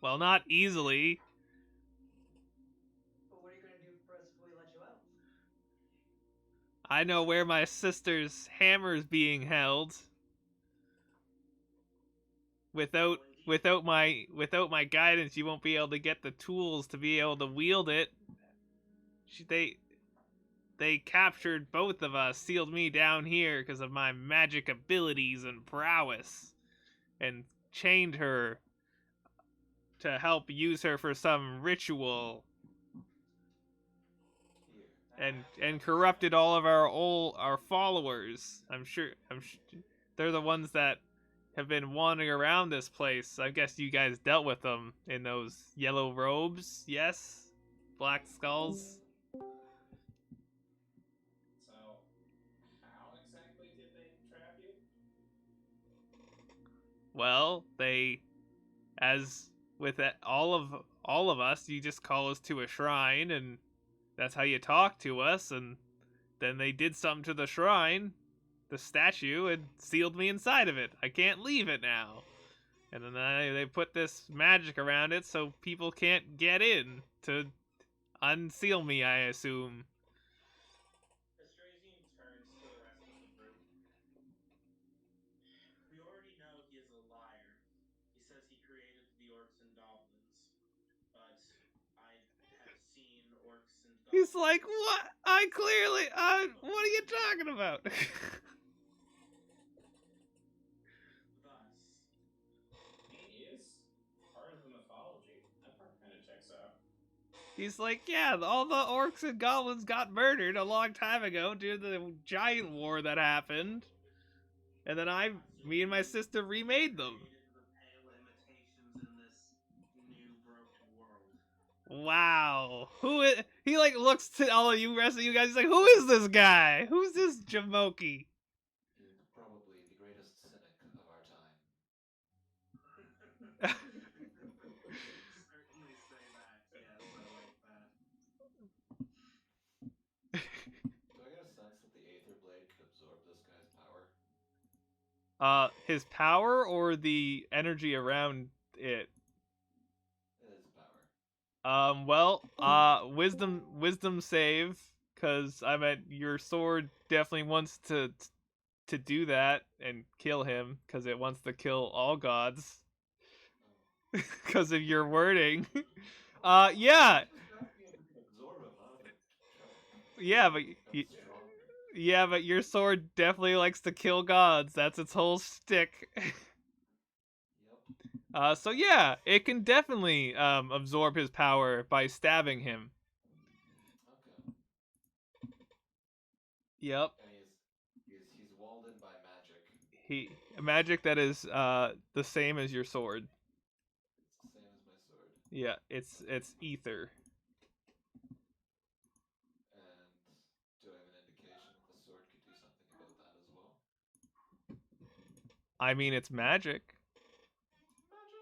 Well, not easily. But what are you gonna do for us if we let you out? I know where my sister's hammer's being held. Without without my guidance, you won't be able to get the tools to be able to wield it. They captured both of us, sealed me down here because of my magic abilities and prowess, and chained her to help use her for some ritual, Here. and corrupted all of our followers. They're the ones that have been wandering around this place. I guess you guys dealt with them in those yellow robes, yes? Black skulls. So, how exactly did they trap you? Well, they, as with all of us, you just call us to a shrine, and that's how you talk to us. And then they did something to the shrine, the statue, and sealed me inside of it. I can't leave it now. And then they put this magic around it so people can't get in to unseal me, I assume. Astrazian turns to the rest of the group. We already know he is a liar. He says he created the orcs and goblins, but I have seen orcs and goblins. He's like, what? What are you talking about? Thus, He is part of the mythology. That part kind of checks out. He's like, yeah, all the orcs and goblins got murdered a long time ago due to the giant war that happened. And then me and my sister remade them. created the pale imitations in this new broken world. Wow. He like looks to all of you rest of you guys. He's like, who is this guy? Who's this Jamoki? He's probably the greatest cynic of our time. Certainly say that. Yes, I like that. Do I get a sense that the Aether Blade could absorb this guy's power? His power or the energy around it? His power. Wisdom save, cause I meant your sword definitely wants to do that and kill him, cause it wants to kill all gods. Cause of your wording. Yeah. Absorb him, not if it kill him. Yeah, but Stronger. yeah, but your sword definitely likes to kill gods. That's its whole shtick. Yep. So yeah, it can definitely absorb his power by stabbing him. Okay. Yep. And he's walled in by magic. Magic that is the same as your sword. It's the same as my sword. Yeah, it's ether. And do I have an indication that the sword could do something about that as well? I mean, it's magic. Magic!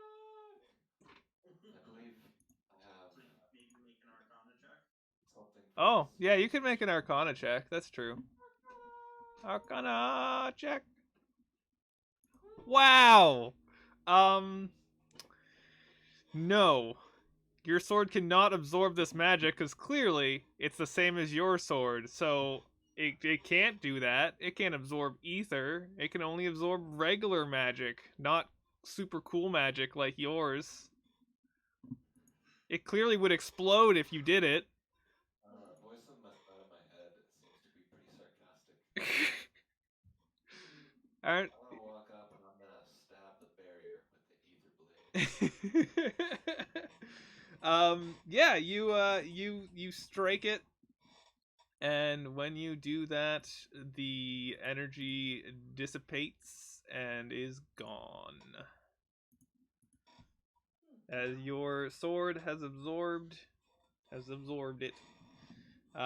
I believe I have Maybe make an Arcana check. something for Oh, this. yeah, you can make an Arcana check. That's true. Arcana check. Wow. No. Your sword cannot absorb this magic because clearly it's the same as your sword. So it can't do that. It can't absorb ether. It can only absorb regular magic, not super cool magic like yours. It clearly would explode if you did it. The voice in the side of my head seems to be pretty sarcastic. Aren't... I'm gonna walk up and I'm gonna stab the barrier with the Aether Blade. Yeah, you strike it, and when you do that, the energy dissipates and is gone. As your sword has absorbed it. So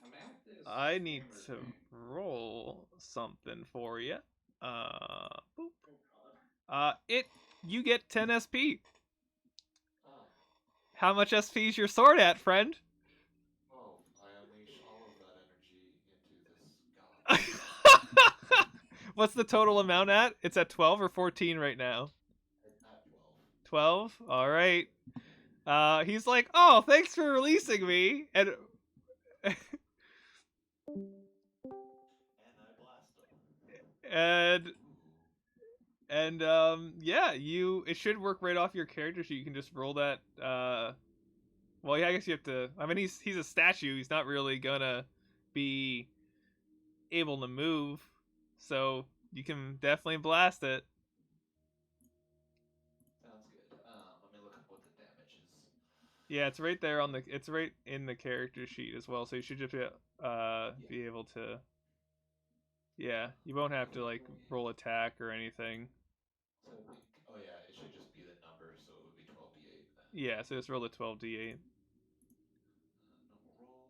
I'm at this. I need hammer to thing. roll something for you. Boop. Oh God. You get 10 SP. Oh. How much SP is your sword at, friend? Oh, I unleash all of that energy into this god. What's the total amount at? It's at 12 or 14 right now. At 12? All right. He's like, "Oh, thanks for releasing me." And And I blast him. and Ooh. yeah, it should work right off your character sheet. You can just roll that well, yeah, I guess you have to. I mean, he's a statue. He's not really gonna be able to move. So, you can definitely blast it. Sounds good. Let me look up what the damage is. Yeah, it's right there it's right in the character sheet as well. So you should just be able to. Yeah, you won't have to like roll attack or anything. So I think, oh yeah, it should just be the number, so it would be 12d8. Yeah, so just roll a 12d8. Normal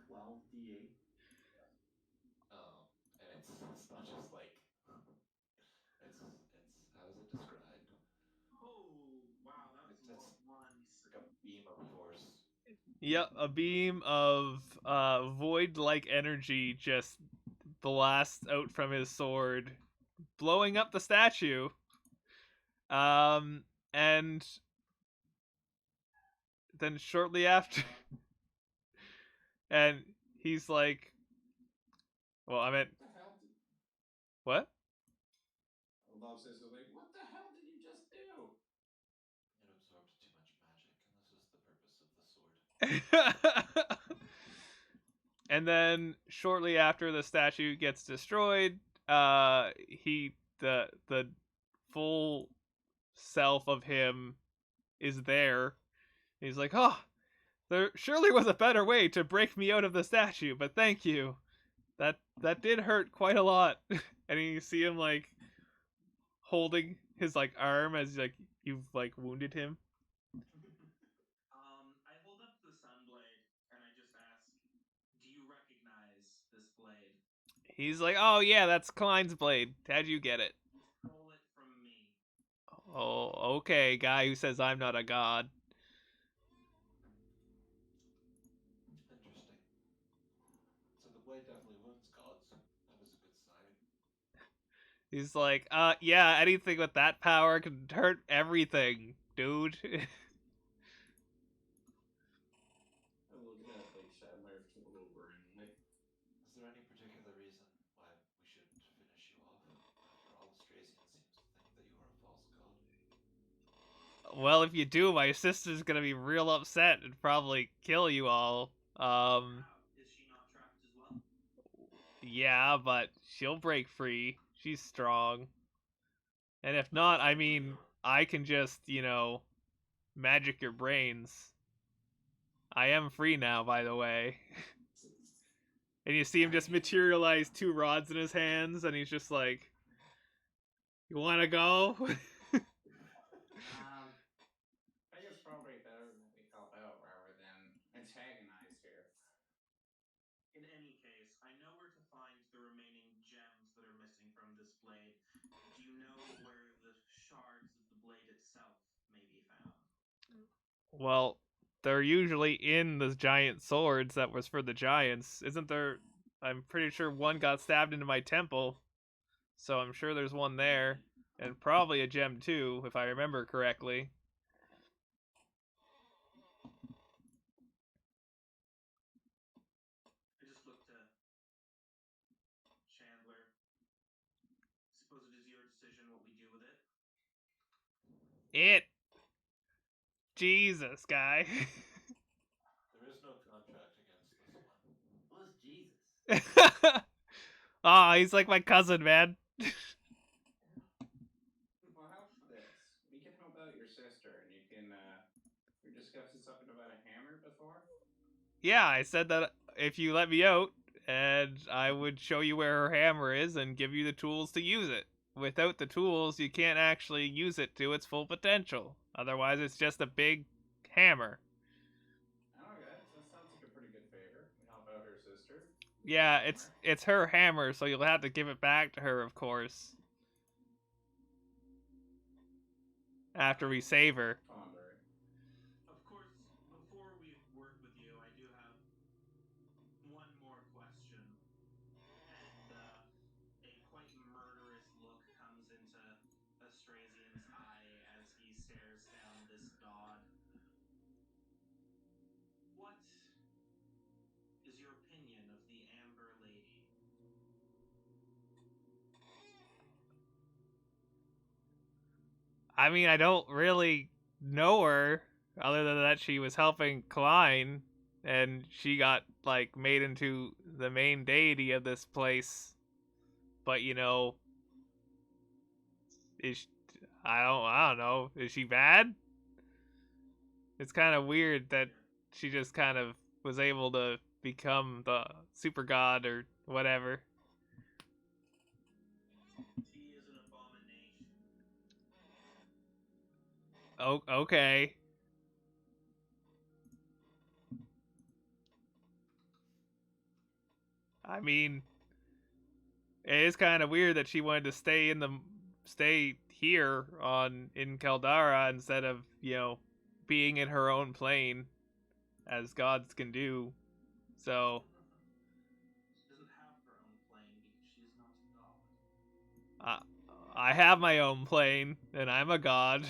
roll. 12d8. And it's not just like it's how is it described? Oh wow, that was more one. Like a beam of force. Yep, a beam of void-like energy just blasts out from his sword, blowing up the statue. And then shortly after, and he's like, "Well, I meant What the hell did what?" Love says like, what the hell did you just do? It absorbed too much magic, and this was the purpose of the sword. And then shortly after the statue gets destroyed, the full self of him is there. He's like, "Oh, there surely was a better way to break me out of the statue, but thank you. That did hurt quite a lot." And you see him like holding his like arm as like you've like wounded him. He's like, oh yeah, that's Klein's blade. How'd you get it? You stole it from me. Oh, okay, guy who says I'm not a god. Interesting. So the blade definitely wounds gods. That is a good sign. He's like, yeah, anything with that power can hurt everything, dude. I'm looking at like Shadmire fall over and like, Is there any particular reason why we shouldn't finish you off? After all, Astrasian seems to think that you are a false god. Well, if you do, my sister's gonna be real upset and probably kill you all. How? Is she not trapped as well? Yeah, but she'll break free. She's strong. And if not, I mean, I can just, magic your brains. I am free now, by the way. And you see him just materialize 2 rods in his hands, and he's just like, you wanna go? I think it's probably better that we help out rather than antagonize here. In any case, I know where to find the remaining gems that are missing from this blade. Do you know where the shards of the blade itself may be found? Well, they're usually in the giant swords that was for the giants. Isn't there? I'm pretty sure one got stabbed into my temple. So I'm sure there's one there. And probably a gem too, if I remember correctly. I just looked to Chandler. Suppose it is your decision what we do with it. Jesus, guy. There is no contract against this one. Who's Jesus? Aw, he's like my cousin, man. Well, how about this? We can help out your sister, and you can. We were discussing something about a hammer before. Yeah, I said that if you let me out, and I would show you where her hammer is and give you the tools to use it. Without the tools, you can't actually use it to its full potential. Otherwise, it's just a big hammer. Okay, so that sounds like a pretty good favor. We help out her sister. Yeah, it's her hammer, so you'll have to give it back to her, of course. After we save her. Pondering. Of course, before we work with you, I do have one more question. And a quite murderous look comes into Astrasian's eye as he stares down this god. What is your opinion of the Amber Lady? I mean, I don't really know her, other than that she was helping Klein, and she got, like, made into the main deity of this place. But, is I don't know. Is she bad? It's kind of weird that she just kind of was able to become the super god or whatever. She is an abomination. Oh, okay. I mean, it is kind of weird that she wanted to stay here in Keldara instead of, being in her own plane as gods can do. So, She doesn't have her own plane because she is not a god. I have my own plane and I'm a god.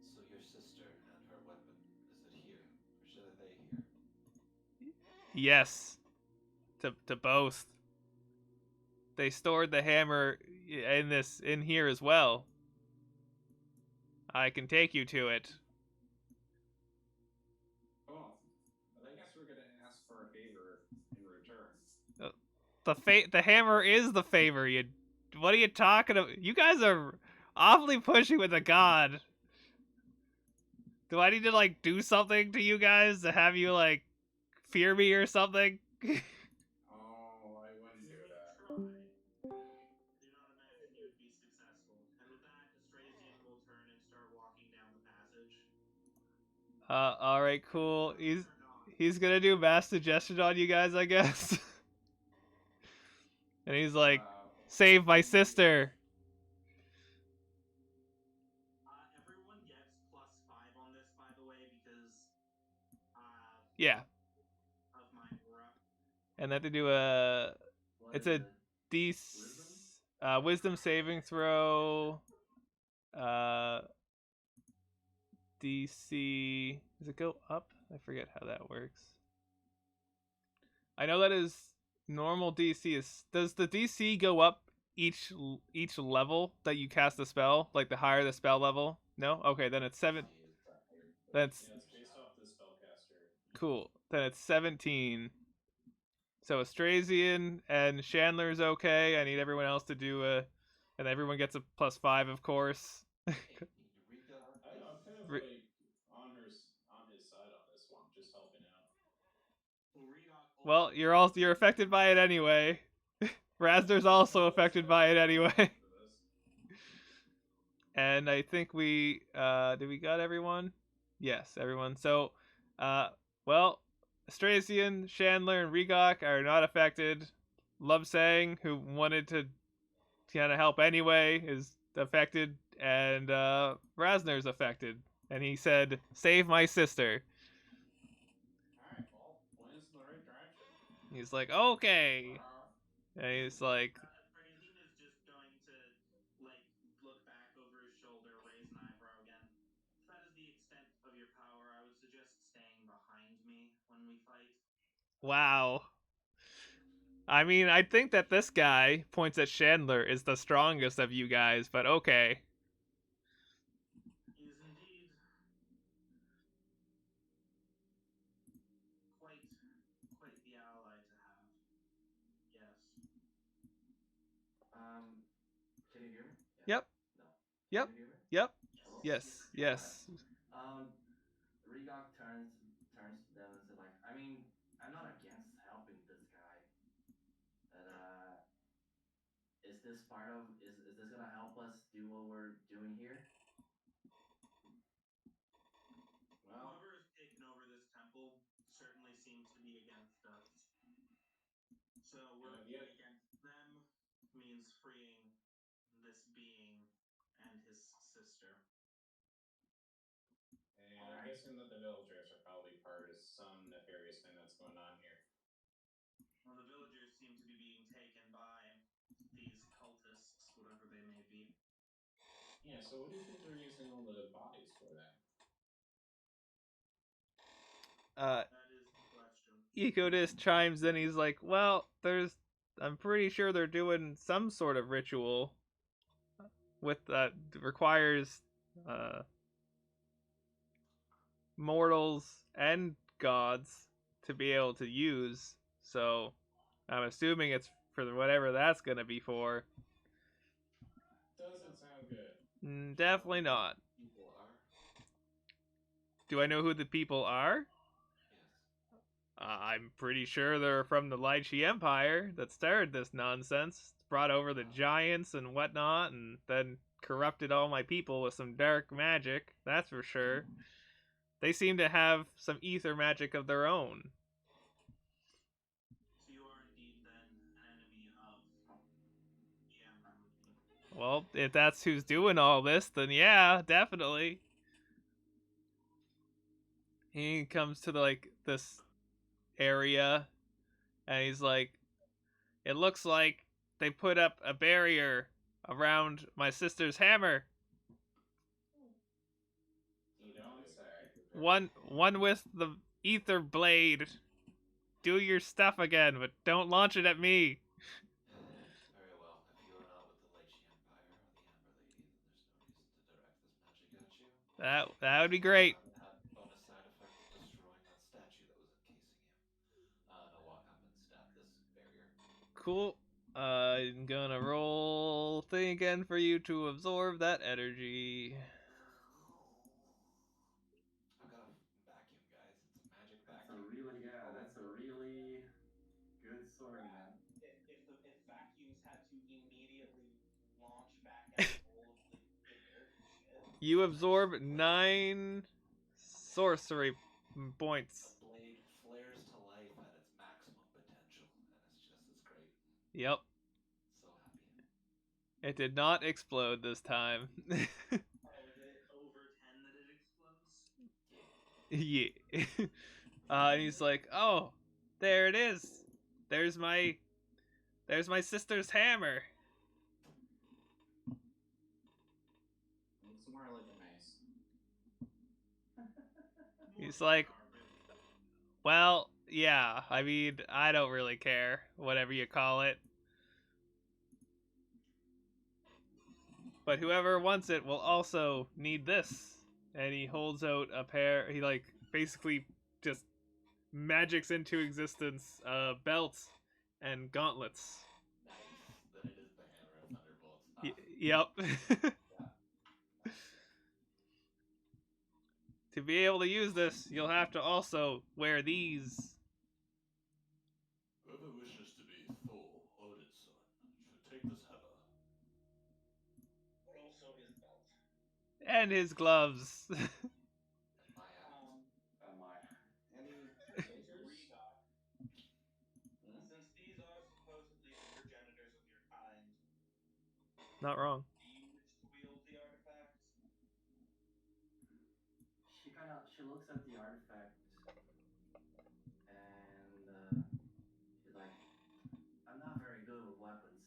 So your sister and her weapon, is it here? Or should they here? Yes, to both. They stored the hammer in here as well. I can take you to it. Cool. But I guess we're gonna ask for a favor in return. The hammer is the favor. What are you talking about? You guys are awfully pushy with a god. Do I need to do something to you guys to have you fear me or something? Oh, I wouldn't do that. Try. I do not imagine you would be successful. And with that, Astrasian will turn and start walking down the passage. All right, cool. He's gonna do mass suggestion on you guys, I guess. And he's like, "Save my sister." Everyone gets +5 on this, by the way, because Yeah, of my aura. and then to do a, What it's is a it? D Wisdom? wisdom saving throw. Uh, DC. Does it go up? I forget how that works. I know that is normal DC is. Does the DC go up each level that you cast the spell? Like the higher the spell level? No. Okay, then it's seven. That's Yeah, it's based off the spellcaster. cool. Then it's 17. So Astrasian and Chandler's okay. I need everyone else to do a, and everyone gets a +5, of course. Eureka I'm kind of Re- like on his side on this one, just helping out. well, you're affected by it anyway. Razdor's also affected by it anyway. And I think we did we got everyone? Yes, everyone. So well, Astrasian, Chandler, and Regok are not affected. Lubsang, who wanted to kind of help anyway, is affected, and Rasner's affected. And he said, "Save my sister." All right, well, points in the right direction. He's like, "Okay," and he's like, Praising is just going to, like, look back over his shoulder, raise an eyebrow again. If that is the extent of your power, I would suggest staying behind me when we fight. "Wow." I mean, I think that this guy points at Chandler is the strongest of you guys, but okay. He is indeed quite the ally to have. Yes. Can you hear me? Yeah. Yep. No. Yep. Can you hear me? Yep. Hello? Yes. All right. Yes. Rigok turns to them and says like, I mean, I'm not against helping this guy, but is this part of is this gonna help us do what we're doing here? Well, Whoever has taken over this temple certainly seems to be against us. So working against them means freeing this being and his sister. and I'm guessing that the villagers are probably part of some nefarious thing that's going on here. Well, the villagers seem to be being taken by these cultists, whatever they may be. Yeah, so what do you think they're using all the bodies for then? That is the question. Ecodist chimes in. He's like, "Well, I'm pretty sure they're doing some sort of ritual with that requires uh, mortals and gods to be able to use. So I'm assuming it's for whatever that's gonna be for." Doesn't sound good. Definitely not. people are. Do I know who the people are? Yes. I'm pretty sure they're from the Lychee Empire that started this nonsense, brought over the giants and whatnot, and then corrupted all my people with some dark magic, that's for sure. They seem to have some ether magic of their own. So you are indeed then an enemy of the Amber Lady. Well, if that's who's doing all this, then yeah, definitely. He comes to this area, and he's like, "It looks like they put up a barrier around my sister's hammer. You don't say. One with the ether blade. Do your stuff again, but don't launch it at me." Very well. If you are not with the Lychee Empire or the Amber Lady, then there's no reason to direct this magic at you. That would be You also great. happen to have the bonus side effect of destroying that statue that was encasing you. No, what happens to this barrier? Cool. I'm gonna roll thing again for you to absorb that energy. I've got a vacuum, guys. It's a magic That's a vacuum. really that's a really good sword, man. If vacuums had to immediately launch back out all of the dirt and shit. You absorb 9, sorcery points. The blade flares to life at its maximum potential, and it's great. Yep. So happy. It did not explode this time. Oh, is it over 10 that it explodes? Yeah. And he's like, "Oh, there it is. There's my sister's hammer." Looks more like a mace. He's like, "Well, yeah. I mean, I don't really care. Whatever you call it. But whoever wants it will also need this." And he holds out a pair. He like basically just magics into existence belts and gauntlets. Nice. Then it is the Hammer of Thunderbolts. Yep. Yeah. Nice. To be able to use this, you'll have to also wear these. Whoever wishes to be Thor, Odin's son, should take this hammer. But also his belt. And his gloves. And my axe. And my. Any takers? Regok. Hmm? Since these are supposedly the progenitors of your kind, Not wrong. do you wish to wield the artifacts? She looks at the artifact and she's like, I'm not very good with weapons.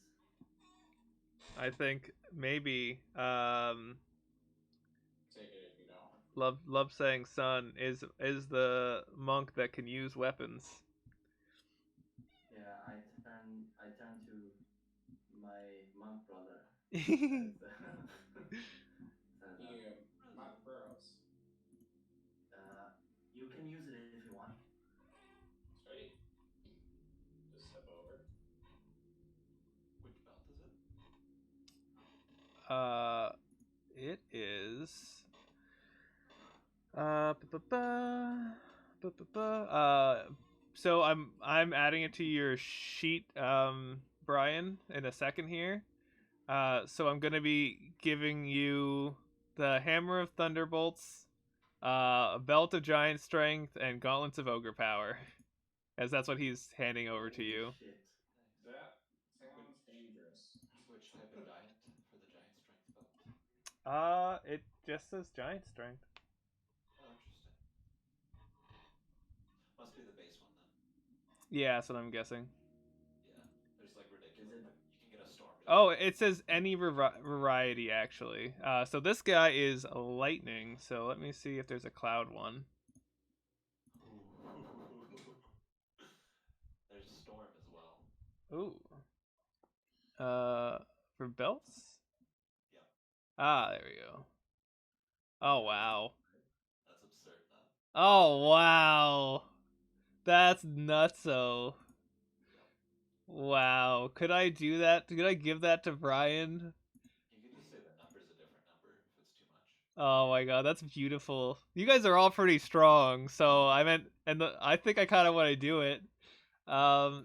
I think maybe Take it if you don't. Love saying son is the monk that can use weapons. Yeah, I turn to my monk brother. Says, Yeah, mock bros. you can use it if you want. Sweet. Just step over. Which belt is it? It is ba, ba, ba, ba, ba, ba. So I'm adding it to your sheet, Brian, in a second here. So I'm gonna be giving you the Hammer of Thunderbolts, a Belt of Giant Strength, and Gauntlets of Ogre Power, as that's what he's handing over to you. Shit. Nice. That sounds dangerous. Which type of giant for the giant strength belt? It just says Giant Strength. Oh, interesting. Must be the base one then. Yeah, that's what I'm guessing. Yeah. There's like ridiculous. Is it- Like you can get a storm. Oh, it says any variety actually. So this guy is lightning. So let me see if there's a cloud one. There's a storm as well. Ooh. For belts? Yep. Ah, there we go. Oh wow. That's absurd, though. Oh wow. That's nutso. Yep. Wow. Could I do that? Could I give that to Brian? You could just say the number's a different number if it's too much. Oh my god, that's beautiful. You guys are all pretty strong, so I meant, and I think I kind of want to do it. What, +9?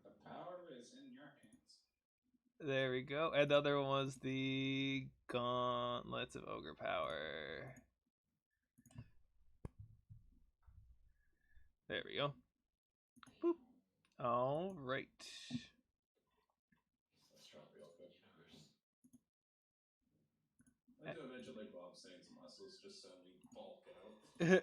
The power is in your hands. There we go. And the other one was the Gauntlets of Ogre Power. There we go. Boop. All right. He's the Stop real strongest quick. in the universe. I like to eventually go off Saints muscles just so we bulk out.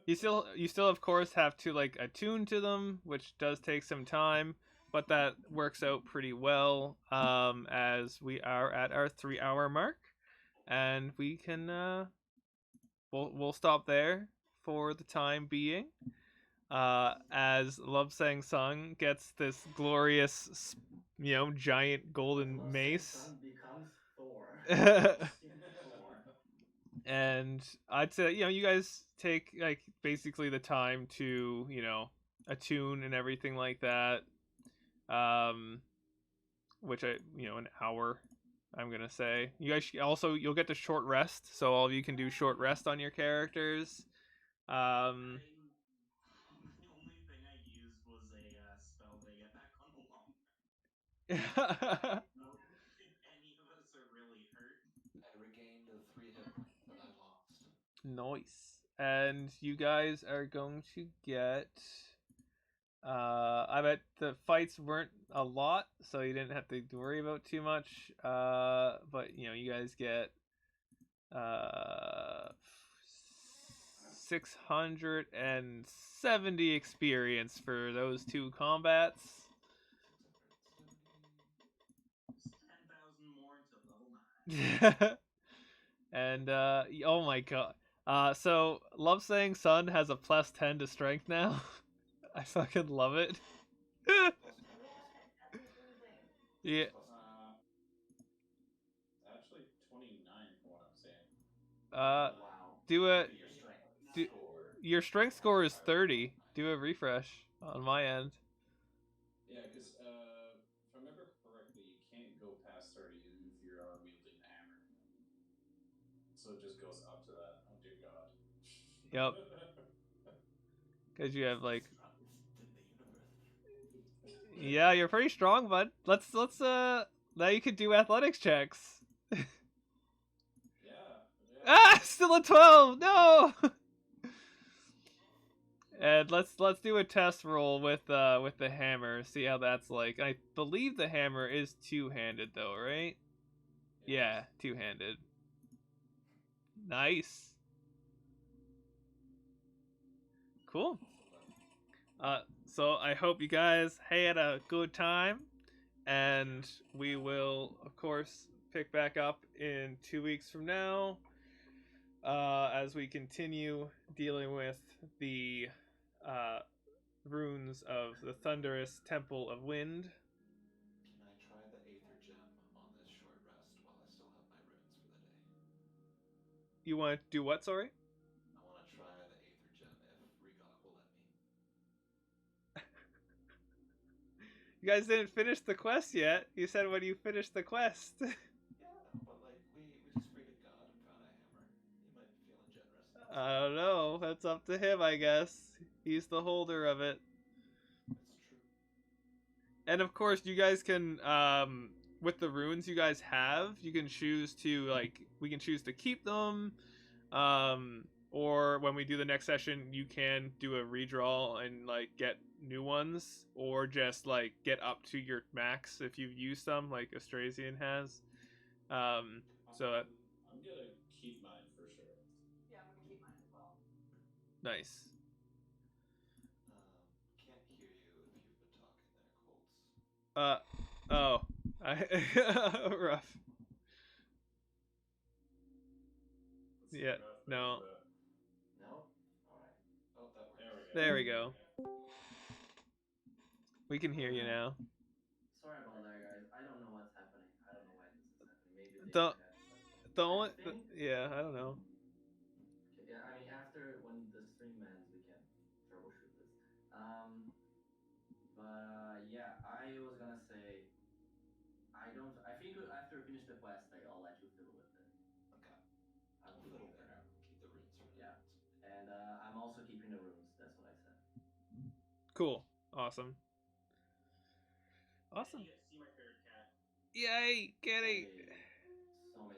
You still of course have to like attune to them, which does take some time, but that works out pretty well as we are at our 3-hour mark, and we can we'll stop there for the time being. As Love Sang Sung gets this glorious, giant golden mace. Son becomes Thor. Thor. And I'd say, you guys take like basically the time to, attune and everything like that. Which an hour, I'm gonna say. You guys also, you'll get to short rest, so all of you can do short rest on your characters. The only thing I used was a spell to get back on the long. I don't think any of us are really hurt. I regained the 3 hit points that I lost. Nice. and you guys are going to get. I bet the fights weren't a lot, so you didn't have to worry about too much. But you guys get 670 experience for those 2 combats. 10,000 more until level 9. And oh my god. So Love Saying Sun has a +10 to strength now. I fucking love it. Yeah. It's actually 29 from what I'm seeing. Wow. Do a Your strength do, score. your strength score is 30. Do a refresh on my end. Yeah, because if I remember correctly, you can't go past 30 even if you're wielding the hammer. So it just goes up to that. Oh dear God. Yep. Because you have like. Strongest in the universe. Yeah, you're pretty strong, bud. Let's now you can do athletics checks. Yeah. Still a 12. No. And let's do a test roll with the hammer. See how that's like. I believe the hammer is two-handed though, right? Yeah, two-handed. Nice. Cool. So I hope you guys had a good time, and we will of course pick back up in 2 weeks from now, as we continue dealing with the runes of the Thunderous Temple of Wind. Can I try the Aether Gem on this short rest while I still have my runes for the day? You want to do what, sorry? I want to try the Aether Gem if Rigok will let me. You guys didn't finish the quest yet. You said when you finished the quest. Yeah, I know, but like we just freed a god and found a hammer. He might be feeling generous. I don't know. That's up to him, I guess. He's the holder of it. It's true. And of course, you guys can, with the runes you guys have, you can choose to, like, we can choose to keep them, or when we do the next session, you can do a redraw and, like, get new ones, or just, like, get up to your max if you've used some, like Astrasian has. So that, I'm gonna keep mine for sure. Yeah, I'm gonna keep mine as well. nice. Can't hear you if you've been talking there, Colts. Oh. Rough. Yeah, no. No? Alright. Oh, that works. There we go. We can hear you now. Sorry about that, guys. I don't know what's happening. I don't know why this is happening. Maybe the The internet, but the I only think. yeah, I don't know. Okay, yeah, I mean, after when the stream ends, we can troubleshoot this. But yeah, I was gonna say I don't. I think after we finish the quest, I'll let you fiddle with it. Okay. I'm We'll keeping fiddle for later. now. Keep the runes for now. Yeah, and I'm also keeping the runes. That's what I said. Cool. Awesome. Awesome. You get to see my favorite cat. Yay, Kitty. Hey, so many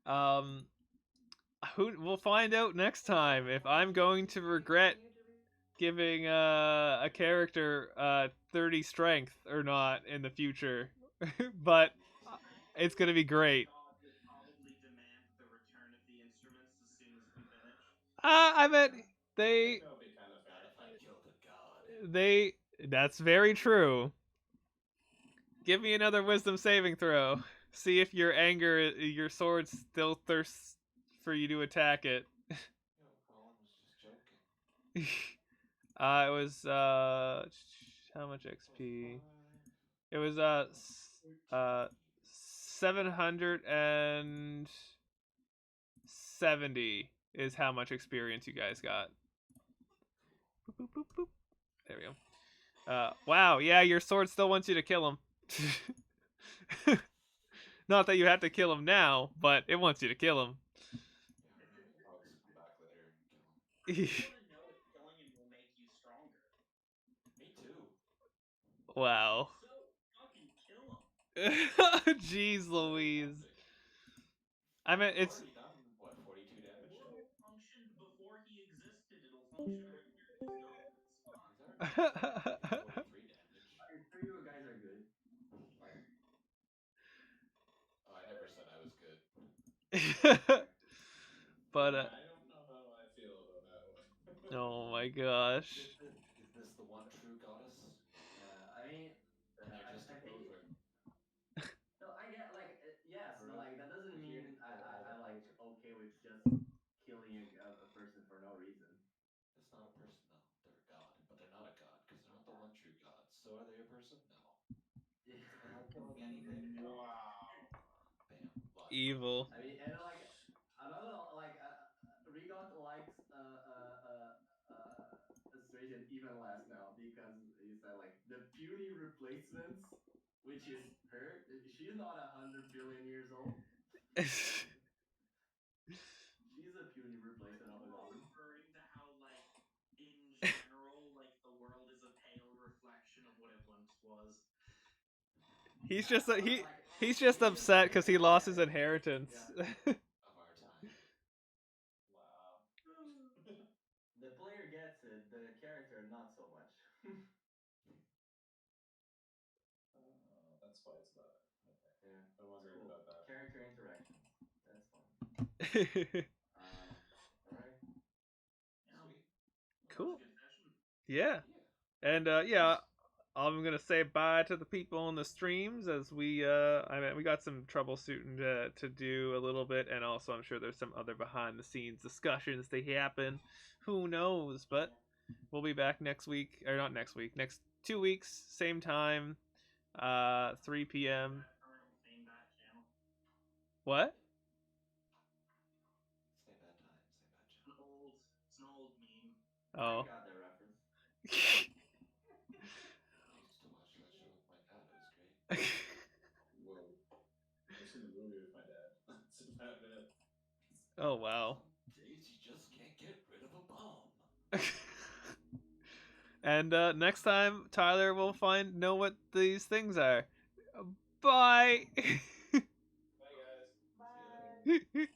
cats. We'll find out next time if I'm going to regret giving a character 30 strength or not in the future. But it's gonna be great. God will probably demand the return of the instruments as soon as we finish. I bet I they think that would be kind of fair. Not if I killed a god. that's very true. Give me another wisdom saving throw. See if your sword still thirsts for you to attack it. Yo, Colin was just joking. It was how much XP? It was 770 is how much experience you guys got. Boop, boop, boop, boop. There we go. Wow, yeah, your sword still wants you to kill him. Not that you have to kill him now, but it wants you to kill him. Yeah, right. I'll just come back later and kill him. I want to know if killing him will make you stronger. Me too. Wow. So fucking kill him. Jeez Louise. I mean, I've it's already done what 42 damage. These aren't bad. 43 damage. I'm sure you guys are good. Like, Oh, I never said I was good. But I don't know how I feel about that one. oh my gosh. Is this the one true goddess? I mean, And you're just I a think mover. no, I get like yes, but like that doesn't Here mean for all I the like mover. okay with just killing a person for no reason. It's not a person though. They're a god, but they're not a god because they're not the one true god. So are they a person? No. Am I killing anything? No. Wow. Bam. Logic. Evil. I mean, and like another like Rigok likes Astration even less now because he said like the puny replacements, which is her. She's not 100 billion years old. She's a puny replacement of a goblin. Referring to how, like, in general, like the world is a pale reflection of what it once was. He's Yeah, just but like he's just upset because he lost his inheritance. Yeah. Of our time. Wow. The player gets it, the character not so much. That's why it's about it. Okay. Yeah, I wondered cool. about that. Character interactions. That's fun. All right. Yeah, Sweet. that was Cool. a good session. Yeah. Yeah. And yeah, I'm gonna say bye to the people on the streams as we I mean we got some troubleshooting to do a little bit, and also I'm sure there's some other behind the scenes discussions that happen. Who knows? But we'll be back next week, or not next week, next 2 weeks, same time, 3 p.m. Same bat channel. What? Same bad time. Same bad channel. It's an old meme. I Oh. got that reference. I used to watch that show with my dad. It was great. Whoa. I've seen the movie with my dad. That's about it. Oh wow. Some days you just can't get rid of a bomb. And next time Tyler will know what these things are. Bye. Bye, guys. Bye. See you later.